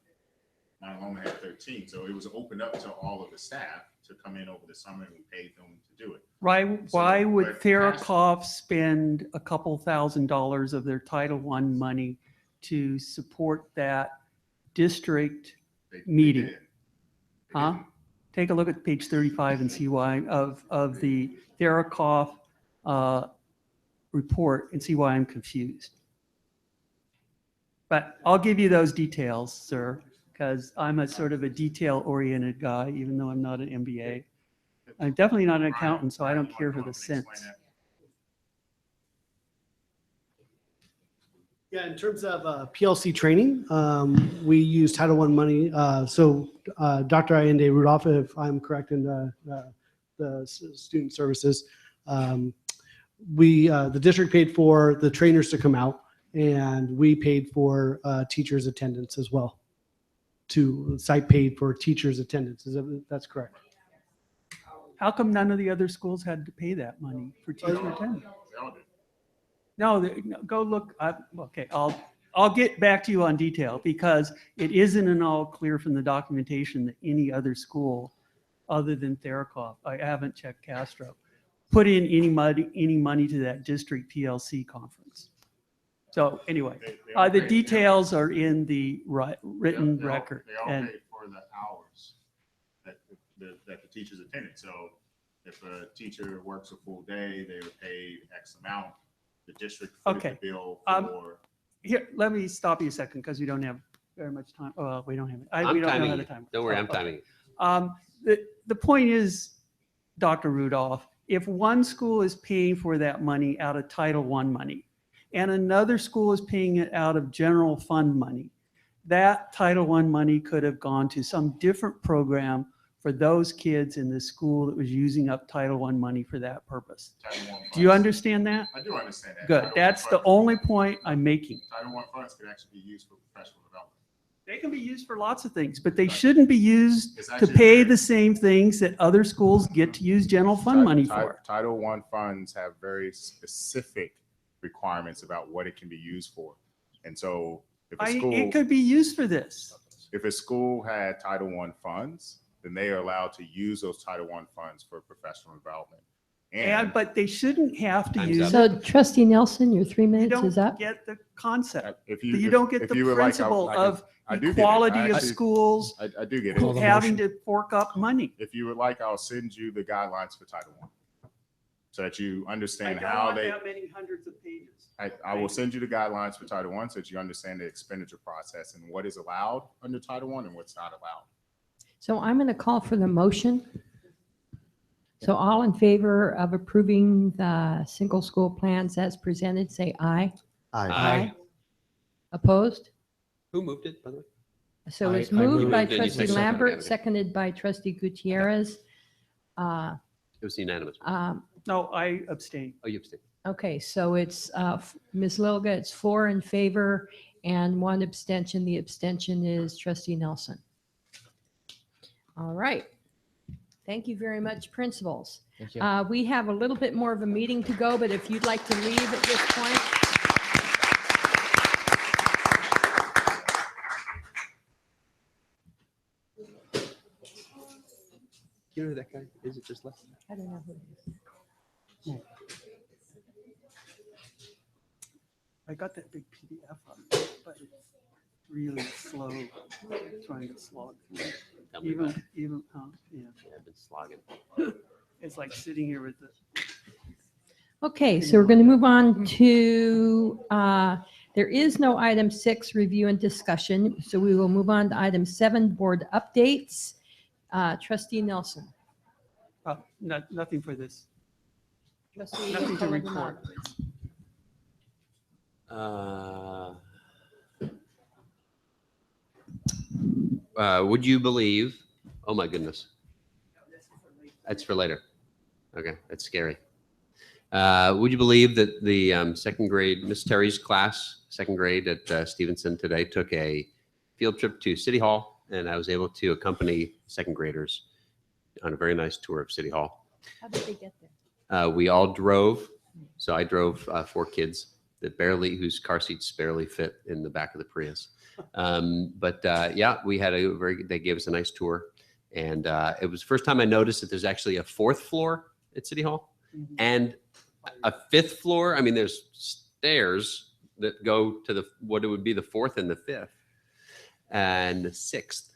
D: Mount Loma had 13. So it was opened up to all of the staff to come in over the summer, and we paid them to do it.
E: Why would
D: but
E: Therakoff spend a couple $1,000s of their Title I money to support that district meeting? Huh? Take a look at page 35 and see why of the Therakoff report and see why I'm confused. But I'll give you those details, sir, because I'm a sort of a detail-oriented guy, even though I'm not an MBA. I'm definitely not an accountant, so I don't care for the cents.
K: Yeah, in terms of PLC training, we use Title I money. Dr. Allende Rudolph, if I'm correct in the student services, the district paid for the trainers to come out, and we paid for teachers' attendance as well. Site paid for teachers' attendance. That's correct.
E: How come none of the other schools had to pay that money for teacher attendance? No, no, go look. Okay, I'll get back to you on detail because it isn't an all clear from the documentation that any other school other than Therakoff, I haven't checked Castro, put in any money to that district TLC conference. So anyway, the details are in the written record.
D: They all paid for the hours that the teachers attended. So if a teacher works a full day, they were paid X amount. The district footed the bill for.
E: Here, let me stop you a second because we don't have very much time. Oh, we don't have it. We don't
C: timing
E: know how to
C: it.
E: time.
C: Don't worry, I'm timing it.
E: The point is, Dr. Rudolph, if one school is paying for that money out of Title I money and another school is paying it out of general fund money, that Title I money could have gone to some different program for those kids in the school that was using up Title I money for that purpose. Do you understand that?
D: I do understand that.
E: Good. That's the only point I'm making.
D: Title I funds could actually be used for professional development.
E: They can be used for lots of things, but they shouldn't be used
D: It's
E: to
D: actually
E: pay
D: very-
E: the same things that other schools get to use general fund money for.
D: Title I funds have very specific requirements about what it can be used for. And so if a school,
E: It could be used for this.
D: if a school had Title I funds, then they are allowed to use those Title I funds for professional development.
E: But they shouldn't have to
C: Time's
E: use
C: up.
E: it.
A: So trustee Nelson, your 3
E: You
A: minutes
E: don't
A: is up.
E: get the concept.
D: If
E: You don't get the
D: you would like,
E: principle
D: I
E: of
D: do get it.
E: equality
D: I
E: of
D: actually-
E: schools
D: I do get
E: who
D: it.
E: having to fork up money.
D: If you would like, I'll send you the guidelines for Title I so that you
E: I
D: understand
E: don't
D: how
E: want
D: they.
E: that many hundreds of pages.
D: I will send you the guidelines for Title I so that you understand the expenditure process and what is allowed under Title I and what's not allowed.
A: So I'm going to call for the motion. So all in favor of approving the single school plans as presented, say aye.
C: Aye.
A: Opposed?
C: Who moved it, by the way?
A: So it's
B: I
A: moved by
C: moved it. You
A: trustee
C: seconded it.
A: Lambert,
C: Okay.
A: seconded by trustee Gutierrez.
C: It was unanimous.
E: No, I abstain.
C: Oh, you abstained.
A: Okay, so it's Ms. Lilga, it's 4 in favor and 1 abstention. The abstention is trustee Nelson. All right. Thank you very much, principals.
B: Thank you.
A: We have a little bit more of a meeting to go, but if you'd like to leave at this point.
C: You know who that guy is? It just left.
A: I don't know who it is.
E: I got that big PDF on it, but it's really slow trying to slog through.
C: Tell me about it.
E: Yeah.
C: Yeah, I've been slogging.
E: It's like sitting here with the.
A: Okay, so we're going to move on to, there is no item 6, review and discussion. So we will move on to item 7, board updates. Trustee Nelson.
E: Nothing for this.
A: Trustee
E: Nothing to
A: Maldonado.
E: report.
C: Would you believe? Oh my goodness. That's for later. Okay, that's scary. Would you believe that the second grade, Miss Terry's class, second grade at Stevenson today took a field trip to City Hall, and I was able to accompany second graders on a very nice tour of City Hall.
A: How did they get there?
C: We all drove. So I drove 4 kids that whose car seats barely fit in the back of the Prius. Yeah, we had they gave us a nice tour. And it was the first time I noticed that there's actually a 4th floor at City Hall and a 5th floor. I mean, there's stairs that go to what it would be the 4th and the 5th and the 6th.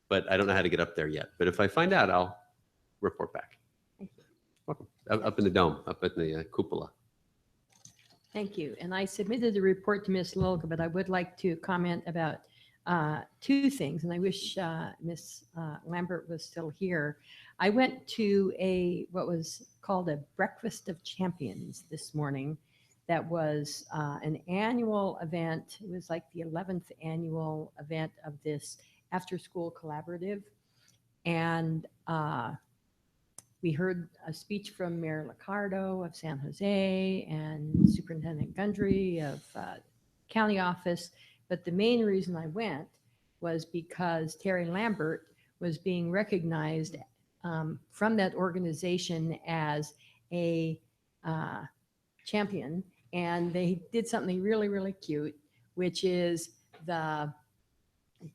C: But I don't know how to get up there yet. But if I find out, I'll report back. Welcome. Up in the dome, up in the cupola.
A: Thank you. And I submitted a report to Ms. Lilga, but I would like to comment about 2 things. And I wish Ms. Lambert was still here. I went to what was called a breakfast of champions this morning that was an annual event. It was like the 11th annual event of this after-school collaborative. And we heard a speech from Mayor Liccardo of San Jose and Superintendent Gundry of county office. But the main reason I went was because Terry Lambert was being recognized from that organization as a champion. And they did something really, really cute, which is the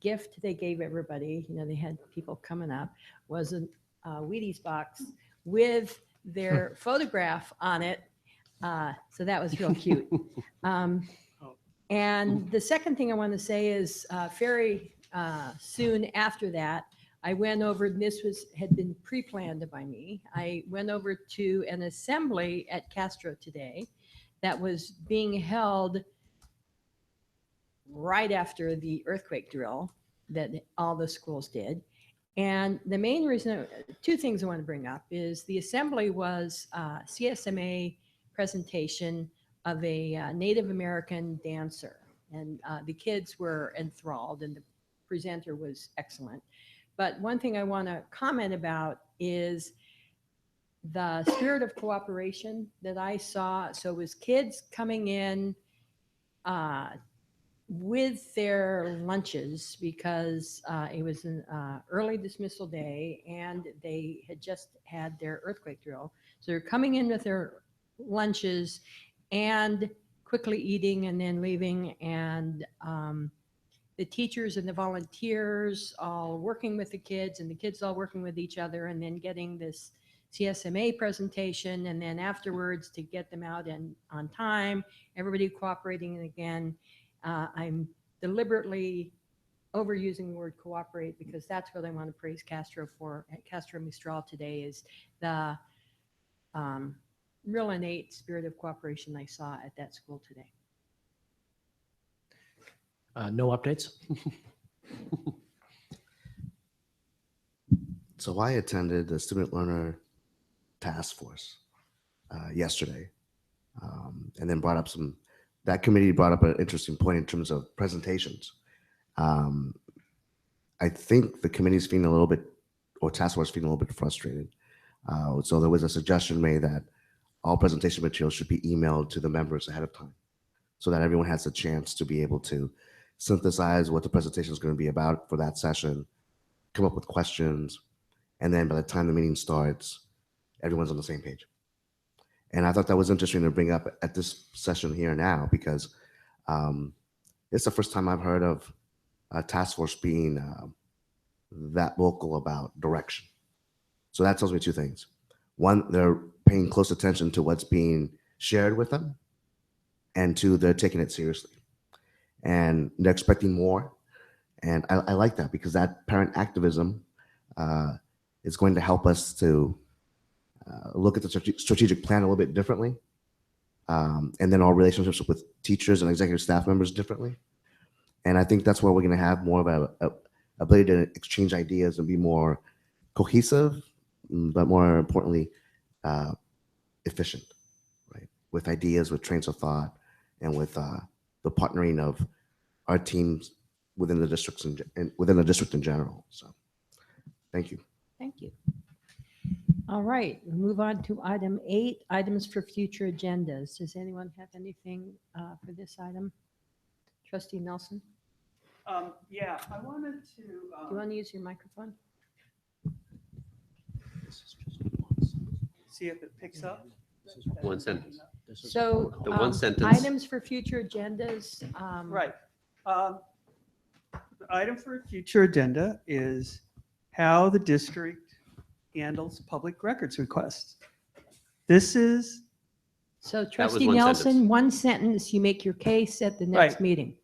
A: gift they gave everybody. You know, they had people coming up, was a Wheaties box with their photograph on it. So that was real cute. And the second thing I want to say is very soon after that, I went over, and this had been pre-planned by me. I went over to an assembly at Castro today that was being held right after the earthquake drill that all the schools did. And the main reason, two things I want to bring up is the assembly was a CSMA presentation of a Native American dancer. And the kids were enthralled and the presenter was excellent. But one thing I want to comment about is the spirit of cooperation that I saw. So it was kids coming in with their lunches because it was an early dismissal day and they had just had their earthquake drill. So they're coming in with their lunches and quickly eating and then leaving. And the teachers and the volunteers all working with the kids and the kids all working with each other and then getting this CSMA presentation and then afterwards to get them out and on time, everybody cooperating. And again, I'm deliberately overusing the word cooperate because that's what I want to praise Castro for at Castro Mistral today is the real innate spirit of cooperation I saw at that school today.
B: No updates?
P: So I attended the Student Learner Task Force yesterday, and then that committee brought up an interesting point in terms of presentations. I think the committee's feeling a little bit, or task force feeling a little bit frustrated. So there was a suggestion made that all presentation materials should be emailed to the members ahead of time so that everyone has a chance to be able to synthesize what the presentation is going to be about for that session, come up with questions, and then by the time the meeting starts, everyone's on the same page. And I thought that was interesting to bring up at this session here now because it's the first time I've heard of a task force being that vocal about direction. So that tells me two things. One, they're paying close attention to what's being shared with them. And two, they're taking it seriously. And they're expecting more. And I like that because that parent activism is going to help us to look at the strategic plan a little bit differently. And then our relationships with teachers and executive staff members differently. And I think that's where we're going to have more of a ability to exchange ideas and be more cohesive, but more importantly, efficient, right? With ideas, with trains of thought, and with the partnering of our teams within the districts and within the district in general. So, thank you.
A: Thank you. All right, we'll move on to item 8, items for future agendas. Does anyone have anything for this item? Trustee Nelson?
E: Yeah, I wanted to.
A: Do you want to use your microphone?
E: See if it picks up.
C: One sentence.
A: So
C: The one sentence.
A: items for future agendas.
E: Right. The item for a future agenda is how the district handles public records requests. This is.
A: So Trustee Nelson, one sentence, you make your case at the next meeting.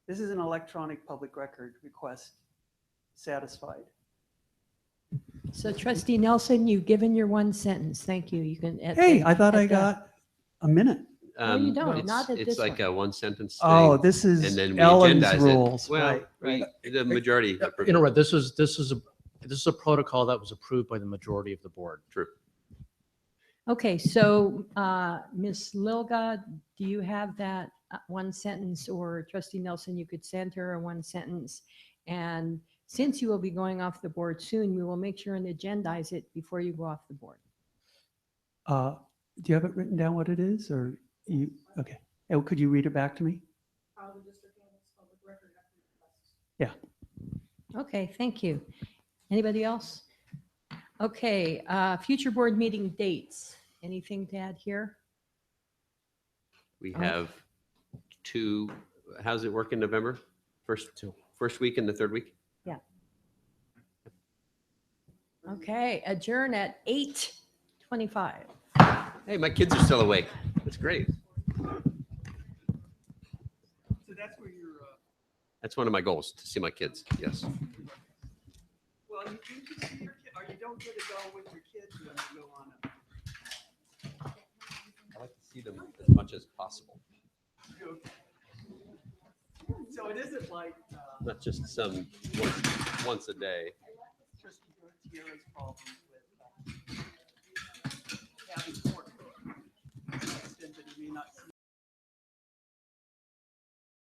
E: This is an electronic public record request satisfied.
A: So Trustee Nelson, you've given your one sentence. Thank you. You can.
E: Hey, I thought I got a minute.
A: No, you don't.
C: It's,
A: Not at
C: it's
A: this
C: like
A: one.
C: a one sentence.
E: Oh,
C: thing,
E: this is
C: and then we
E: Ellen's
C: agendize
E: rules.
C: It. Well,
E: Right.
C: the majority.
B: You know what? This is a protocol that was approved by the majority of the board.
C: True.
A: Okay, so Ms. Lilga, do you have that one sentence, or Trustee Nelson, you could send her a one sentence? And since you will be going off the board soon, we will make sure and agendize it before you go off the board.
E: Do you have it written down what it is, or you, okay. Oh, could you read it back to me? Yeah.
A: Okay, thank you. Anybody else? Okay, future board meeting dates. Anything to add here?
C: We have two, how's it work in November? First week and the third week?
A: Yeah. Okay, adjourn at 8:25.
C: Hey, my kids are still awake. That's great.
E: So that's where you're.
C: That's one of my goals, to see my kids. Yes.
E: Well, you can see your kid, or you don't get to go with your kids when you go on.
C: I like to see them as much as possible,
E: So it isn't like.
C: not just some once a day.
E: Tierra's problem with having